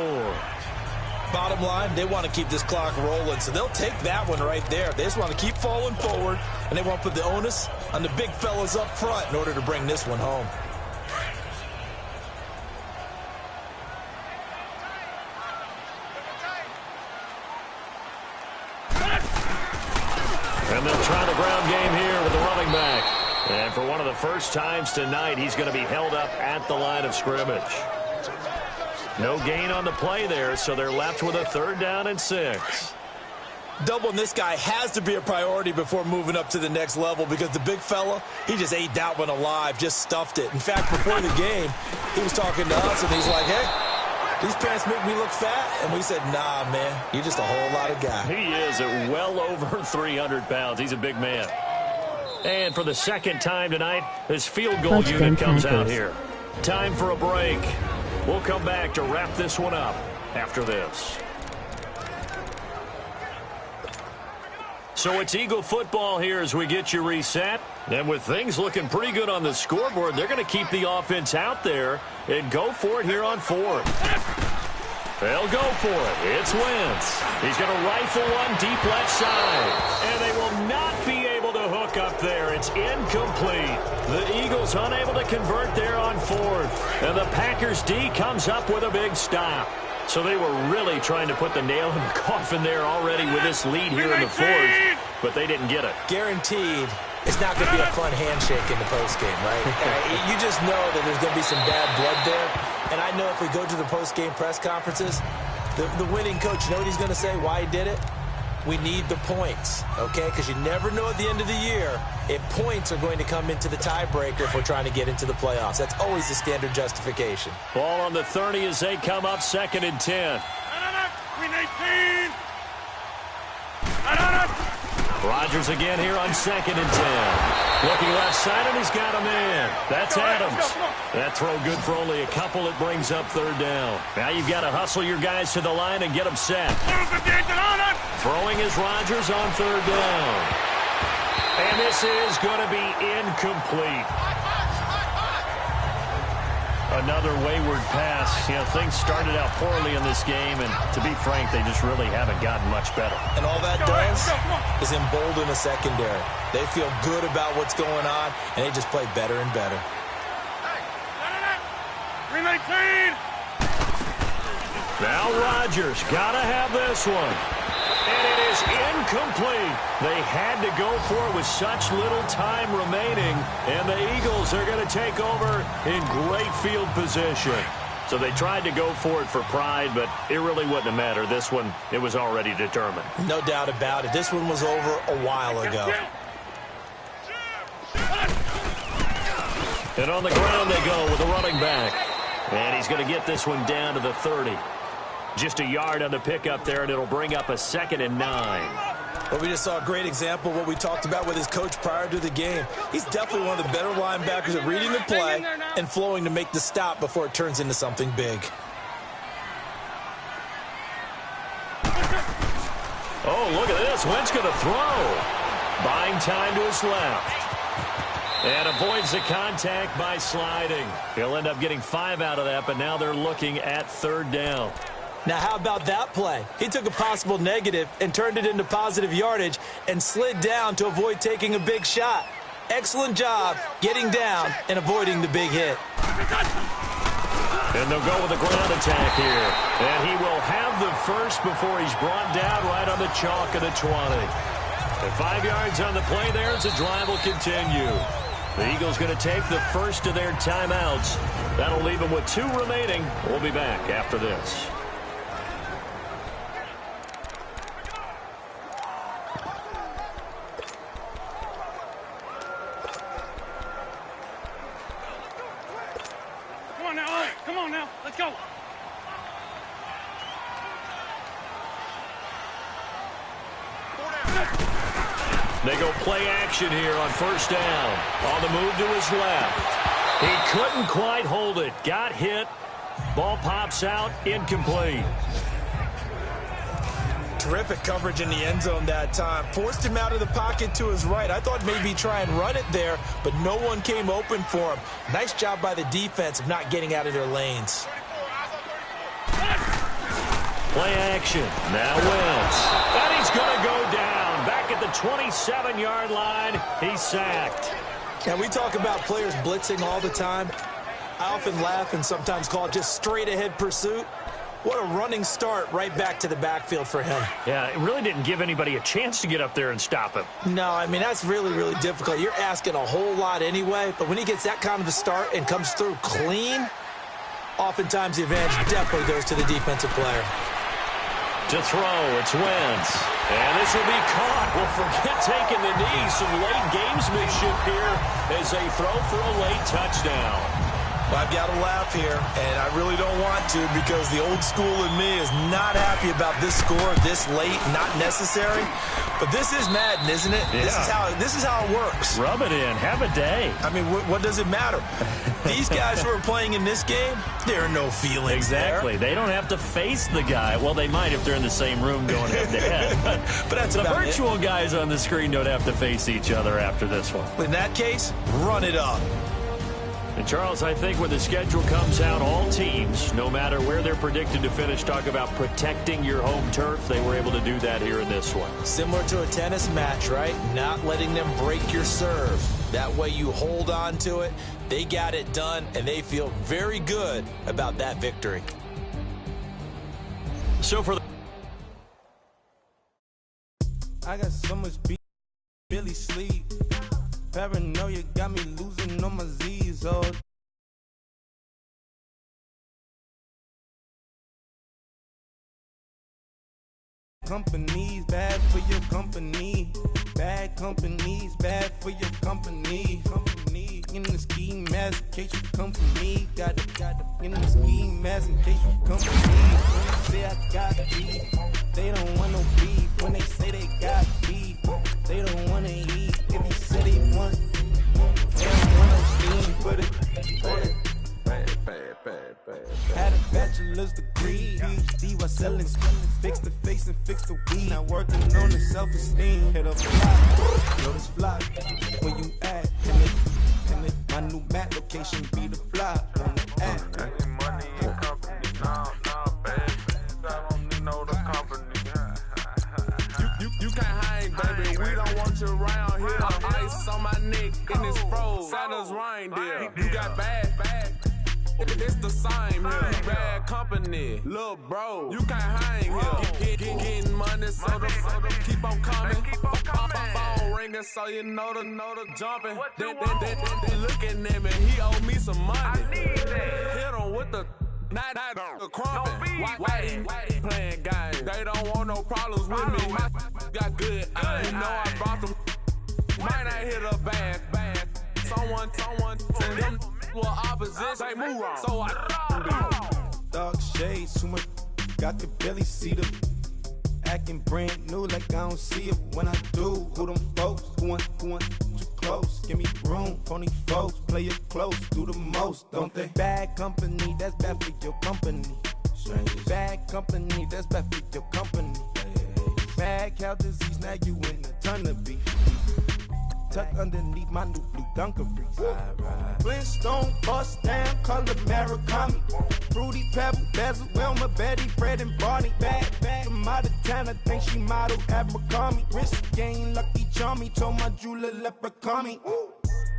Bottom line, they want to keep this clock rolling, so they'll take that one right there. They just want to keep falling forward, and they want to put the onus on the big fellas up front in order to bring this one home. And they'll try the ground game here with the running back. And for one of the first times tonight, he's going to be held up at the line of scrimmage. No gain on the play there, so they're left with a 3rd down and 6. Doubling this guy has to be a priority before moving up to the next level because the big fella, he just ate that one alive, just stuffed it. In fact, before the game, he was talking to us, and he's like, hey, these pants make me look fat. And we said, nah, man, you're just a whole lot of guy. He is at well over 300 pounds. He's a big man. And for the second time tonight, this field goal unit comes out here. Time for a break. We'll come back to wrap this one up after this. So it's Eagle football here as we get you reset. And with things looking pretty good on the scoreboard, they're going to keep the offense out there and go for it here on 4th. They'll go for it. It's Wentz. He's going to rifle one deep left side. And they will not be able to hook up there. It's incomplete. The Eagles unable to convert there on 4th. And the Packers D comes up with a big stop. So they were really trying to put the nail in the coffin there already with this lead here in the 4th. But they didn't get it. Guaranteed. It's not going to be a fun handshake in the postgame, right? You just know that there's going to be some bad blood there. And I know if we go to the postgame press conferences, the winning coach, you know what he's going to say, why he did it? We need the points, okay? Because you never know at the end of the year if points are going to come into the tiebreaker if we're trying to get into the playoffs. That's always the standard justification. Ball on the 30 as they come up 2nd and 10. Rodgers again here on 2nd and 10. Looking left side, and he's got a man. That's Adams. That throw good for only a couple. It brings up 3rd down. Now you've got to hustle your guys to the line and get them set. Throwing is Rodgers on 3rd down. And this is going to be incomplete. Another wayward pass. You know, things started out poorly in this game, and to be frank, they just really haven't gotten much better. And all that does is embolden the secondary. They feel good about what's going on, and they just play better and better. Now Rodgers got to have this one. And it is incomplete. They had to go for it with such little time remaining. And the Eagles are going to take over in great field position. So they tried to go for it for pride, but it really wouldn't have mattered. This one, it was already determined. No doubt about it. This one was over a while ago. And on the ground they go with the running back. And he's going to get this one down to the 30. Just a yard on the pickup there, and it'll bring up a 2nd and 9. Well, we just saw a great example of what we talked about with his coach prior to the game. He's definitely one of the better linebackers at reading the play and flowing to make the stop before it turns into something big. Oh, look at this. Wentz going to throw. Buying time to his left. And avoids the contact by sliding. He'll end up getting 5 out of that, but now they're looking at 3rd down. Now, how about that play? He took a possible negative and turned it into positive yardage and slid down to avoid taking a big shot. Excellent job getting down and avoiding the big hit. And they'll go with a ground attack here. And he will have the first before he's brought down right on the chalk of the 20. And 5 yards on the play there as the drive will continue. The Eagles going to take the first of their timeouts. That'll leave them with 2 remaining. We'll be back after this. Come on now, let's go. They go play action here on first down. On the move to his left. He couldn't quite hold it. Got hit. Ball pops out. Incomplete. Terrific coverage in the end zone that time. Forced him out of the pocket to his right. I thought maybe try and run it there, but no one came open for him. Nice job by the defense of not getting out of their lanes. Play action. Now Wentz. And he's going to go down. Back at the 27-yard line. He's sacked. And we talk about players blitzing all the time. I often laugh and sometimes call it just straight-ahead pursuit. What a running start right back to the backfield for him. Yeah, it really didn't give anybody a chance to get up there and stop him. No, I mean, that's really, really difficult. You're asking a whole lot anyway, but when he gets that kind of a start and comes through clean, oftentimes the advantage definitely goes to the defensive player. To throw, it's Wentz. And this will be caught. Well, forget taking the knee. Some late gamesmanship here as they throw for a late touchdown. I've got to laugh here, and I really don't want to because the old school in me is not happy about this score this late, not necessary. But this is Madden, isn't it? Yeah. This is how it works. Rub it in. Have a day. I mean, what does it matter? These guys who are playing in this game, there are no feelings Exactly. there. They don't have to face the guy. Well, they might if they're in the same room going head-to-head. But that's the about virtual guys on the screen don't have to face each other after this one. In that case, run it up. And, Charles, I think when the schedule comes out, all teams, no matter where they're predicted to finish, talk about protecting your home turf. They were able to do that here in this one. Similar to a tennis match, right? Not letting them break your serve. That way you hold on to it. They got it done, and they feel very good about that victory. So for the... I got so much beat, Billy sleep. Paranoia got me losing on my Z's, oh. Company's bad for your company. Bad company's bad for your company. Company in the ski mask in case you come for me. Got it in the ski mask in case you come for me. When they say I got beef, they don't want no beef. When they say they got beef, they don't want to eat. If you say they want, they don't want to eat. Put it on it. Had a bachelor's degree, PhD while selling fix the face and fix the weed. Now working on the self-esteem. Hit up block, know this block. When you at, can it, my new map location be the block on the app. Money and company, nah, baby. I don't need no the company. You can't hang, baby. We don't want you around here. Ice on my neck in this froze. Santa's reindeer. You got bad. It's the same here. Bad company, little bro. You can't hang here. Getting money, so the keep on coming. Phone ringing, so you know the jumping. They looking at me. He owe me some money. Hit him with the not the crumping. Why playing games? They don't want no problems with me. My got good. You know I brought them. Might not hit a bad. Someone send them. Well, opposition, they move wrong. So I Dark shades, too much. Got the belly see them. Acting brand new like I don't see it when I do. Who them folks? Who want too close? Give me room, phony folks. Play it close, do the most, don't they? Bad company, that's bad for your company. Bad company, that's bad for your company. Bad cow disease, now you in a ton of beef. Tuck underneath my new blue dungarees. Flintstone bust down, color Murakami. Fruity Pebble, Bezel, Wilma, Betty, Fred, and Barney. Bad from out of town, I think she modeled Abercrombie. Wrist game, Lucky Charmy, told my jeweler leprechaun me.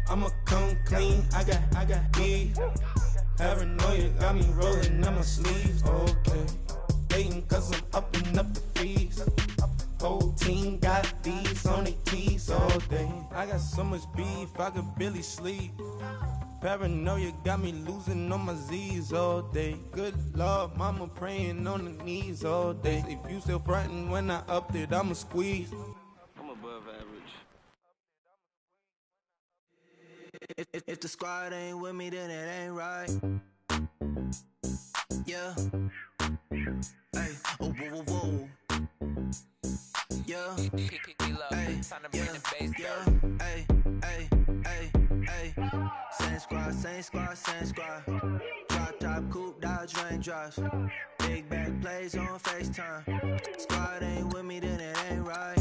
I'ma come clean, I got beef. Paranoia got me rolling on my sleeves, okay. Hating cause I'm upping up the fees. Whole team got these on their tees all day. I got so much beef, I could barely sleep. Paranoia got me losing on my Z's all day. Good Lord, mama praying on the knees all day. If you still frontin' when I upped it, I'ma squeeze. I'm above average. If the squad ain't with me, then it ain't right. Yeah. Hey, oh, whoa, whoa, whoa. Yeah. Hey, yeah. Hey, hey, hey, hey. Same squad, same squad, same squad. Drop top, coupe, Dodge raindrops. Big back plays on FaceTime. Squad ain't with me, then it ain't right.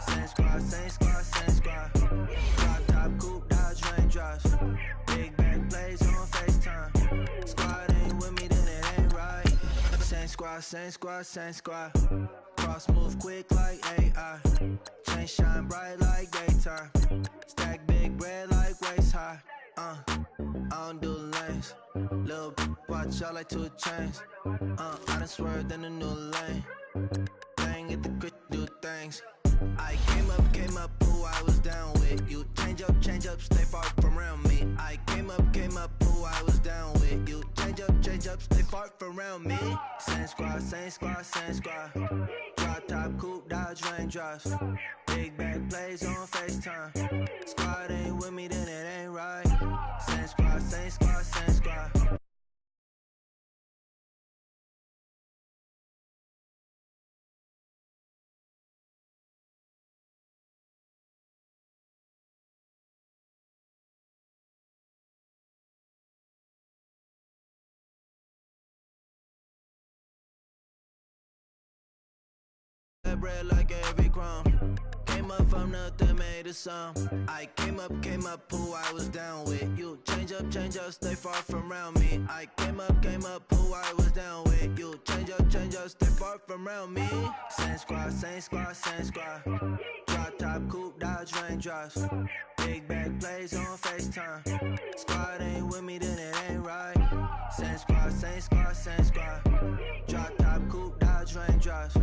Same squad, same squad, same squad. Drop top, coupe, Dodge raindrops. Big back plays on FaceTime. Squad ain't with me, then it ain't right. Same squad, same squad, same squad. Cross move quick like AI. Chain shine bright like daytime. Stack big bread like waist high. I don't do lanes. Little watch out like 2 chains. I done swerved in a new lane. Bang at the crit, do things. I came up, who I was down with. You change up, stay far from around me. I came up, who I was down with. You change up, stay far from around me. Same squad, same squad, same squad. Drop top, coupe, Dodge raindrops. Big back plays on FaceTime. Squad ain't with me, then it ain't right. Same squad, same squad, same squad. Bread like every crumb. Came up from nothing, made a sum. I came up, who I was down with. You change up, stay far from around me. I came up, who I was down with. You change up, stay far from around me. Same squad, same squad, same squad. Drop top, coupe, Dodge raindrops. Big back plays on FaceTime. Squad ain't with me, then it ain't right. Same squad, same squad, same squad. Drop top, coupe, Dodge raindrops.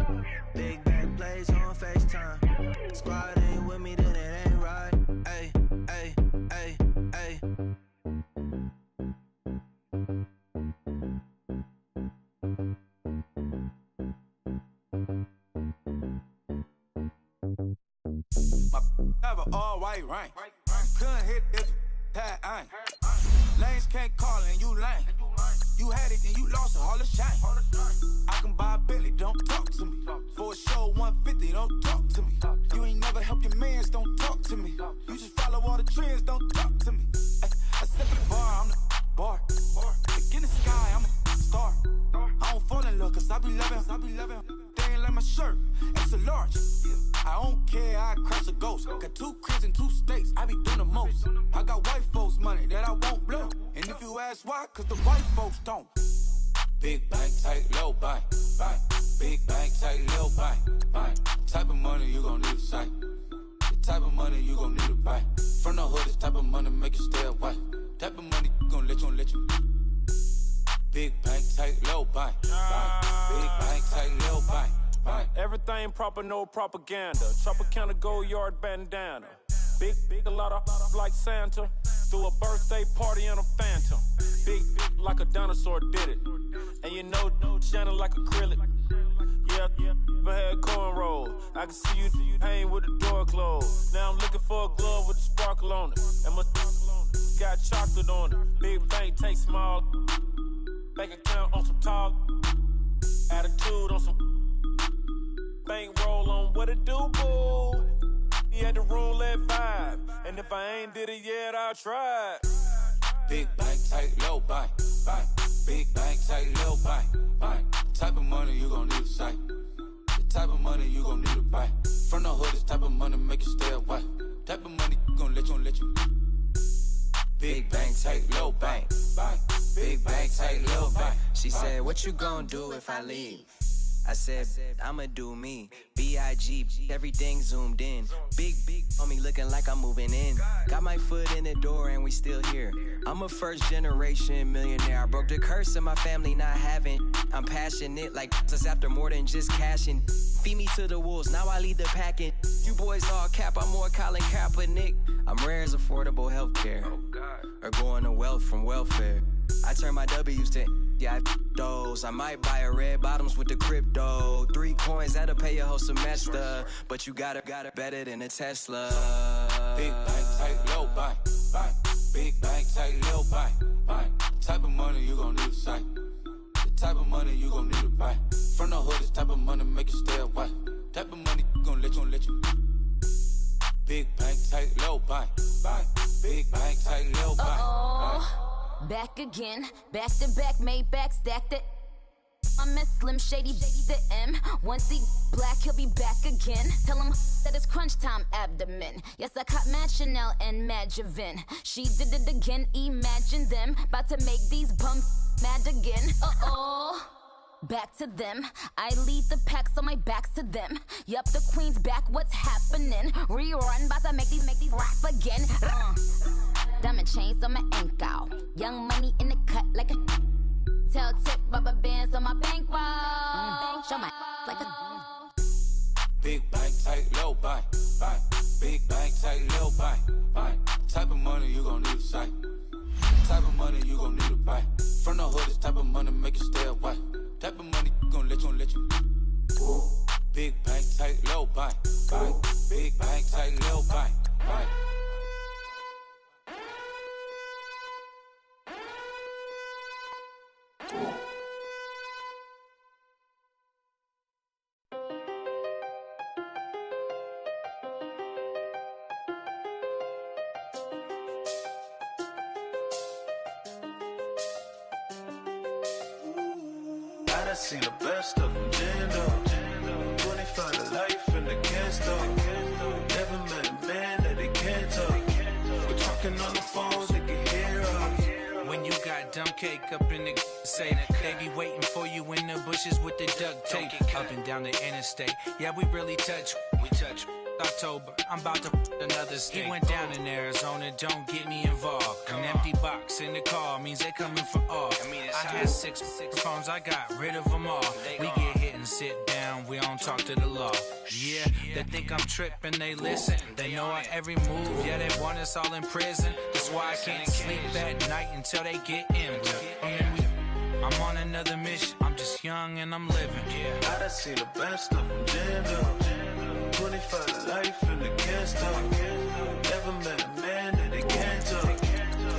Big back plays on FaceTime. Squad ain't with me, then it ain't right. Ay, ay, ay, ay. My have an all white rank. Couldn't hit this tag ain't. Lanes can't call and you lame. You had it and you lost it, all the shame. I can buy a Billy, don't talk to me. For a show 150, don't talk to me. You ain't never help your mans, don't talk to me. You just follow all the trends, don't talk to me. I step in the bar, I'm the bar. Look in the sky, I'm a star. I don't fall in love, cause I be loving. They ain't like my shirt, it's a large. I don't care, I crush a ghost. Got 2 cribs in 2 states, I be doing the most. I got white folks money that I won't blow. And if you ask why, cause the white folks don't. Big bank, tight, low bank, bank. Big bank, tight, low bank, bank. Type of money you gon' need a sight. The type of money you gon' need a buy. From the hood, this type of money make you stay away. Type of money gon' let you. Big bank, tight, low bank, bank. Big bank, tight, low bank. Everything proper, no propaganda. Tropicana gold yard bandana. Big, a lot of like Santa. Threw a birthday party in a phantom. Big like a dinosaur did it. And you know, shining like acrylic. Yeah, I had cornrow. I can see you hang with the door closed. Now I'm looking for a glove with a sparkle on it. And my got chocolate on it. Big bank, take small. Bank account on some tall. Attitude on some. Bank roll on what it do, boo. He had the rule at 5. And if I ain't did it yet, I'll try. Big bank, tight, low bank, bank. Big bank, tight, low bank, bank. Type of money you gon' need a sight. The type of money you gon' need to buy. From the hood, this type of money make you stay away. Type of money gon' let you. Big bank, tight, low bank, bank. Big bank, tight, low bank. She said, what you gon' do if I leave? I said, I'ma do me. B.I.G. Everything zoomed in. Big on me looking like I'm moving in. Got my foot in the door and we still here. I'm a first generation millionaire. I broke the curse of my family not having. I'm passionate like this after more than just cashing. Feed me to the wolves, now I lead the packing. You boys all cap, I'm more Colin Kaepernick. I'm rare as affordable healthcare. Or going to wealth from welfare. I turn my W's to those. I might buy a red bottoms with the crypto. 3 coins that'll pay your whole semester. But you got it better than a Tesla. Big bank, tight, low bank, bank. Big bank, tight, low bank, bank. Type of money you gon' need a sight. The type of money make you stay away. Type of money gon' let you. Big bank, tight, low bank. Big bank, tight, low bank. Back again, back to back, made back, stacked it. I'm a Slim Shady, the M. Once he black, he'll be back again. Tell him that it's crunch time abdomen. Yes, I caught Mad Chanel and Mad Javin. She did it again, imagine them. About to make these bums mad again. Back to them. I lead the pack, so my back's to them. Yup, the queen's back, what's happening? Rerun, about to make these rap again. Diamond chains on my ankle. Young money in the cut like a tail tip, rubber bands on my bankroll. Show my like a big bank, tight, low bank. Big bank, tight, low bank. Type of money you gon' need to sight. Type of money you gon' need to buy. From the hood, this type of money make you stay away. Type of money gon' let you. Big bank, tight, low bank. Big bank, tight, low bank. I seen the best of them jammed up. 25 to life and they can't stop. Never met a man that they can't talk. We're talking on the phones, they can hear us. When you got dumb cake up in the say that they be waiting for you in the bushes with the duct tape. Up and down the interstate, yeah, we really touch. We touch. October, I'm about to another state. He went down in Arizona, don't get me involved. An empty box in the car means they coming for all. I had six phones, I got rid of them all. We get hit and sit down, we don't talk to the law. Yeah, they think I'm tripping, they listen. They know our every move, yeah, they want us all in prison. That's why I can't sleep at night until they get in. I'm on another mission, I'm just young and I'm living. I done seen the best of them jammed up. 25 to life and they can't stop. Never met a man that they can't talk.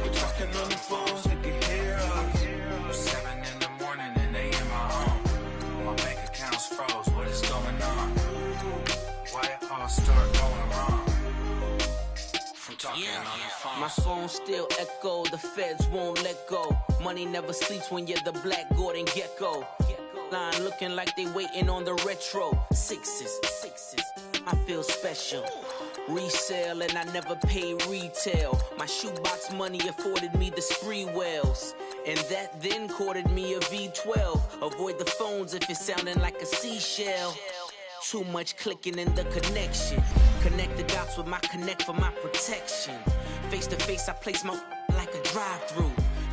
We're talking on the phones, they can hear us. 7 in the morning and they in my home. My bank account's froze, what is going on? Why it all start going wrong? From talking on the phone. My phone still echo, the feds won't let go. Money never sleeps when you're the black Gordon Gecko. Line looking like they waiting on the retro. Sixes, I feel special. Resale and I never pay retail. My shoebox money afforded me the spree wells. And that then courted me a V12. Avoid the phones if it's sounding like a seashell. Too much clicking in the connection. Connect the dots with my connect for my protection. Face to face I place my like a drive-through.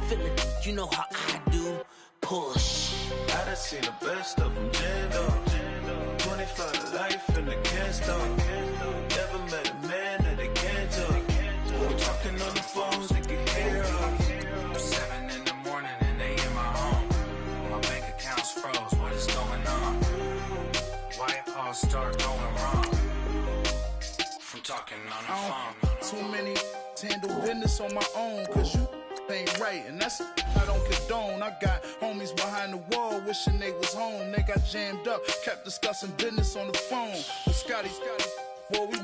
Feeling, you know how I do. Push. I done seen the best of them jammed up. 25 to life and they can't stop. Never met a man that they can't talk. We're talking on the phones, they can hear us. 7 in the morning and they in my home. My bank account's froze, what is going on? Why it all start going wrong? From talking on the phone. Too many handle business on my own, cause you ain't right, and that's I don't condone. I got homies behind the wall wishing they was home. They got jammed up, kept discussing business on the phone. But Scotty, boy, we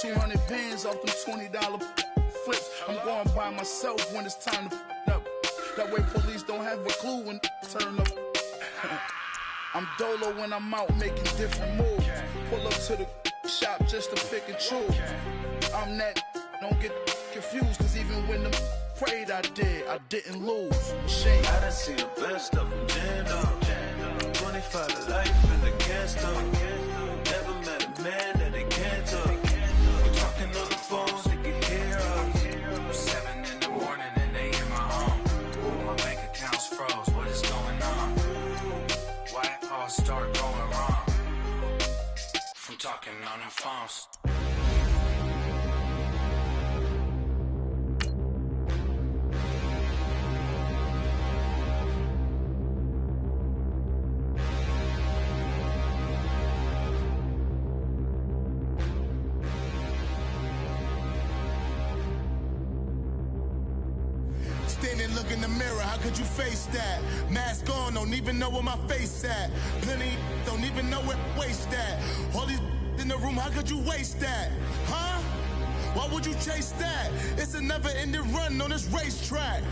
200 bands off them $20 flips. I'm going by myself when it's time to up. That way police don't have a clue when turn up. I'm dolo when I'm out making different moves. Pull up to the shop just to pick and choose. I'm that, don't get confused, cause even when them prayed I didn't lose. Shame. I done seen the best of them jammed up. 25 to life and they can't stop. Never met a man that they can't talk. We're talking on the phones, they can hear us. 7 in the morning and they in my home. My bank account's froze, what is going on? Why it all start going wrong? From talking on the phones. Standing, look in the mirror, how could you face that? Mask on, don't even know where my face at. Plenty don't even know where waste at. All these in the room, how could you waste that? Huh? Why would you chase that? It's a never-ending run on this racetrack.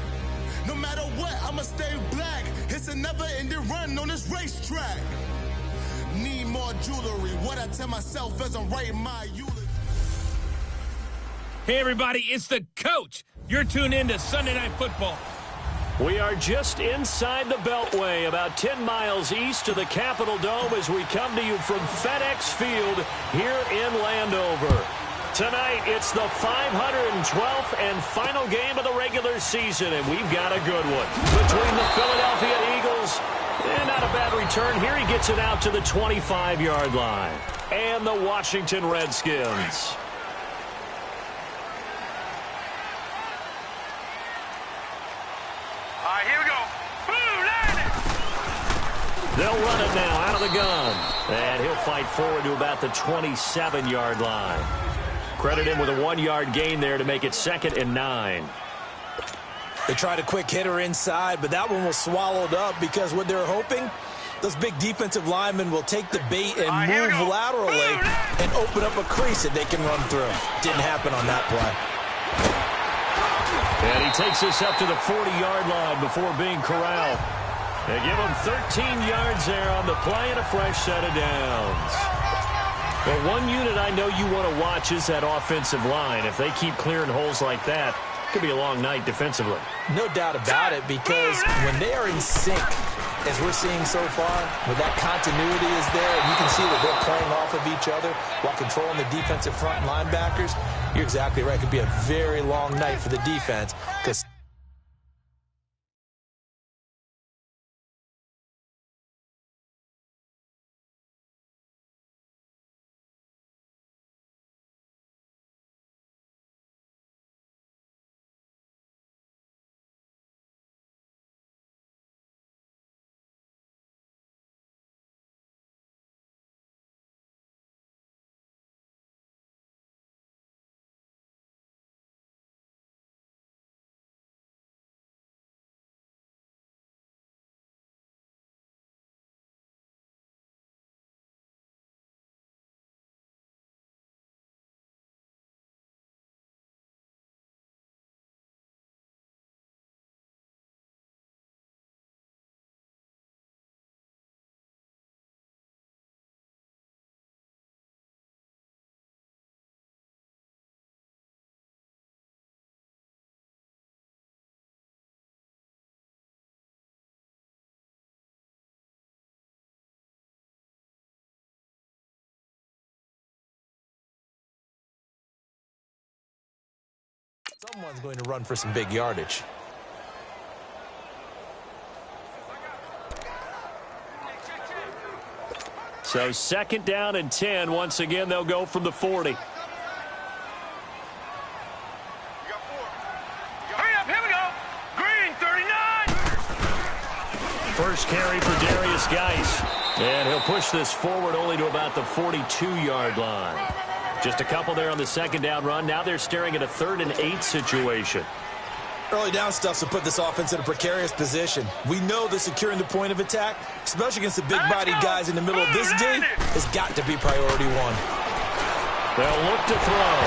No matter what, I'ma stay black. It's a never-ending run on this racetrack. Need more jewelry. What I tell myself as I'm writing my eulogy. Hey, everybody, it's the coach. You're tuned in to Sunday Night Football. We are just inside the Beltway, about 10 miles east of the Capitol Dome as we come to you from FedEx Field here in Landover. Tonight, it's the 512th and final game of the regular season, and we've got a good one. Between the Philadelphia Eagles, and not a bad return here, he gets it out to the 25-yard line, and the Washington Redskins. All right, here we go. Boom, land it. They'll run it now out of the gun, and he'll fight forward to about the 27-yard line. Credit him with a 1-yard gain there to make it 2nd and 9. They tried a quick hitter inside, but that one was swallowed up because what they're hoping, those big defensive linemen will take the bait and move laterally and open up a crease that they can run through. Didn't happen on that play. And he takes this up to the 40-yard line before being corralled. They give him 13 yards there on the play and a fresh set of downs. Well, one unit I know you want to watch is that offensive line. If they keep clearing holes like that, it could be a long night defensively. No doubt about it, because when they are in sync, as we're seeing so far, where that continuity is there, and you can see that they're playing off of each other while controlling the defensive front linebackers, you're exactly right. It could be a very long night for the defense, because someone's going to run for some big yardage. So 2nd down and 10. Once again, they'll go from the 40. Hurry up, here we go. Green, 39. First carry for Darius Geis. And he'll push this forward only to about the 42-yard line. Just a couple there on the 2nd down run. Now they're staring at a 3rd and 8 situation. Early down stuff to put this offense in a precarious position. We know that securing the point of attack, especially against the big-bodied guys in the middle of this D, has got to be priority one. They'll look to throw.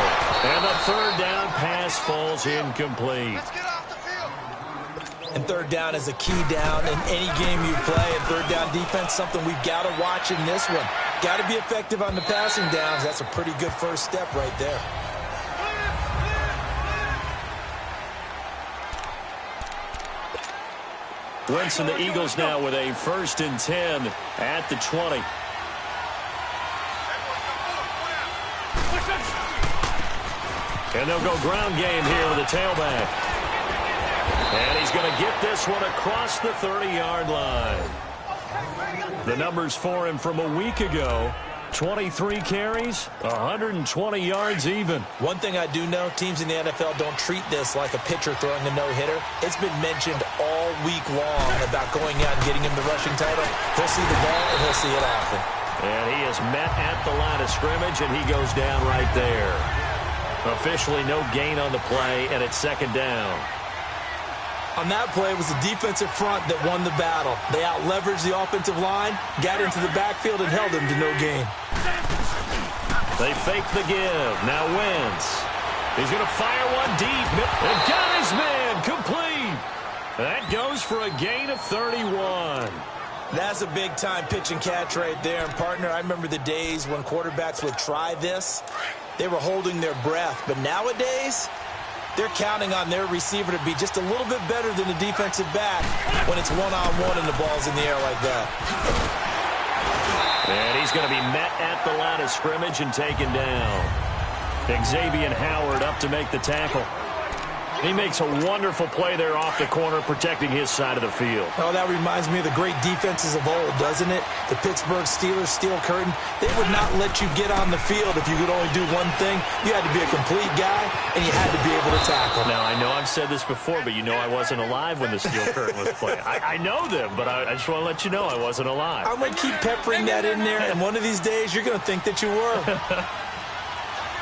And the 3rd down pass falls incomplete. And 3rd down is a key down in any game you play. And 3rd down defense, something we've got to watch in this one. Got to be effective on the passing downs. That's a pretty good first step right there. Wentz and the Eagles now with a 1st and 10 at the 20. And they'll go ground game here with a tailback. And he's going to get this one across the 30-yard line. The numbers for him from a week ago, 23 carries, 120 yards even. One thing I do know, teams in the NFL don't treat this like a pitcher throwing a no-hitter. It's been mentioned all week long about going out and getting him the rushing title. He'll see the ball, and he'll see it often. And he is met at the line of scrimmage, and he goes down right there. Officially no gain on the play, and it's 2nd down. On that play, it was the defensive front that won the battle. They out-leveraged the offensive line, got into the backfield, and held them to no gain. They fake the give. Now Wentz. He's going to fire one deep. And got his man. Complete. That goes for a gain of 31. That's a big-time pitch and catch right there. And, partner, I remember the days when quarterbacks would try this. They were holding their breath. But nowadays, they're counting on their receiver to be just a little bit better than the defensive back when it's one-on-one and the ball's in the air like that. And he's going to be met at the line of scrimmage and taken down. Xavier Howard up to make the tackle. He makes a wonderful play there off the corner, protecting his side of the field. Oh, that reminds me of the great defenses of old, doesn't it? The Pittsburgh Steelers, Steel Curtain. They would not let you get on the field if you could only do one thing. You had to be a complete guy, and you had to be able to tackle. Now, I know I've said this before, but you know I wasn't alive when the Steel Curtain was playing. I know them, but I just want to let you know I wasn't alive. I'm going to keep peppering that in there, and one of these days you're going to think that you were.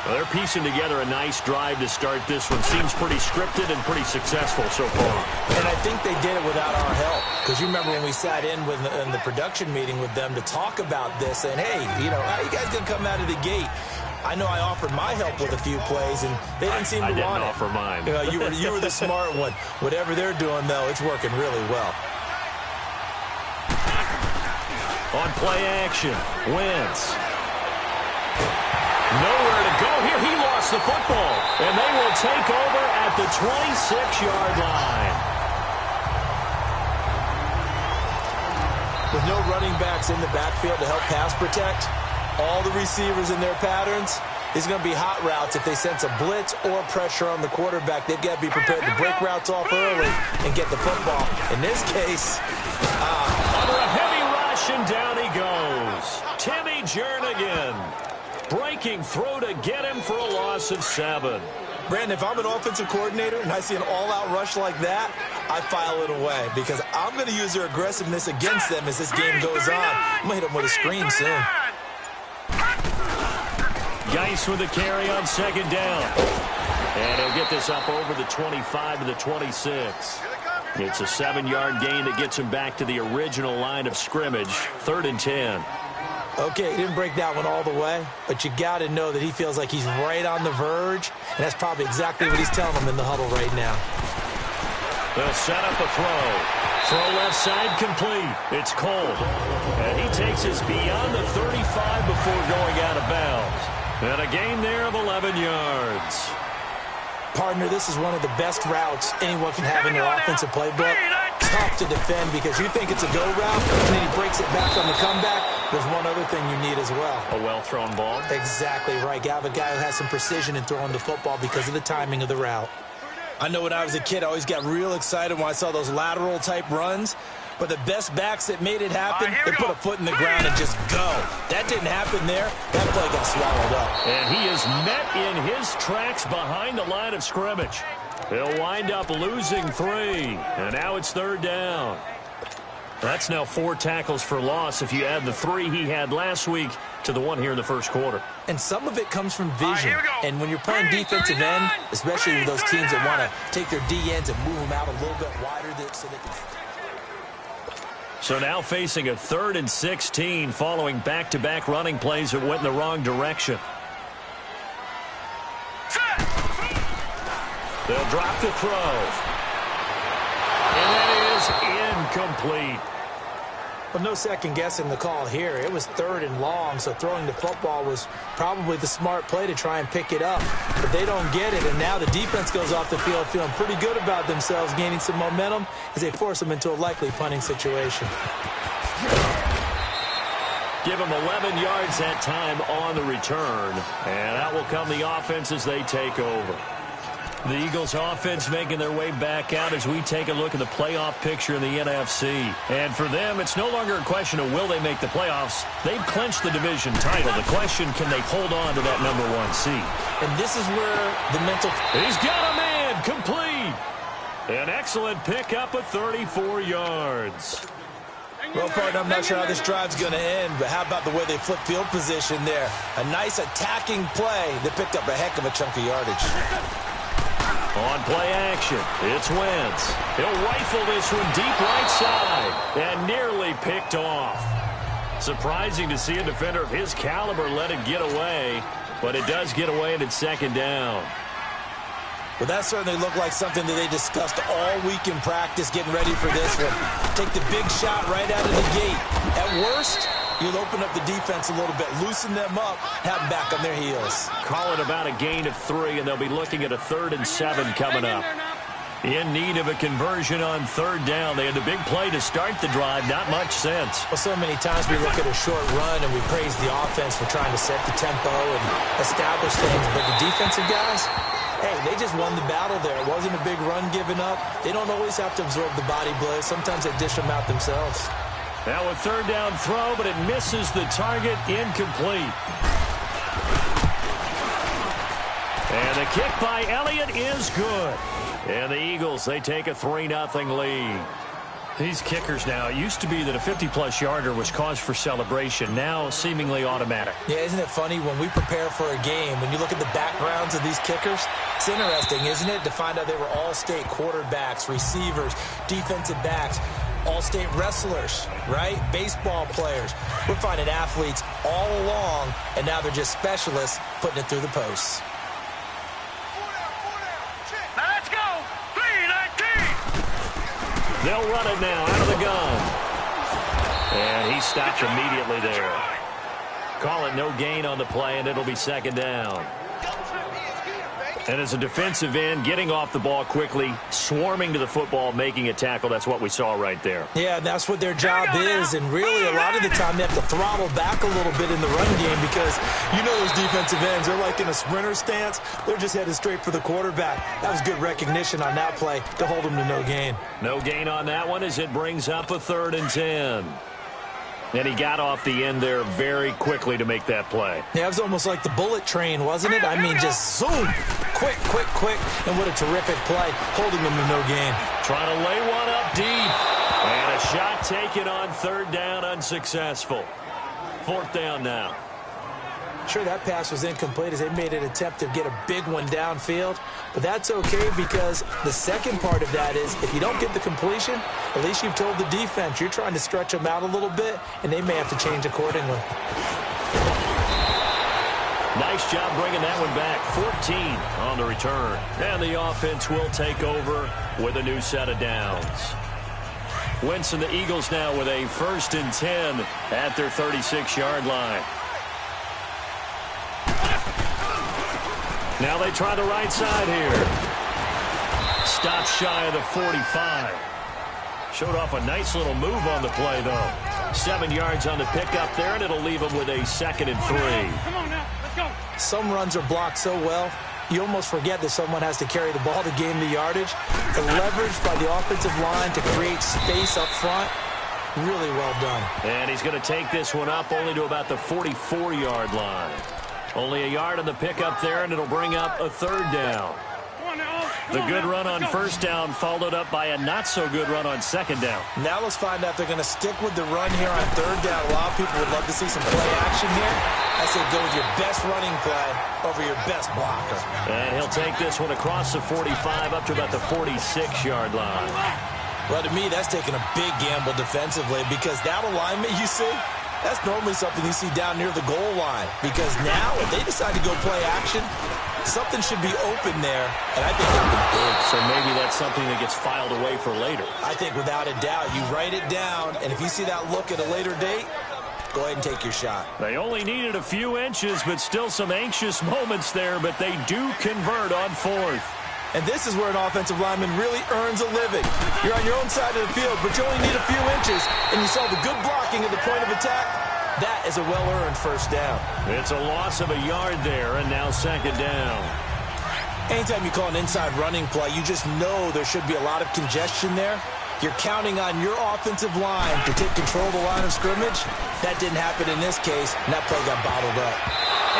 Well, they're piecing together a nice drive to start this one. Seems pretty scripted and pretty successful so far. And I think they did it without our help. Because you remember when we sat in the production meeting with them to talk about this, and hey, you know, how you guys going to come out of the gate? I know I offered my help with a few plays, and they didn't seem to want it. I didn't offer mine. You know, you were the smart one. Whatever they're doing, though, it's working really well. On play action, Wentz. Nowhere to go here. He lost the football. And they will take over at the 26-yard line. With no running backs in the backfield to help pass protect, all the receivers in their patterns, it's going to be hot routes if they sense a blitz or pressure on the quarterback. They've got to be prepared to break routes off early and get the football. In this case, under a heavy rush, and down he goes. Timmy Jernigan. Breaking throw to get him for a loss of 7. Brandon, if I'm an offensive coordinator and I see an all-out rush like that, I file it away because I'm going to use their aggressiveness against them as this game goes on. I'm going to hit them with a screen soon. Geis with a carry on second down. And he'll get this up over the 25 to the 26. It's a 7-yard gain that gets him back to the original line of scrimmage, 3rd and 10. Okay, he didn't break that one all the way, but you got to know that he feels like he's right on the verge, and that's probably exactly what he's telling them in the huddle right now. They'll set up a throw. Throw left side complete. It's Cole. And he takes us beyond the 35 before going out of bounds. And a gain there of 11 yards. Partner, this is one of the best routes anyone can have in their offensive playbook. Tough to defend because you think it's a go route, and then he breaks it back on the comeback. There's one other thing you need as well. A well-thrown ball? Exactly right. You have a guy who has some precision in throwing the football because of the timing of the route. I know when I was a kid, I always got real excited when I saw those lateral-type runs. But the best backs that made it happen, they put a foot in the ground and just go. That didn't happen there. That play got swallowed up. And he is met in his tracks behind the line of scrimmage. He'll wind up losing 3. And now it's 3rd down. That's now 4 tackles for loss if you add the 3 he had last week to the 1 here in the first quarter. And some of it comes from vision. And when you're playing defensive end, especially with those teams that want to take their D-ends and move them out a little bit wider so they can... So now facing a 3rd and 16 following back-to-back running plays that went in the wrong direction. They'll drop the throw. And that is incomplete. Well, no second guessing the call here. It was 3rd and long, so throwing the football was probably the smart play to try and pick it up. But they don't get it, and now the defense goes off the field feeling pretty good about themselves, gaining some momentum as they force them into a likely punting situation. Give them 11 yards that time on the return, and out will come the offense as they take over. The Eagles offense making their way back out as we take a look at the playoff picture in the NFC. And for them, it's no longer a question of will they make the playoffs. They've clinched the division title. The question, can they hold on to that number 1 seed? And this is where the mental... He's got a man complete. An excellent pickup of 34 yards. Well, partner, I'm not sure how this drive's going to end, but how about the way they flip field position there? A nice attacking play that picked up a heck of a chunk of yardage. On play action, it's Wentz. He'll rifle this one deep right side and nearly picked off. Surprising to see a defender of his caliber let it get away, but it does get away and it's second down. Well, that certainly looked like something that they discussed all week in practice getting ready for this one. Take the big shot right out of the gate. At worst, you'll open up the defense a little bit, loosen them up, have them back on their heels. Call it about a gain of 3, and they'll be looking at a 3rd and 7 coming up. In need of a conversion on 3rd down. They had the big play to start the drive. Not much sense. Well, so many times we look at a short run and we praise the offense for trying to set the tempo and establish things. But the defensive guys, hey, they just won the battle there. It wasn't a big run given up. They don't always have to absorb the body blows. Sometimes they dish them out themselves. Now a 3rd down throw, but it misses the target. Incomplete. And the kick by Elliott is good. And the Eagles, they take a 3-0 lead. These kickers now, it used to be that a 50-plus yarder was cause for celebration. Now seemingly automatic. Yeah, isn't it funny when we prepare for a game, when you look at the backgrounds of these kickers, it's interesting, isn't it, to find out they were all-state quarterbacks, receivers, defensive backs, all-state wrestlers, right? Baseball players. We're finding athletes all along, and now they're just specialists putting it through the posts. They'll run it now out of the gun. And he stopped immediately there. Call it no gain on the play, and it'll be second down. And as a defensive end, getting off the ball quickly, swarming to the football, making a tackle, that's what we saw right there. Yeah, that's what their job is, and really a lot of the time they have to throttle back a little bit in the run game because you know those defensive ends, they're like in a sprinter stance. They're just headed straight for the quarterback. That was good recognition on that play to hold them to no gain. No gain on that one as it brings up a 3rd and 10. And he got off the end there very quickly to make that play. Yeah, it was almost like the bullet train, wasn't it? I mean, just zoom, quick, and what a terrific play, holding them to no gain. Trying to lay one up deep. And a shot taken on 3rd down, unsuccessful. 4th down now. Sure, that pass was incomplete as they made an attempt to get a big one downfield. But that's okay because the second part of that is if you don't get the completion, at least you've told the defense you're trying to stretch them out a little bit, and they may have to change accordingly. Nice job bringing that one back. 14 on the return. And the offense will take over with a new set of downs. Wentz and the Eagles now with a 1st and 10 at their 36-yard line. Now they try the right side here. Stop shy of the 45. Showed off a nice little move on the play, though. 7 yards on the pickup there, and it'll leave them with a 2nd and 3. Come on now, let's go. Some runs are blocked so well, you almost forget that someone has to carry the ball to gain the yardage. The leverage by the offensive line to create space up front, really well done. And he's going to take this one up only to about the 44-yard line. Only a yard on the pickup there, and it'll bring up a 3rd down. The good run on 1st down followed up by a not-so-good run on 2nd down. Now let's find out if they're going to stick with the run here on 3rd down. A lot of people would love to see some play action here. I say go with your best running play over your best blocker. And he'll take this one across the 45 up to about the 46-yard line. Well, to me, that's taking a big gamble defensively because that alignment you see, that's normally something you see down near the goal line. Because now, if they decide to go play action, something should be open there, and I think it'll be big. So maybe that's something that gets filed away for later. I think without a doubt, you write it down, and if you see that look at a later date, go ahead and take your shot. They only needed a few inches, but still some anxious moments there, but they do convert on 4th. And this is where an offensive lineman really earns a living. You're on your own side of the field, but you only need a few inches, and you saw the good blocking at the point of attack. That is a well-earned 1st down. It's a loss of a yard there, and now 2nd down. Anytime you call an inside running play, you just know there should be a lot of congestion there. You're counting on your offensive line to take control of the line of scrimmage. That didn't happen in this case, and that play got bottled up.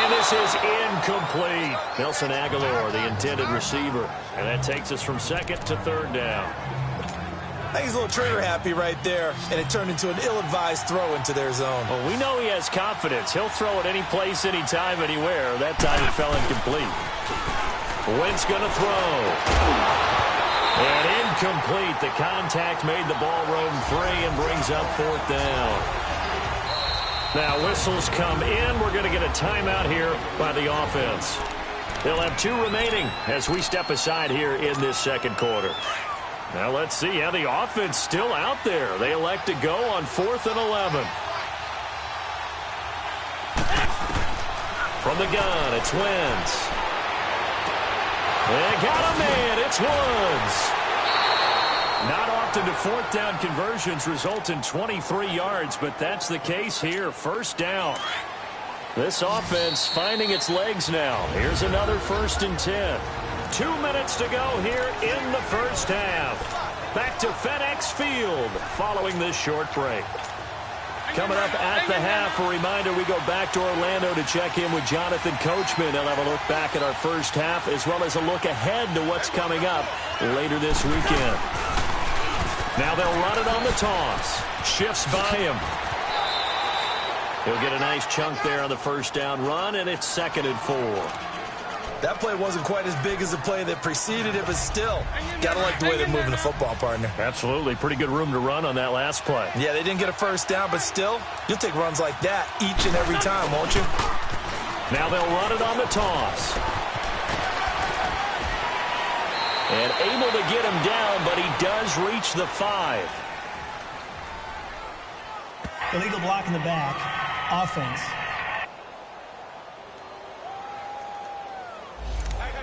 And this is incomplete. Nelson Aguilar, the intended receiver. And that takes us from 2nd to 3rd down. I think he's a little trigger happy right there, and it turned into an ill-advised throw into their zone. Well, we know he has confidence. He'll throw it any place, anytime, anywhere. That time it fell incomplete. Wentz going to throw. And incomplete. The contact made the ball roam free and brings up 4th down. Now whistles come in. We're going to get a timeout here by the offense. They'll have 2 remaining as we step aside here in this second quarter. Now let's see. Yeah, the offense still out there. They elect to go on 4th and 11. From the gun, it's Wentz. They got a man. It's Woods. Not often do 4th down conversions result in 23 yards, but that's the case here. 1st down. This offense finding its legs now. Here's another 1st and 10. 2 minutes to go here in the first half. Back to FedEx Field following this short break. Coming up at the half, a reminder, we go back to Orlando to check in with Jonathan Coachman. He'll have a look back at our first half as well as a look ahead to what's coming up later this weekend. Now they'll run it on the toss. Shifts by him. He'll get a nice chunk there on the 1st down run, and it's 2nd and 4. That play wasn't quite as big as the play that preceded it, but still, got to like the way they're moving the football, partner. Absolutely. Pretty good room to run on that last play. Yeah, they didn't get a 1st down, but still, you'll take runs like that each and every time, won't you? Now they'll run it on the toss. And able to get him down, but he does reach the 5. Illegal block in the back. Offense.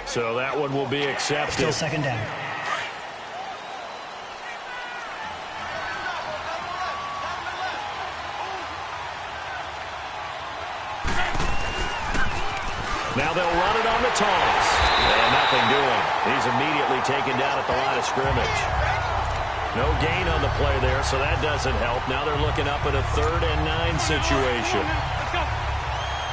So that one will be accepted. Still 2nd down. Now they'll run it on the toss. And nothing doing. He's immediately taken down at the line of scrimmage. No gain on the play there, so that doesn't help. Now they're looking up at a 3rd and 9 situation.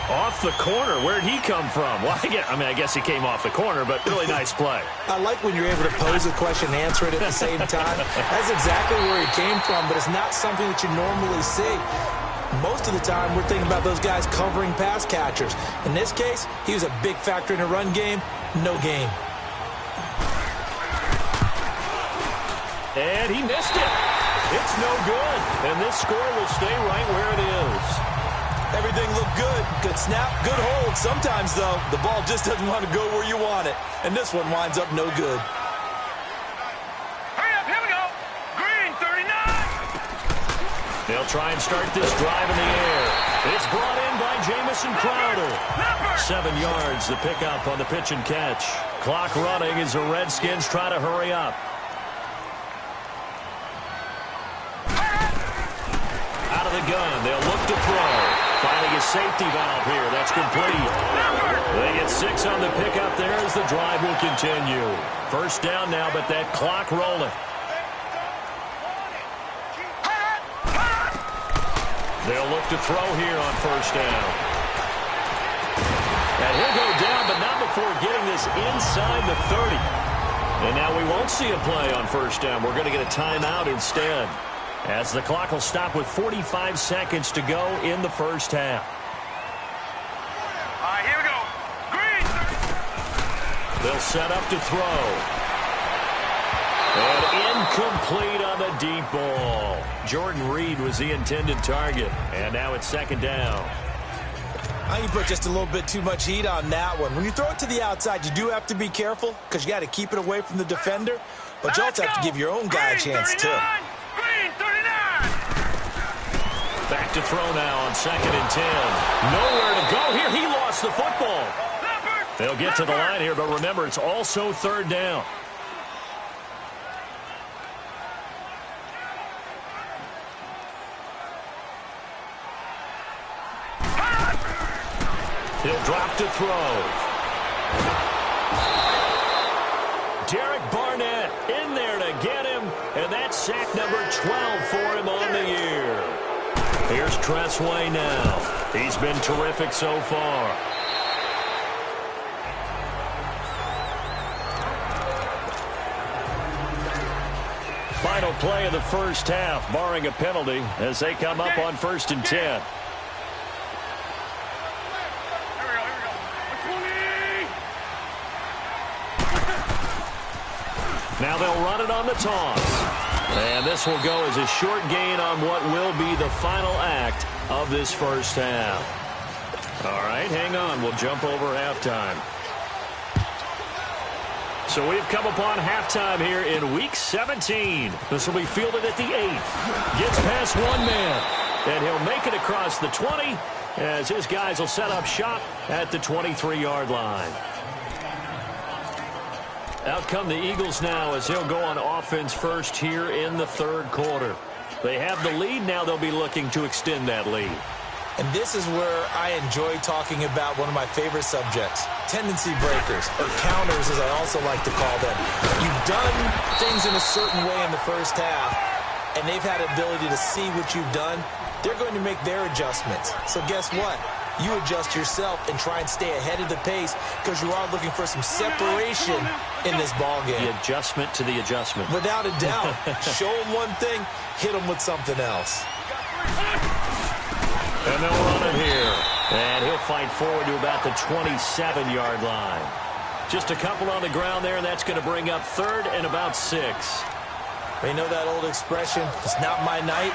Off the corner. Where'd he come from? Well, I guess he came off the corner, but really nice play. I like when you're able to pose a question and answer it at the same time. That's exactly where he came from, but it's not something that you normally see. Most of the time, we're thinking about those guys covering pass catchers. In this case, he was a big factor in the run game. No gain. And he missed it. It's no good. And this score will stay right where it is. Everything looked good. Good snap, good hold. Sometimes, though, the ball just doesn't want to go where you want it. And this one winds up no good. Hurry up, here we go. Green, 39. They'll try and start this drive in the air. It's brought in by Jamison Crowder. 7 yards, the pickup on the pitch and catch. Clock running as the Redskins try to hurry up. Out of the gun, they'll look to throw. Finding a safety valve here. That's complete. They get 6 on the pickup there as the drive will continue. 1st down now, but that clock rolling. They'll look to throw here on 1st down. And he'll go down, but not before getting this inside the 30. And now we won't see a play on 1st down. We're going to get a timeout instead, as the clock will stop with 45 seconds to go in the 1st half. All right, here we go. Green. They'll set up to throw. And incomplete on the deep ball. Jordan Reed was the intended target. And now it's 2nd down. I think you put just a little bit too much heat on that one. When you throw it to the outside, you do have to be careful because you got to keep it away from the defender. But you also have to give your own guy a chance, too. Back to throw now on 2nd and 10. Nowhere to go here. He lost the football. They'll get to the line here, but remember, it's also 3rd down. He'll drop to throw. Derek Barnett in there to get him, and that's sack number 12 for him on the year. Here's Tressway now. He's been terrific so far. Final play of the 1st half, barring a penalty, as they come up on 1st and 10. Now they'll run it on the toss. And this will go as a short gain on what will be the final act of this first half. All right, hang on. We'll jump over halftime. So we've come upon halftime here in Week 17. This will be fielded at the 8th. Gets past one man, and he'll make it across the 20 as his guys will set up shop at the 23-yard line. Out come the Eagles now as he'll go on offense first here in the third quarter. They have the lead. Now they'll be looking to extend that lead. And this is where I enjoy talking about one of my favorite subjects, tendency breakers, or counters as I also like to call them. You've done things in a certain way in the first half, and they've had the ability to see what you've done. They're going to make their adjustments. So guess what? You adjust yourself and try and stay ahead of the pace because you are looking for some separation in this ball game. The adjustment to the adjustment. Without a doubt. Show them one thing, hit them with something else. And they'll run it here. And he'll fight forward to about the 27-yard line. Just a couple on the ground there, and that's going to bring up third and about 6. You know that old expression, it's not my night?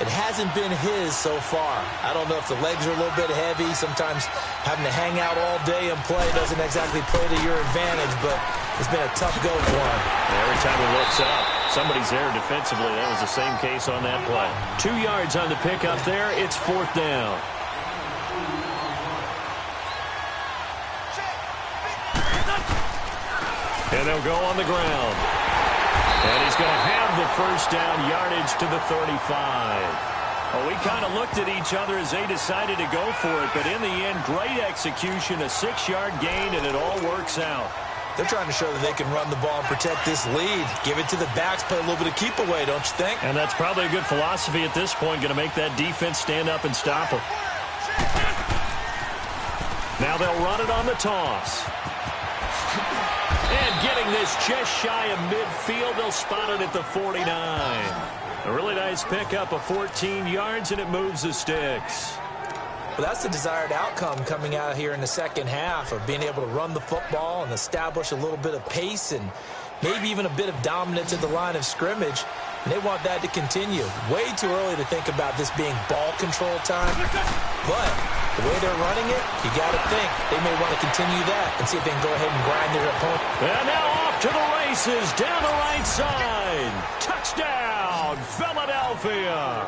It hasn't been his so far. I don't know if the legs are a little bit heavy. Sometimes having to hang out all day and play doesn't exactly play to your advantage, but it's been a tough go for him. Every time he looks up, somebody's there defensively. That was the same case on that play. 2 yards on the pickup there. It's 4th down. And they'll go on the ground. And he's going to have the first down yardage to the 35. Well, we kind of looked at each other as they decided to go for it, but in the end, great execution, a 6-yard gain, and it all works out. They're trying to show that they can run the ball and protect this lead. Give it to the backs, play a little bit of keep away, don't you think? And that's probably a good philosophy at this point, going to make that defense stand up and stop them. Now they'll run it on the toss. And getting this just shy of midfield, they'll spot it at the 49. A really nice pickup of 14 yards, and it moves the sticks. Well, that's the desired outcome coming out here in the second half of being able to run the football and establish a little bit of pace and maybe even a bit of dominance at the line of scrimmage. And they want that to continue. Way too early to think about this being ball control time. But the way they're running it, you got to think they may want to continue that and see if they can go ahead and grind their opponent. And now off to the races down the right side. Touchdown, Philadelphia.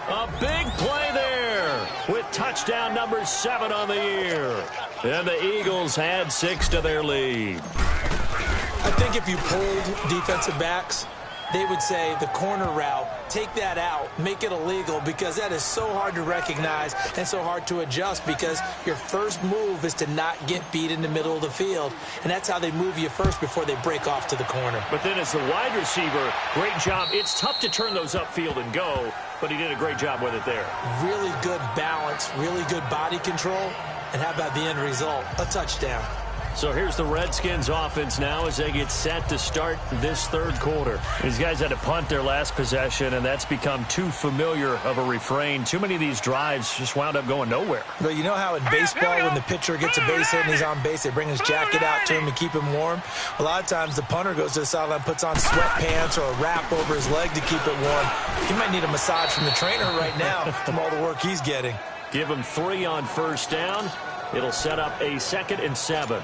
A big play there with touchdown number 7 on the year. And the Eagles add 6 to their lead. I think if you pulled defensive backs, they would say the corner route, take that out, make it illegal, because that is so hard to recognize and so hard to adjust because your first move is to not get beat in the middle of the field, and that's how they move you first before they break off to the corner. But then as the wide receiver, great job. It's tough to turn those upfield and go, but he did a great job with it there. Really good balance, really good body control, and how about the end result? A touchdown. So here's the Redskins offense now as they get set to start this third quarter. These guys had to punt their last possession, and that's become too familiar of a refrain. Too many of these drives just wound up going nowhere. Well, you know how in baseball when the pitcher gets a base hit and he's on base, they bring his jacket out to him and keep him warm? A lot of times the punter goes to the sideline, puts on sweatpants or a wrap over his leg to keep it warm. He might need a massage from the trainer right now from all the work he's getting. Give him 3 on first down. It'll set up a 2nd and 7.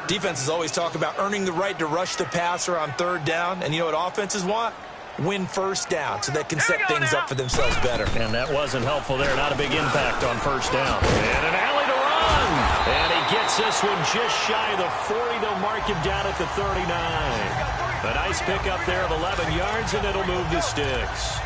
Defenses always talk about earning the right to rush the passer on third down. And you know what offenses want? Win first down so they can set things up for themselves better. And that wasn't helpful there. Not a big impact on first down. And an alley to run. And he gets this one just shy of the 40. They'll mark him down at the 39. A nice pickup there of 11 yards, and it'll move the sticks.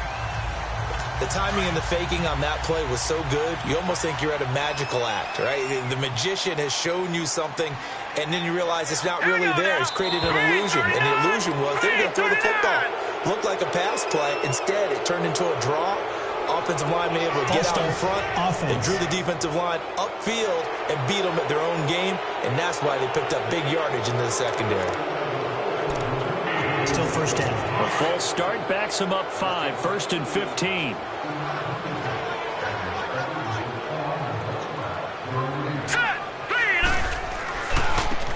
The timing and the faking on that play was so good, you almost think you're at a magical act, right? The magician has shown you something, and then you realize it's not really there. It's created an illusion, and the illusion was they were going to throw the football. Looked like a pass play. Instead, it turned into a draw. Offensive line able to get out in front. They drew the defensive line upfield and beat them at their own game, and that's why they picked up big yardage into the secondary. Still first down. A false start backs him up 5. 1st and 15.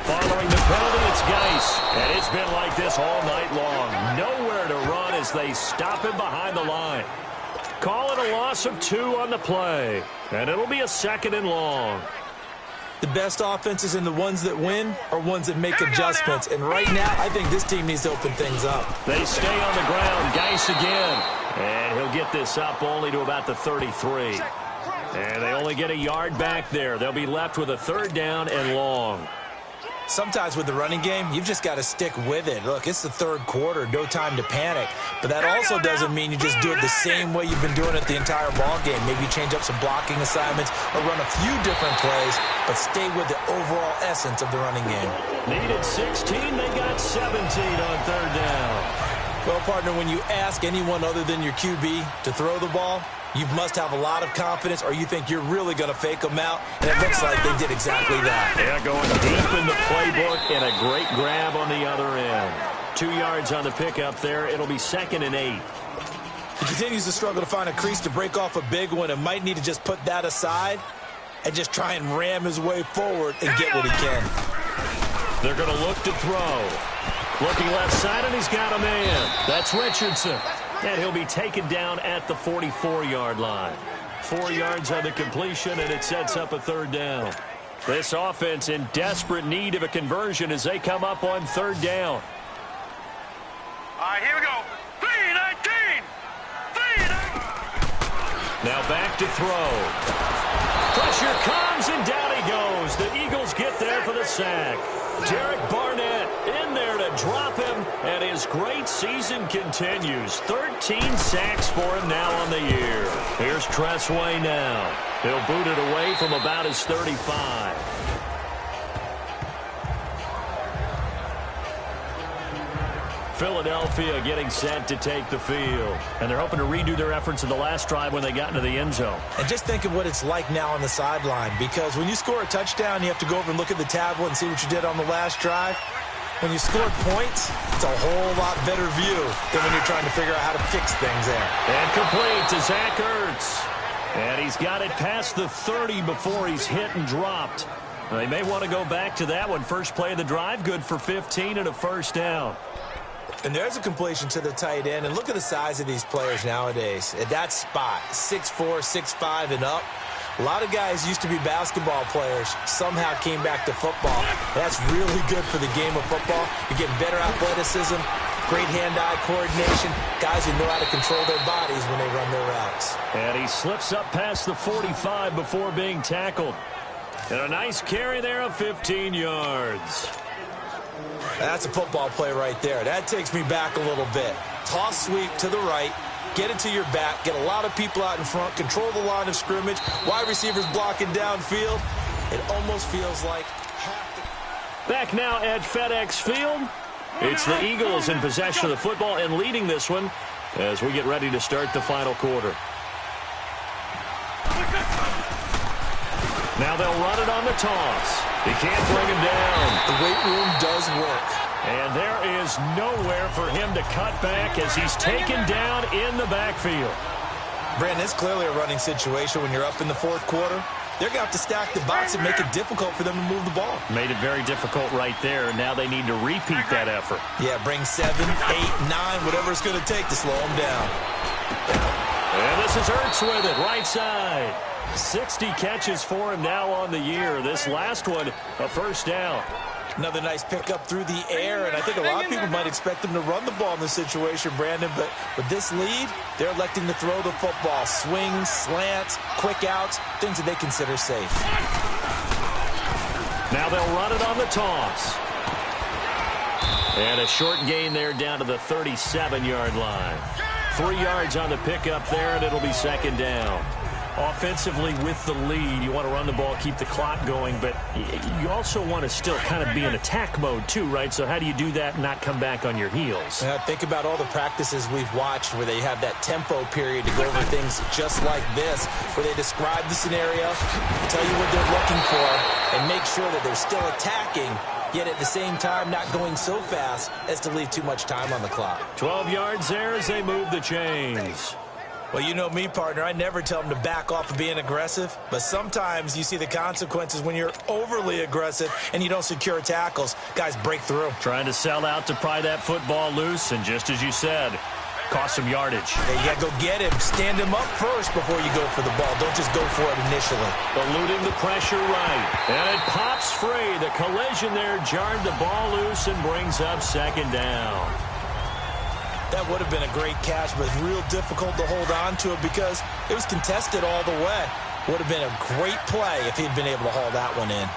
Following the penalty, It's Geis, and it's been like this all night long. Nowhere to run as they stop him behind the line. Call it a loss of 2 on the play, and it'll be a 2nd and long. The best offenses and the ones that win are ones that make adjustments. And right now, I think this team needs to open things up. They stay on the ground. Geis again. And he'll get this up only to about the 33. And they only get a yard back there. They'll be left with a 3rd down and long. Sometimes with the running game, you've just got to stick with it. Look, it's the 3rd quarter, no time to panic. But that also doesn't mean you just do it the same way you've been doing it the entire ball game. Maybe you change up some blocking assignments or run a few different plays, but stay with the overall essence of the running game. Needed 16, they got 17 on 3rd down. Well, partner, when you ask anyone other than your QB to throw the ball, you must have a lot of confidence, or you think you're really going to fake them out, and it looks like they did exactly that. Yeah, going deep in the playbook, and a great grab on the other end. 2 yards on the pickup there. It'll be 2nd and 8. He continues to struggle to find a crease to break off a big one, and might need to just put that aside and just try and ram his way forward and get what he can. They're going to look to throw. Looking left side, and he's got a man. That's Richardson. And he'll be taken down at the 44-yard line. 4 yards on the completion, and it sets up a 3rd down. This offense in desperate need of a conversion as they come up on 3rd down. All right, here we go. 3-19. 3-19. Now back to throw. Pressure comes, and down he goes. The Eagles get there for the sack. Derek Barnett in there to drop him, and his great season continues. 13 sacks for him now on the year. Here's Tressway now. He'll boot it away from about his 35. Philadelphia getting set to take the field. And they're hoping to redo their efforts in the last drive when they got into the end zone. And just think of what it's like now on the sideline, because when you score a touchdown, you have to go over and look at the tablet and see what you did on the last drive. When you score points, it's a whole lot better view than when you're trying to figure out how to fix things there. And complete to Zach Ertz. And he's got it past the 30 before he's hit and dropped. They may want to go back to that one. First play of the drive, good for 15 and a 1st down. And there's a completion to the tight end. And look at the size of these players nowadays. At that spot, 6'4", 6'5", and up. A lot of guys used to be basketball players, somehow came back to football. That's really good for the game of football. You're getting better athleticism, great hand-eye coordination, guys who know how to control their bodies when they run their routes. And he slips up past the 45 before being tackled. And a nice carry there of 15 yards. That's a football play right there. That takes me back a little bit. Toss sweep to the right. Get it to your back. Get a lot of people out in front. Control the line of scrimmage. Wide receivers blocking downfield. It almost feels like back now at FedEx Field. It's the Eagles in possession of the football and leading this one as we get ready to start the final quarter. Now they'll run it on the toss. He can't bring him down. The weight room does work. And there is nowhere for him to cut back as he's taken down in the backfield. Brandon, it's clearly a running situation when you're up in the 4th quarter. They're going to have to stack the box and make it difficult for them to move the ball. Made it very difficult right there. Now they need to repeat that effort. Yeah, bring 7, 8, 9, whatever it's going to take to slow them down. And this is Ertz with it, right side. 60 catches for him now on the year. This last one, a 1st down. Another nice pickup through the air, and I think a lot of people might expect them to run the ball in this situation, Brandon, but with this lead, they're electing to throw the football. Swings, slants, quick outs, things that they consider safe. Now they'll run it on the toss. And a short gain there down to the 37-yard line. 3 yards on the pickup there, and it'll be 2nd down. Offensively with the lead, you want to run the ball, keep the clock going, but you also want to still kind of be in attack mode too, right? So how do you do that and not come back on your heels? Think about all the practices we've watched where they have that tempo period to go over things just like this, where they describe the scenario, tell you what they're looking for, and make sure that they're still attacking, yet at the same time not going so fast as to leave too much time on the clock. 12 yards there as they move the chains. Well, you know me, partner. I never tell them to back off of being aggressive, but sometimes you see the consequences when you're overly aggressive and you don't secure tackles. Guys break through. Trying to sell out to pry that football loose, and just as you said, cost some yardage. Yeah, you got to go get him. Stand him up first before you go for the ball. Don't just go for it initially. Eluding the pressure right. And it pops free. The collision there jarred the ball loose and brings up second down. That would have been a great catch, but it's real difficult to hold on to it because it was contested all the way. Would have been a great play if he'd been able to haul that one in.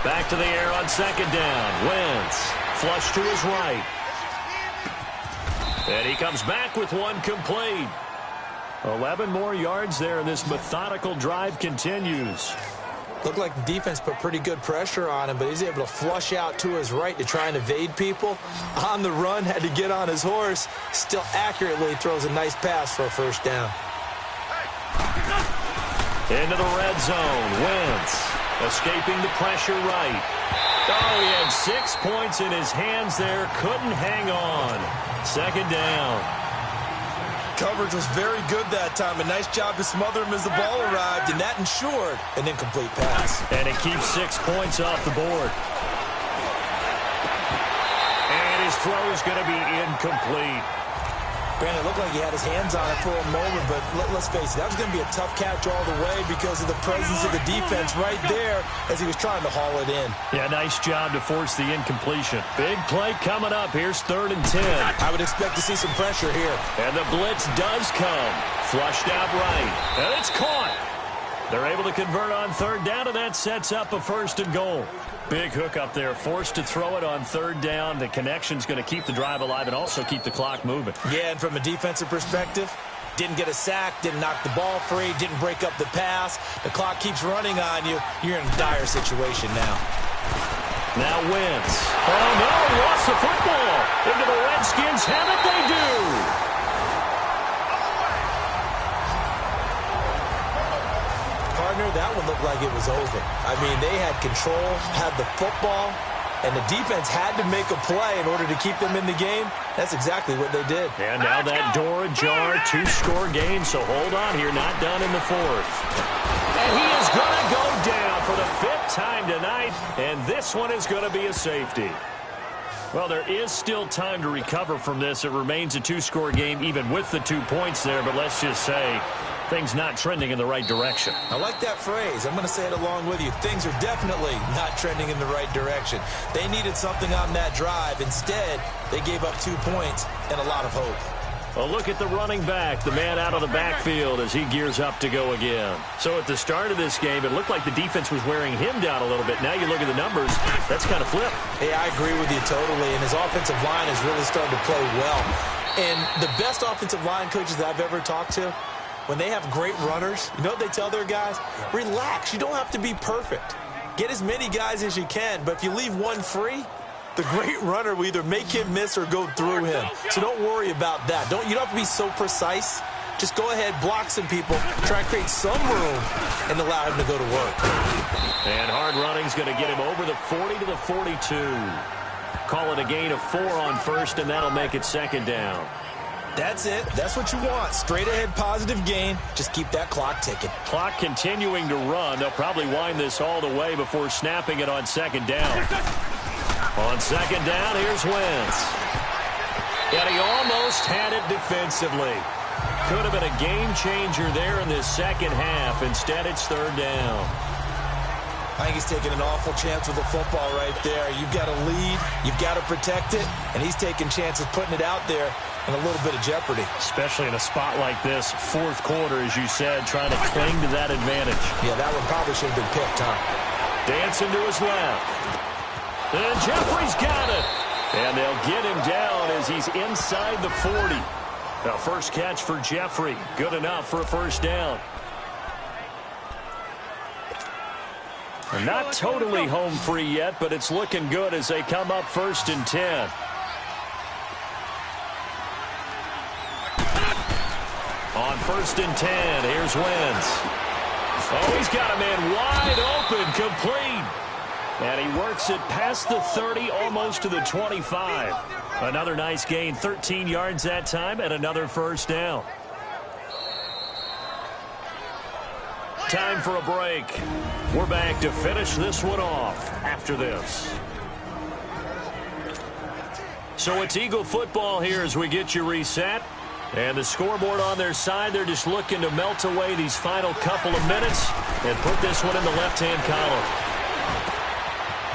Back to the air on second down. Wentz, flush to his right. And he comes back with one complete. 11 more yards there, and this methodical drive continues. Looked like the defense put pretty good pressure on him, but he's able to flush out to his right to try and evade people. On the run, had to get on his horse. Still accurately throws a nice pass for a first down. Into the red zone. Wentz escaping the pressure right. Oh, he had 6 points in his hands there. Couldn't hang on. Second down. Coverage was very good that time. A nice job to smother him as the ball arrived, and that ensured an incomplete pass. And it keeps 6 points off the board. And his throw is going to be incomplete. Brandon, it looked like he had his hands on it for a moment, but let's face it, that was going to be a tough catch all the way because of the presence of the defense right there as he was trying to haul it in. Yeah, nice job to force the incompletion. Big play coming up. Here's 3rd and 10. I would expect to see some pressure here. And the blitz does come. Flushed out right. And it's caught. They're able to convert on 3rd down, and that sets up a 1st and goal. Big hook up there. Forced to throw it on 3rd down. The connection's going to keep the drive alive and also keep the clock moving. Yeah, and from a defensive perspective, didn't get a sack, didn't knock the ball free, didn't break up the pass. The clock keeps running on you. You're in a dire situation now. Now Wentz. Oh, no, lost the football. Into the Redskins have it, they do. That one looked like it was over. I mean, they had control, had the football, and the defense had to make a play in order to keep them in the game. That's exactly what they did. And now that door ajar, 2-score game, so hold on here, not done in the 4th. And he is going to go down for the 5th time tonight, and this one is going to be a safety. Well, there is still time to recover from this. It remains a 2-score game, even with the 2 points there, but let's just say things not trending in the right direction. I like that phrase. I'm going to say it along with you. Things are definitely not trending in the right direction. They needed something on that drive. Instead, they gave up 2 points and a lot of hope. A look at the running back, the man out of the backfield as he gears up to go again. So at the start of this game, it looked like the defense was wearing him down a little bit. Now you look at the numbers, that's kind of flipped. Hey, I agree with you totally, and his offensive line is really starting to play well. And the best offensive line coaches that I've ever talked to, when they have great runners, you know what they tell their guys? Relax. You don't have to be perfect. Get as many guys as you can, but if you leave one free, the great runner will either make him miss or go through him. So don't worry about that. You don't have to be so precise. Just go ahead, block some people, try and create some room, and allow him to go to work. And hard running's going to get him over the 40 to the 42. Call it a gain of 4 on 1st, and that'll make it 2nd down. That's it. That's what you want. Straight ahead positive gain. Just keep that clock ticking. Clock continuing to run. They'll probably wind this all the way before snapping it on 2nd down. On 2nd down, here's Wentz. And he almost had it defensively. Could have been a game changer there in this second half. Instead, it's 3rd down. I think he's taking an awful chance with the football right there. You've got to lead. You've got to protect it. And he's taking chances putting it out there in a little bit of jeopardy. Especially in a spot like this, 4th quarter, as you said, trying to cling to that advantage. Yeah, that one probably should have been picked, huh? Dancing to his left. And Jeffrey's got it. And they'll get him down as he's inside the 40. Now, first catch for Jeffrey. Good enough for a 1st down. They're not totally home free yet, but it's looking good as they come up 1st and 10. On 1st and 10, here's Wentz. Oh, he's got a man wide open, complete. And he works it past the 30, almost to the 25. Another nice gain, 13 yards that time, and another first down. Time for a break. We're back to finish this one off after this. So it's Eagle football here as we get you reset. And the scoreboard on their side, they're just looking to melt away these final couple of minutes and put this one in the left-hand column.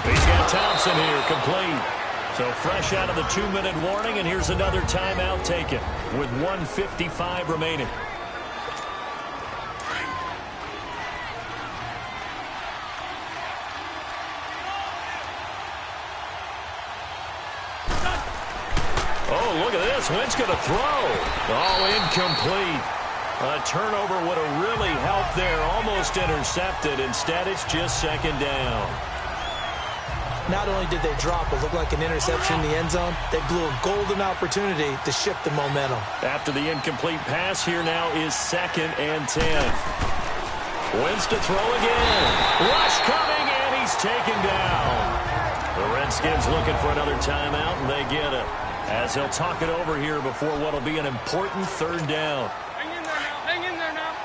He's got Thompson here, complete. So fresh out of the 2-minute warning, and here's another timeout taken with 1:55 remaining. Oh, look at this. Wentz going to throw. All incomplete. A turnover would have really helped there. Almost intercepted. Instead, it's just second down. Not only did they drop what looked like an interception in the end zone, they blew a golden opportunity to shift the momentum. After the incomplete pass, here now is 2nd and 10. Wentz to throw again. Rush coming, and he's taken down. The Redskins looking for another timeout, and they get it. As he'll talk it over here before what will be an important 3rd down. Hang in there now. Hang in there now.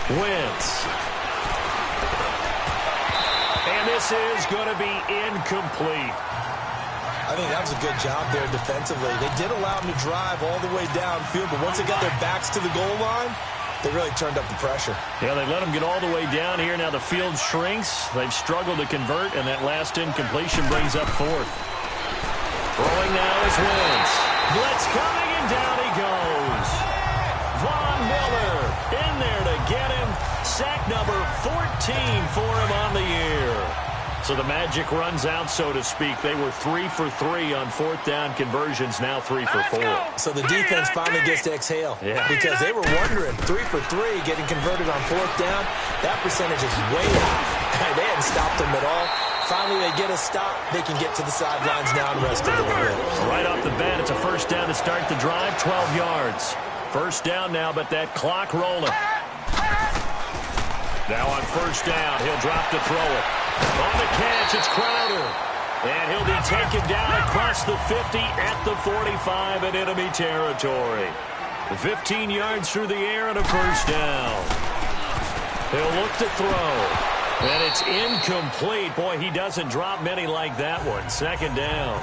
Wentz. And this is going to be incomplete. I think that was a good job there defensively. They did allow him to drive all the way downfield, but once they got their backs to the goal line, they really turned up the pressure. Yeah, they let them get all the way down here. Now the field shrinks. They've struggled to convert, and that last incompletion brings up 4th. Throwing now is Wentz. Blitz coming, and down he goes. Von Miller in there to get him. Sack number 14 for him on the year. So the magic runs out, so to speak. They were 3 for 3 on 4th down conversions, now 3 for 4. So the defense finally gets to exhale. Yeah. Because they were wondering, 3 for 3 getting converted on 4th down, that percentage is way high. They hadn't stopped them at all. Finally, they get a stop. They can get to the sidelines now and rest a little bit. Right off the bat, it's a first down to start the drive, 12 yards. First down now, but that clock rolling. Now on first down, he'll drop to throw it. On the catch, it's Crowder. And he'll be taken down across the 50 at the 45 in enemy territory. 15 yards through the air and a first down. He'll look to throw. And it's incomplete. Boy, he doesn't drop many like that one. 2nd down.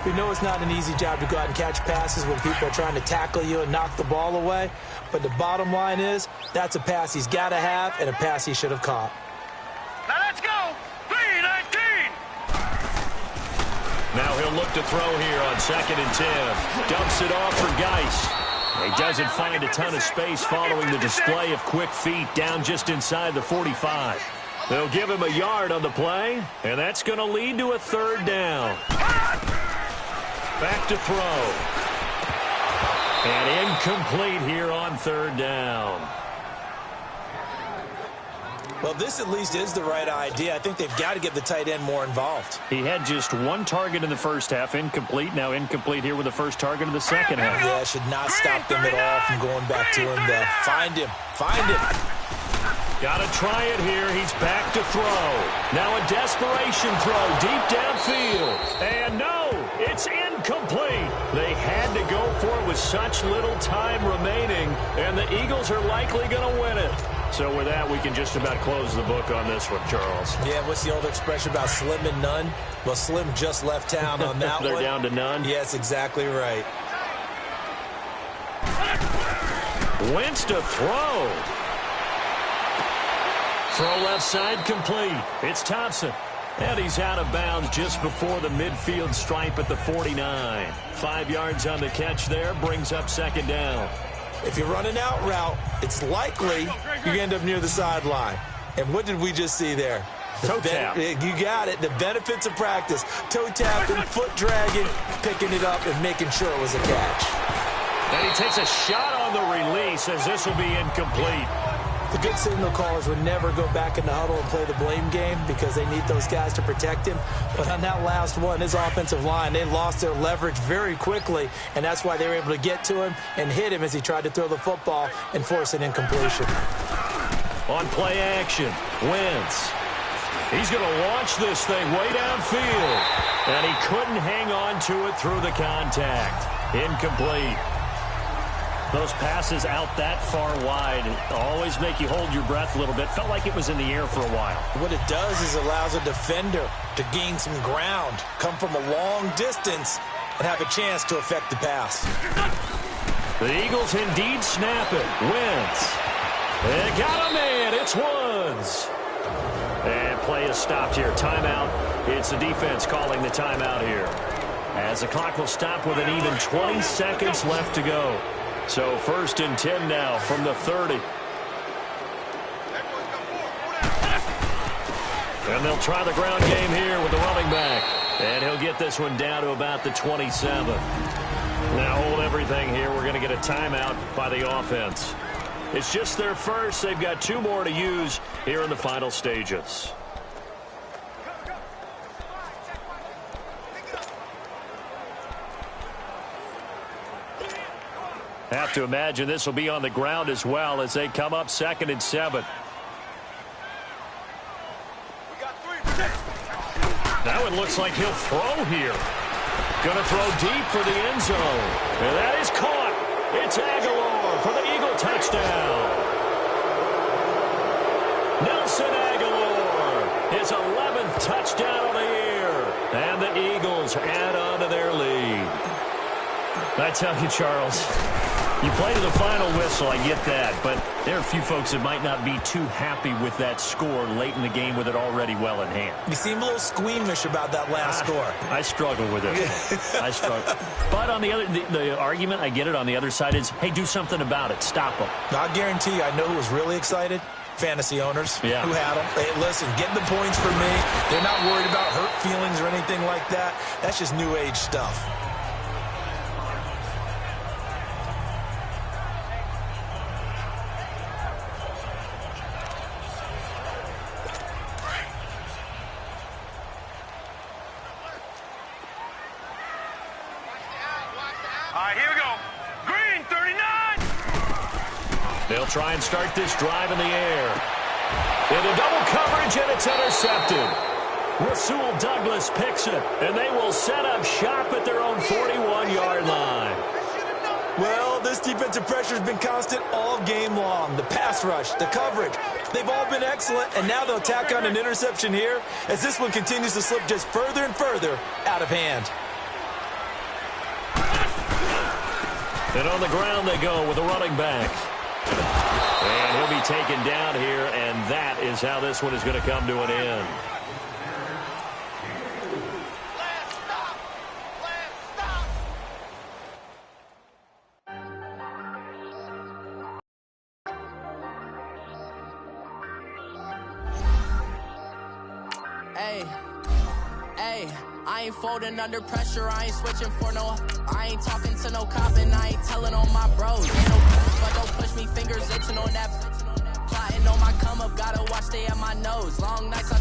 We know it's not an easy job to go out and catch passes when people are trying to tackle you and knock the ball away. But the bottom line is, that's a pass he's got to have and a pass he should have caught. Now let's go. 3-19. Now he'll look to throw here on 2nd and 10. Dumps it off for Geis. He doesn't find a ton of space following the display of quick feet down just inside the 45. They'll give him a yard on the play, and that's going to lead to a 3rd down. Back to throw. And incomplete here on 3rd down. Well, this at least is the right idea. I think they've got to get the tight end more involved. He had just 1 target in the first half, incomplete. Now incomplete here with the first target of the second half. Yeah, should not stop them at all from going back to him to find him. Find him. Got to try it here. He's back to throw. Now a desperation throw deep downfield. And no, it's incomplete. They had to go for it with such little time remaining, and the Eagles are likely going to win it. So with that, we can just about close the book on this one, Charles. Yeah, what's the old expression about slim and none? Well, Slim just left town on that They're one. down to none? Yes, exactly right. Wentz to throw. Throw left side complete. It's Thompson. And he's out of bounds just before the midfield stripe at the 49. 5 yards on the catch there. Brings up 2nd down. If you're running out route, it's likely you end up near the sideline. And what did we just see there? Toe tap. You got it. The benefits of practice. Toe tapping, foot dragging, picking it up, and making sure it was a catch. And he takes a shot on the release as this will be incomplete. The good signal callers would never go back in the huddle and play the blame game because they need those guys to protect him. But on that last one, his offensive line, they lost their leverage very quickly, and that's why they were able to get to him and hit him as he tried to throw the football and force an incompletion. On play action, Wentz. He's going to launch this thing way downfield, and he couldn't hang on to it through the contact. Incomplete. Those passes out that far wide always make you hold your breath a little bit. Felt like it was in the air for a while. What it does is allows a defender to gain some ground, come from a long distance, and have a chance to affect the pass. The Eagles indeed snap it. Wentz. They got a man. It's Woods. And play is stopped here. Timeout. It's the defense calling the timeout here. As the clock will stop with an even 20 seconds left to go. So 1st and 10 now from the 30. And they'll try the ground game here with the running back. And he'll get this one down to about the 27. Now hold everything here. We're going to get a timeout by the offense. It's just their first. They've got 2 more to use here in the final stages. Have to imagine this will be on the ground as well as they come up 2nd and 7. That one looks like he'll throw here. Going to throw deep for the end zone. And that is caught. It's Aguilar for the Eagle touchdown. Nelson Aguilar, his 11th touchdown of the year. And the Eagles add on to their lead. I tell you, Charles, you play to the final whistle, I get that, but there are a few folks that might not be too happy with that score late in the game with it already well in hand. You seem a little squeamish about that last score. I struggle with it. I struggle. But on the other, the argument, I get it, on the other side is, hey, do something about it. Stop them. I guarantee you, I know who was really excited. Fantasy owners who had them. Hey, listen, get the points for me. They're not worried about hurt feelings or anything like that. That's just new age stuff. They'll try and start this drive in the air. Into double coverage, and it's intercepted. Rasul Douglas picks it, and they will set up shop at their own 41-yard line. Well, this defensive pressure has been constant all game long. The pass rush, the coverage, they've all been excellent, and now they'll tack on an interception here as this one continues to slip just further and further out of hand. And on the ground they go with the running back. And he'll be taken down here, and that is how this one is going to come to an end. I ain't folding under pressure, I ain't switching for no. I ain't talking to no cop and I ain't telling on my bros. Ain't no but don't push me, fingers itching on that. Plotting on my come up, gotta watch stay at my nose. Long nights I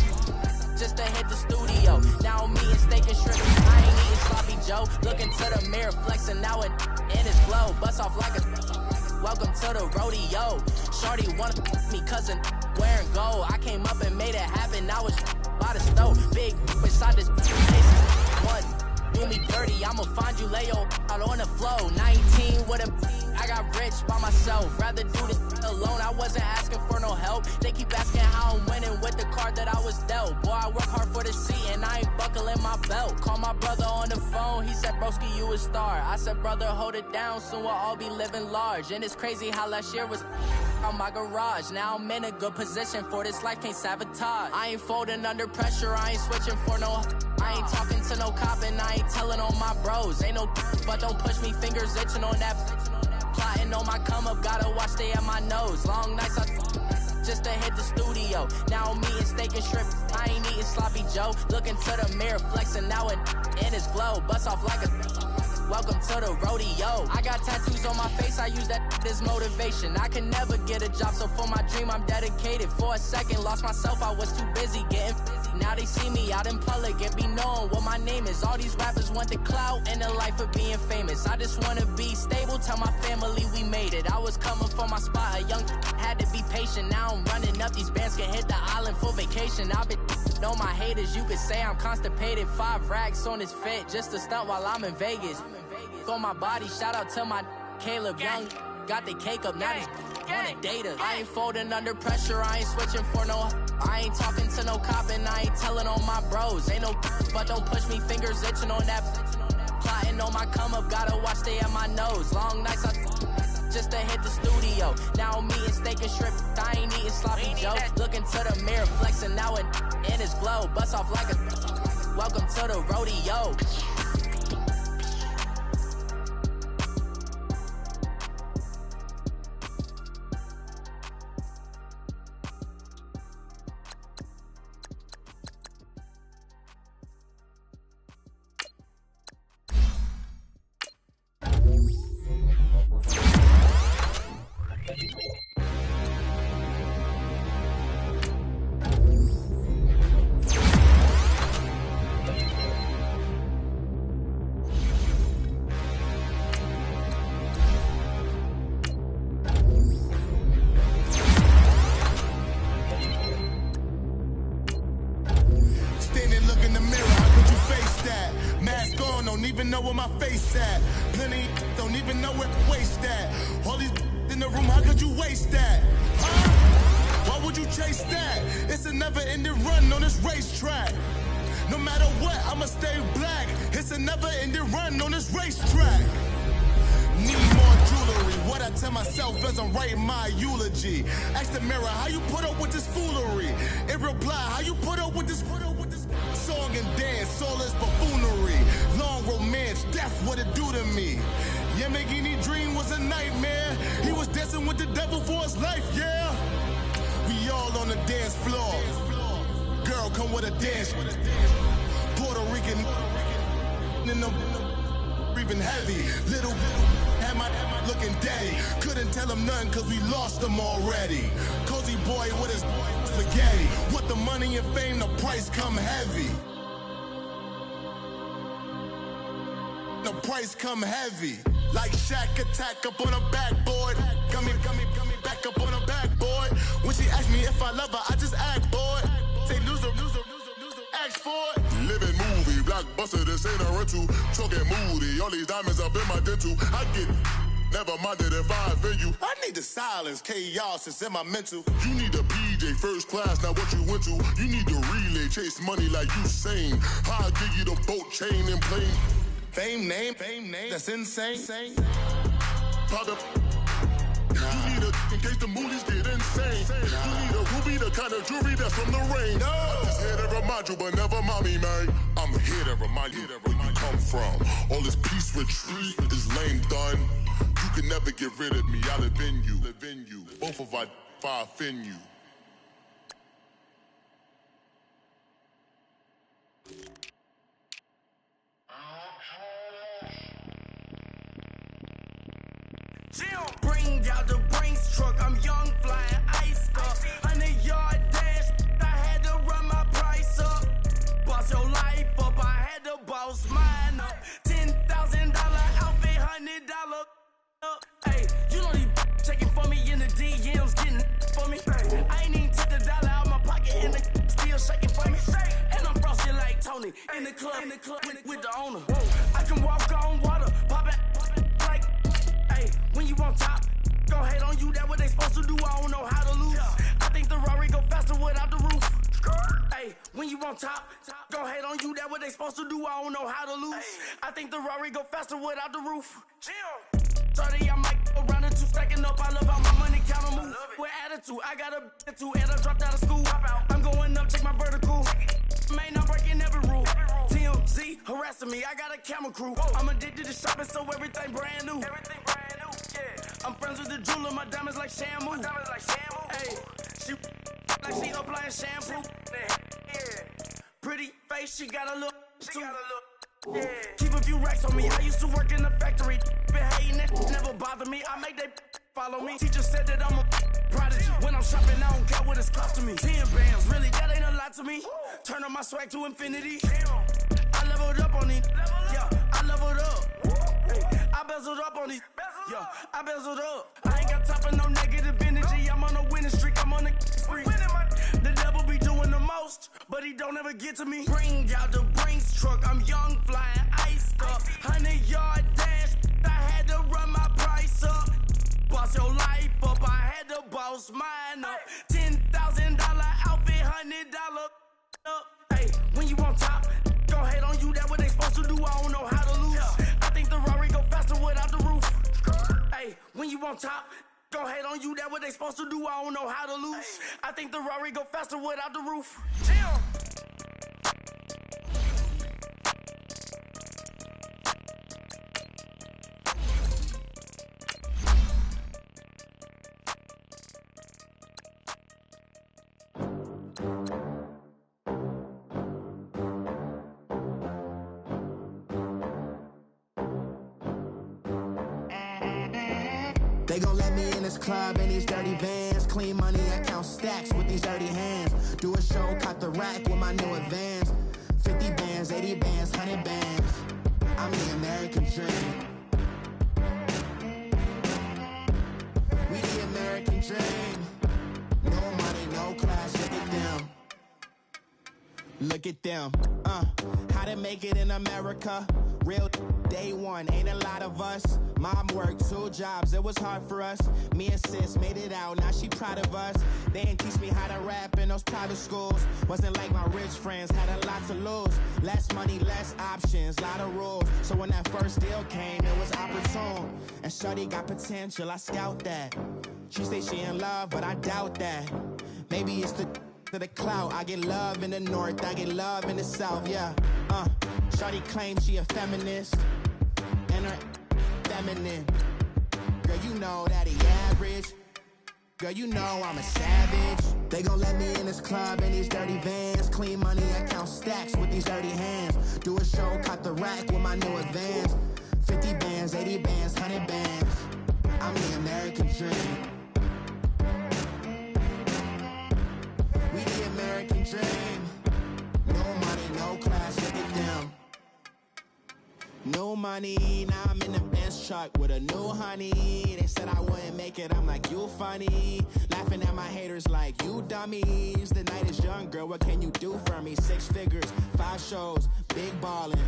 just to hit the studio. Now I'm eating steak and shrimp, I ain't eating sloppy Joe. Looking to the mirror, flexing now it in his glow. Bust off like a welcome to the rodeo. Shorty wanna me cousin wearing gold. I came up and made it happen, now it's by the stove. Big beside this one. Do me dirty, I'ma find you lay out on the flow. 19 with a I got rich by myself. Rather do this alone, I wasn't asking for no help. They keep asking how I'm winning with the card that I was dealt. Boy, I work hard for the seat and I ain't buckling my belt. Call my brother on the phone, he said, broski, you a star. I said, brother, hold it down, soon we'll all be living large. And it's crazy how last year was on my garage. Now I'm in a good position for this life, can't sabotage. I ain't folding under pressure, I ain't switching for no. I ain't talking to no cop and I ain't telling on my bros. Ain't no but don't push me, fingers itching on that. Plotting on my come up, gotta watch stay at my nose. Long nights I just to hit the studio. Now I'm eating steak and shrimp, I ain't eating sloppy Joe. Looking to the mirror, flexing now it in his glow. Bust off like a welcome to the rodeo. I got tattoos on my face, I use that as motivation. I can never get a job, so for my dream I'm dedicated. For a second, lost myself, I was too busy getting busy. Now they see me out in public and be known what my name is. All these rappers want the clout and the life of being famous. I just wanna be stable, tell my family we made it. I was coming for my spot, a young had to be patient. Now I'm running up, these bands can hit the island for vacation. I've been on my haters, you could say I'm constipated. 5 racks on his fit, just to stunt while I'm in Vegas. On my body, shout out to my Caleb Young. Got the cake up, now these wanna date us. I ain't folding under pressure, I ain't switching for no. I ain't talking to no cop and I ain't telling on my bros. Ain't no but don't push me, fingers itching on that. Plotting on my come up, gotta watch stay at my nose. Long nights I just to hit the studio. Now I'm eating steak and shrimp, I ain't eating sloppy joes. Looking to the mirror, flexing now and in his glow. Bust off like a welcome to the rodeo. Even know where my face at. Plenty don't even know where to waste that. All these in the room, how could you waste that? Huh? Why would you chase that? It's a never-ending run on this racetrack. No matter what, I'ma stay black. It's a never-ending run on this racetrack. Need more jewelry. What I tell myself as I'm writing my eulogy. Ask the mirror, how you put up with this foolery? It reply, how you put up with this song and dance, all this buffoonery. Long romance, death, what it do to me? Yamagini dream was a nightmare. He was dancing with the devil for his life, yeah. We all on the dance floor. Girl, come with a dance. Puerto Rican in the breathing heavy. Little had my looking daddy. Couldn't tell him nothing cause we lost him already. Cozy boy with his spaghetti. With the money and fame, the price come heavy. The price come heavy. Like Shaq attack up on a backboard. Gummy, back up on a backboard. When she asked me if I love her, I just act bored. Say loser, ask for it. Living movie, blockbuster, this ain't a rental. Talking moody, all these diamonds up in my dental. I get never minded if I offend you. I need the silence, chaos is in my mental. You need a PJ, first class, not what you went to. You need the relay, chase money like you sane. I'll give you the boat, chain, and plane. Fame name, that's insane. Pop up. You need a, in case the movies get insane. You need a ruby, the kind of jewelry that's from the rain. I'm just here to remind you, but never mommy, man. I'm here to remind you where you come from. All this peace retreat is lame done. You can never get rid of me, I live in you. Both of our fire offend you. Bring out the Brinks truck, I'm young, flying ice up. 100-yard dash, I had to run my price up. Boss your life up, I had to boss mine up. $10,000 outfit, $100 up. Hey, you know these checking for me in the DMs, getting for me. I ain't even took the dollar out my pocket and the still shaking for me. And I'm frosted like Tony in the club with the owner. I can walk on water, pop it like, hey, when you on top, go hate on you, that what they supposed to do, I don't know how to lose. I think the Rari go faster without the roof. Hey, when you on top, go hate on you, that what they supposed to do, I don't know how to lose. I think the Rari go faster without the roof. 30, I might go round and two, stacking up, I love how my money count on move. With attitude, I got a attitude, and I dropped out of school. I'm going up, check my vertical. Man, I'm breaking every rule. TMZ harassing me, I got a camera crew. I'm addicted to shopping, so everything brand new. I'm friends with the jeweler, my diamonds like shampoo. Hey, she like she applying shampoo. Pretty face, she got a look. Yeah. Keep a few racks on me. I used to work in the factory. Been hating it, never bother me. I make they follow me. Teacher said that I'm a prodigy. When I'm shopping, I don't care what it's costing me. 10 bands, really, that ain't a lot to me. Turn up my swag to infinity. I leveled up on these. Yeah, I leveled up. Hey, I bezeled up on these. Yeah, I bezeled up. I ain't got time for no negative energy. I'm on a winning streak. I'm on a spree. The devil be doing the most, but he don't ever get to me. Bring out the Brinks truck. I'm young, flying, iced up. 100-yard dash. I had to run my price up. Boss your life up. I had to boss mine up. $10,000 outfit, $100 up. Hey, when you on top, don't hate on you. That what they supposed to do. I don't know how to lose. I think the Rari go faster without the roof. Hey, when you on top, don't hate on you. That what they supposed to do. I don't know how to lose. I think the Rari go faster without the roof. Damn. They gon' let me in this club in these dirty vans. Clean money, I count stacks with these dirty hands. Do a show, caught the rack with my new advance. 50 bands, 80 bands, 100 bands. I'm the American dream. We the American dream. No money, no class, look at them. Look at them, how to make it in America. Real day one, ain't a lot of us. Mom worked 2 jobs, it was hard for us. Me and sis made it out, now she proud of us. They didn't teach me how to rap in those private schools. Wasn't like my rich friends, had a lot to lose. Less money, less options, lot of rules. So when that first deal came, it was opportune. And shorty got potential, I scout that. She say she in love, but I doubt that. Maybe it's to the clout. I get love in the north, I get love in the south, yeah. Shorty claims she a feminist, and her feminine. Girl, you know that he average. Girl, you know I'm a savage. They gon' let me in this club in these dirty vans. Clean money, I count stacks with these dirty hands. Do a show, caught the rack with my new advance. 50 bands, 80 bands, 100 bands. I'm the American dream. We the American dream. No money, no class, look at them. No money, now I'm in the Benz truck with a new honey. They said I wouldn't make it, I'm like, you funny. Laughing at my haters like, you dummies. The night is young, girl, what can you do for me? 6 figures, 5 shows, big ballin'.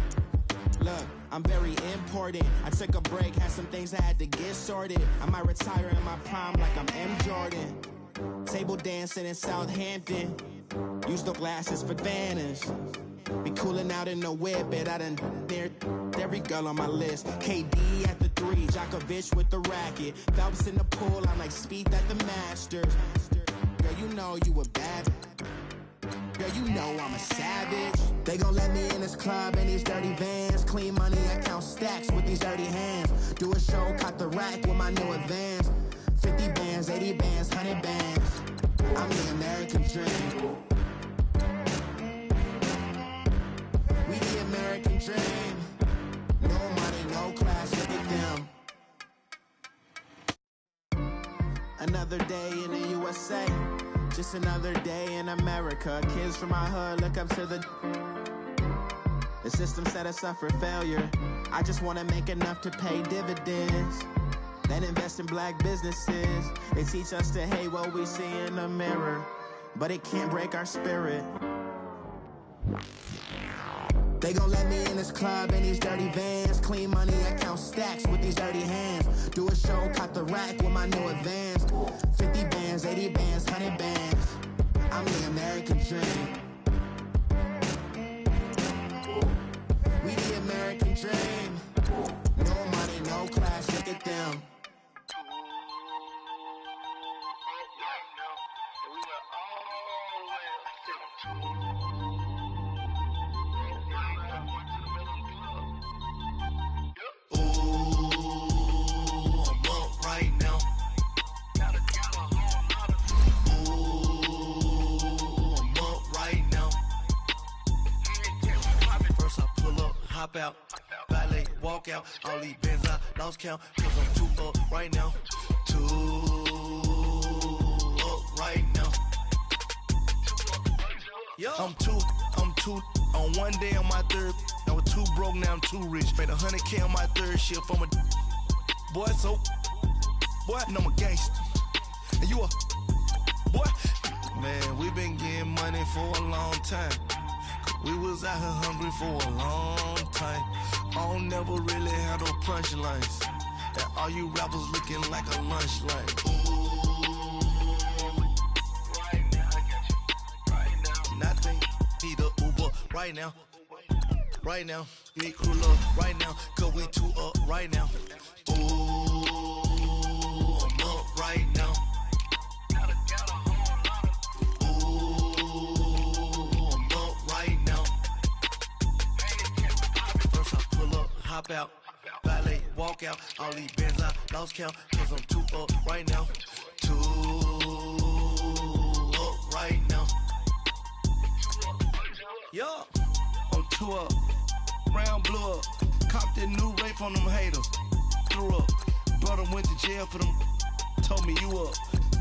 Look, I'm very important. I took a break, had some things I had to get sorted. I might retire in my prime like I'm M. Jordan. Table dancing in Southampton. Use the glasses for Vannas. Be cooling out in the whip, but I done near every girl on my list. KD at the 3, Djokovic with the racket. Phelps in the pool, I'm like Speed at the Masters. Girl, you know you a bad. Girl, you know I'm a savage. They gon' let me in this club in these dirty vans. Clean money, I count stacks with these dirty hands. Do a show, caught the rack with my new advance. 50 bands, 80 bands, 100 bands. I'm the American dream. We the American dream. No money, no class, look at them. Another day in the USA. Just another day in America. Kids from my hood look up to the system set us up for failure. I just wanna make enough to pay dividends. Then invest in black businesses. They teach us to hate what we see in the mirror, but it can't break our spirit. They gon' let me in this club in these dirty vans. Clean money, I count stacks with these dirty hands. Do a show, caught the rack with my new advance. 50 bands, 80 bands, 100 bands. I'm the American dream. We the American dream. No money, no class, look at them. hop out, valet, walk out. All these bands I lost count, cause I'm too up right now. Too up right now. I'm too on one day on my third. I was too broke, now I'm too rich. Made 100K on my third shift. I'm a boy, so boy, and I'm a gangster. And you a boy. Man, we been getting money for a long time. We was out here hungry for a long time. I don't never really have no punchlines. And all you rappers looking like a lunch line. Right now, I got you. Right now. Nothing. Need a Uber right now. Right now. Need crew love right now. Cause we too up right now. Ooh, I'm up right now. Hop out, valet, walk out. All these bands I lost count, cause I'm too up right now. Too up right now. Yo, I'm too up. Round blew up. Copped that new rape on them haters. Threw up. Brother went to jail for them. Told me you up.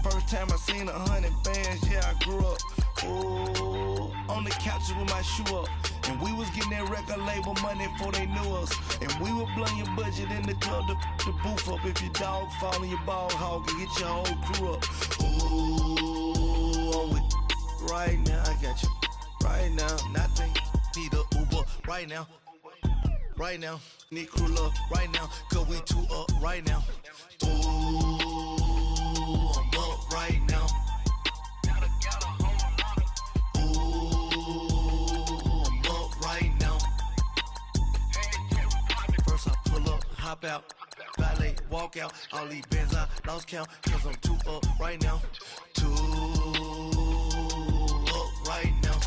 First time I seen 100 bands, yeah, I grew up. Oh, on the couches with my shoe up. And we was getting that record label money before they knew us. And we were blowing your budget in the club to the booth up. If your dog fall in your ball hog and get your whole crew up. Ooh, I'm with right now, I got you. Right now, nothing. Need a Uber right now. Right now, need crew love right now. Cause we too up right now. Ooh, I'm up right now. Hop out, valet, walk out. All these bands I lost count, cause I'm too up right now. Too up right now.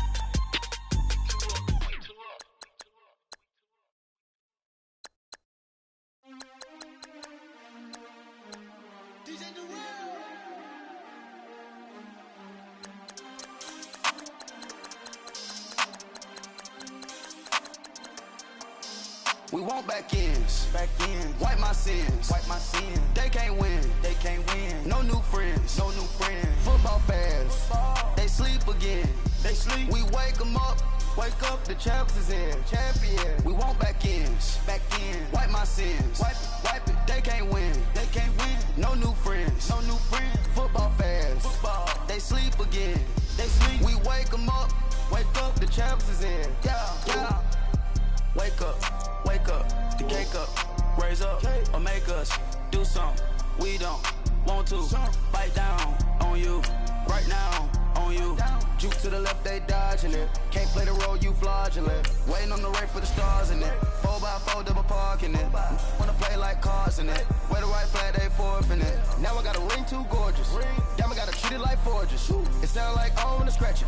We want back ends, wipe my sins, They can't win, No new friends, Football fans, they sleep again, We wake them up, the champs is in, champion. We want back ends, wipe my sins, wipe it. They can't win, No new friends, Football fans, they sleep again, We wake them up, the champs is in, yeah. Wake up, the cake up, raise up, or make us do something we don't want to. Bite down on you, right now on you. Juke to the left, they dodging it. Can't play the role, you fraudulent. Waiting on the right for the stars in it. 4x4 double parking it. Wanna play like cars in it. Wear the right flag, they forfeiting it. Now I got a ring too gorgeous. Damn, I gotta treat it like forges. It sound like I wanna scratch it.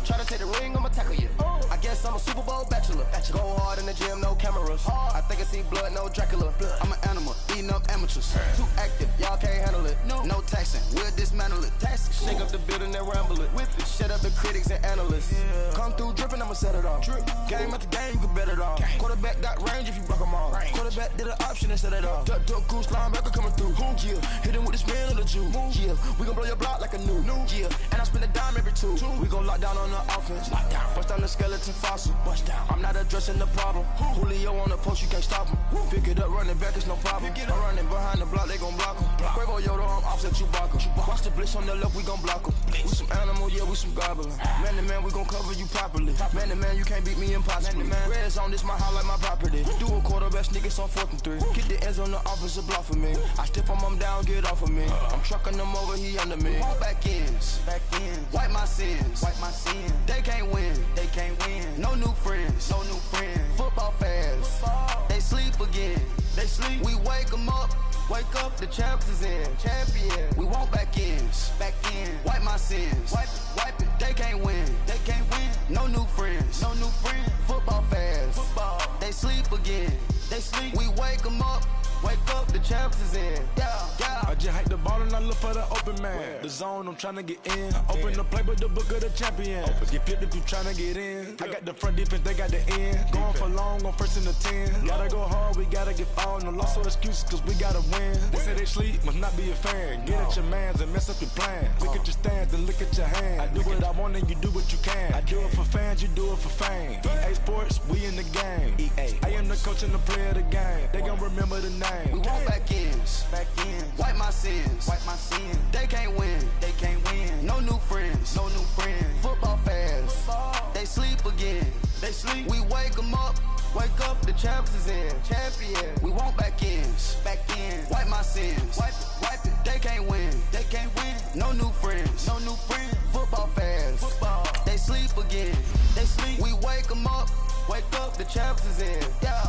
Try to take the ring, I'ma tackle you. I guess I'm a Super Bowl bachelor. Go hard in the gym, no cameras. I think I see blood, no Dracula. I'm an animal, eating up amateurs. Too active, y'all can't handle it. No taxing, we'll dismantle it. Shake up the building and ramble it. Whip it, shut up the critics and analysts. Come through dripping, I'ma set it off. Game after game, you can bet it off. Quarterback got range if you block them all. Quarterback did an option and set it off. Duck, goose, linebacker coming through. Yeah, hit him with the spin of the Jew. Yeah, we gon' blow your block like a new. Yeah, and I spend a dime every two. We gon' lock down on the offense. Bust down the skeleton fossil. I'm not addressing the problem. Julio on the post, you can't stop him. Pick it up, running back, it's no problem. I'm running behind the block, they gon' block him. Quavo Yoda, I'm offset Chewbacca. Watch the blitz on the left, we gon' block him. We some animal, yeah, we some goblin. Man to man, we gon' cover you properly. Man to man, you can't beat me impossibly. Red zone, this my house like my property. Do a quarter best niggas on 4th and 3. Get the ends on the offensive block for me. I stiff him down, get off of me. I'm trucking them over, he under me. Back ends, wipe my sins, They can't win, No new friends, Football fans, they sleep again, We wake them up, the champs is in, champion. We want back ends, wipe my sins, wipe it. They can't win, No new friends, Football fans, they sleep again, We wake them up, wake up, the champs is in. Yeah, yeah. I just hike the ball and I look for the open man. The zone, I'm trying to get in. Open the playbook, the book of the champion. Get flipped if you trying to get in. I got the front defense, they got the end. Going for long, on first and the 10. Gotta go hard, we gotta get all. No loss or excuses, cause we gotta win. They say they sleep, must not be a fan. Get at your mans and mess up your plans. Look at your stands and look at your hands. I do what I want and you do what you can. I do it for fans, you do it for fame. EA Sports, we in the game. EA. I am the coach and the player of the game. They gon' remember the name. We want back ends. Wipe my sins. They can't win. No new friends. Football fans. They sleep again. We wake them up. Wake up, the champs is in. Champion. We want back ends. Wipe my sins. Wipe it. They can't win. No new friends. Football fans. They sleep again. We wake them up. Wake up, the champs is in. Yeah.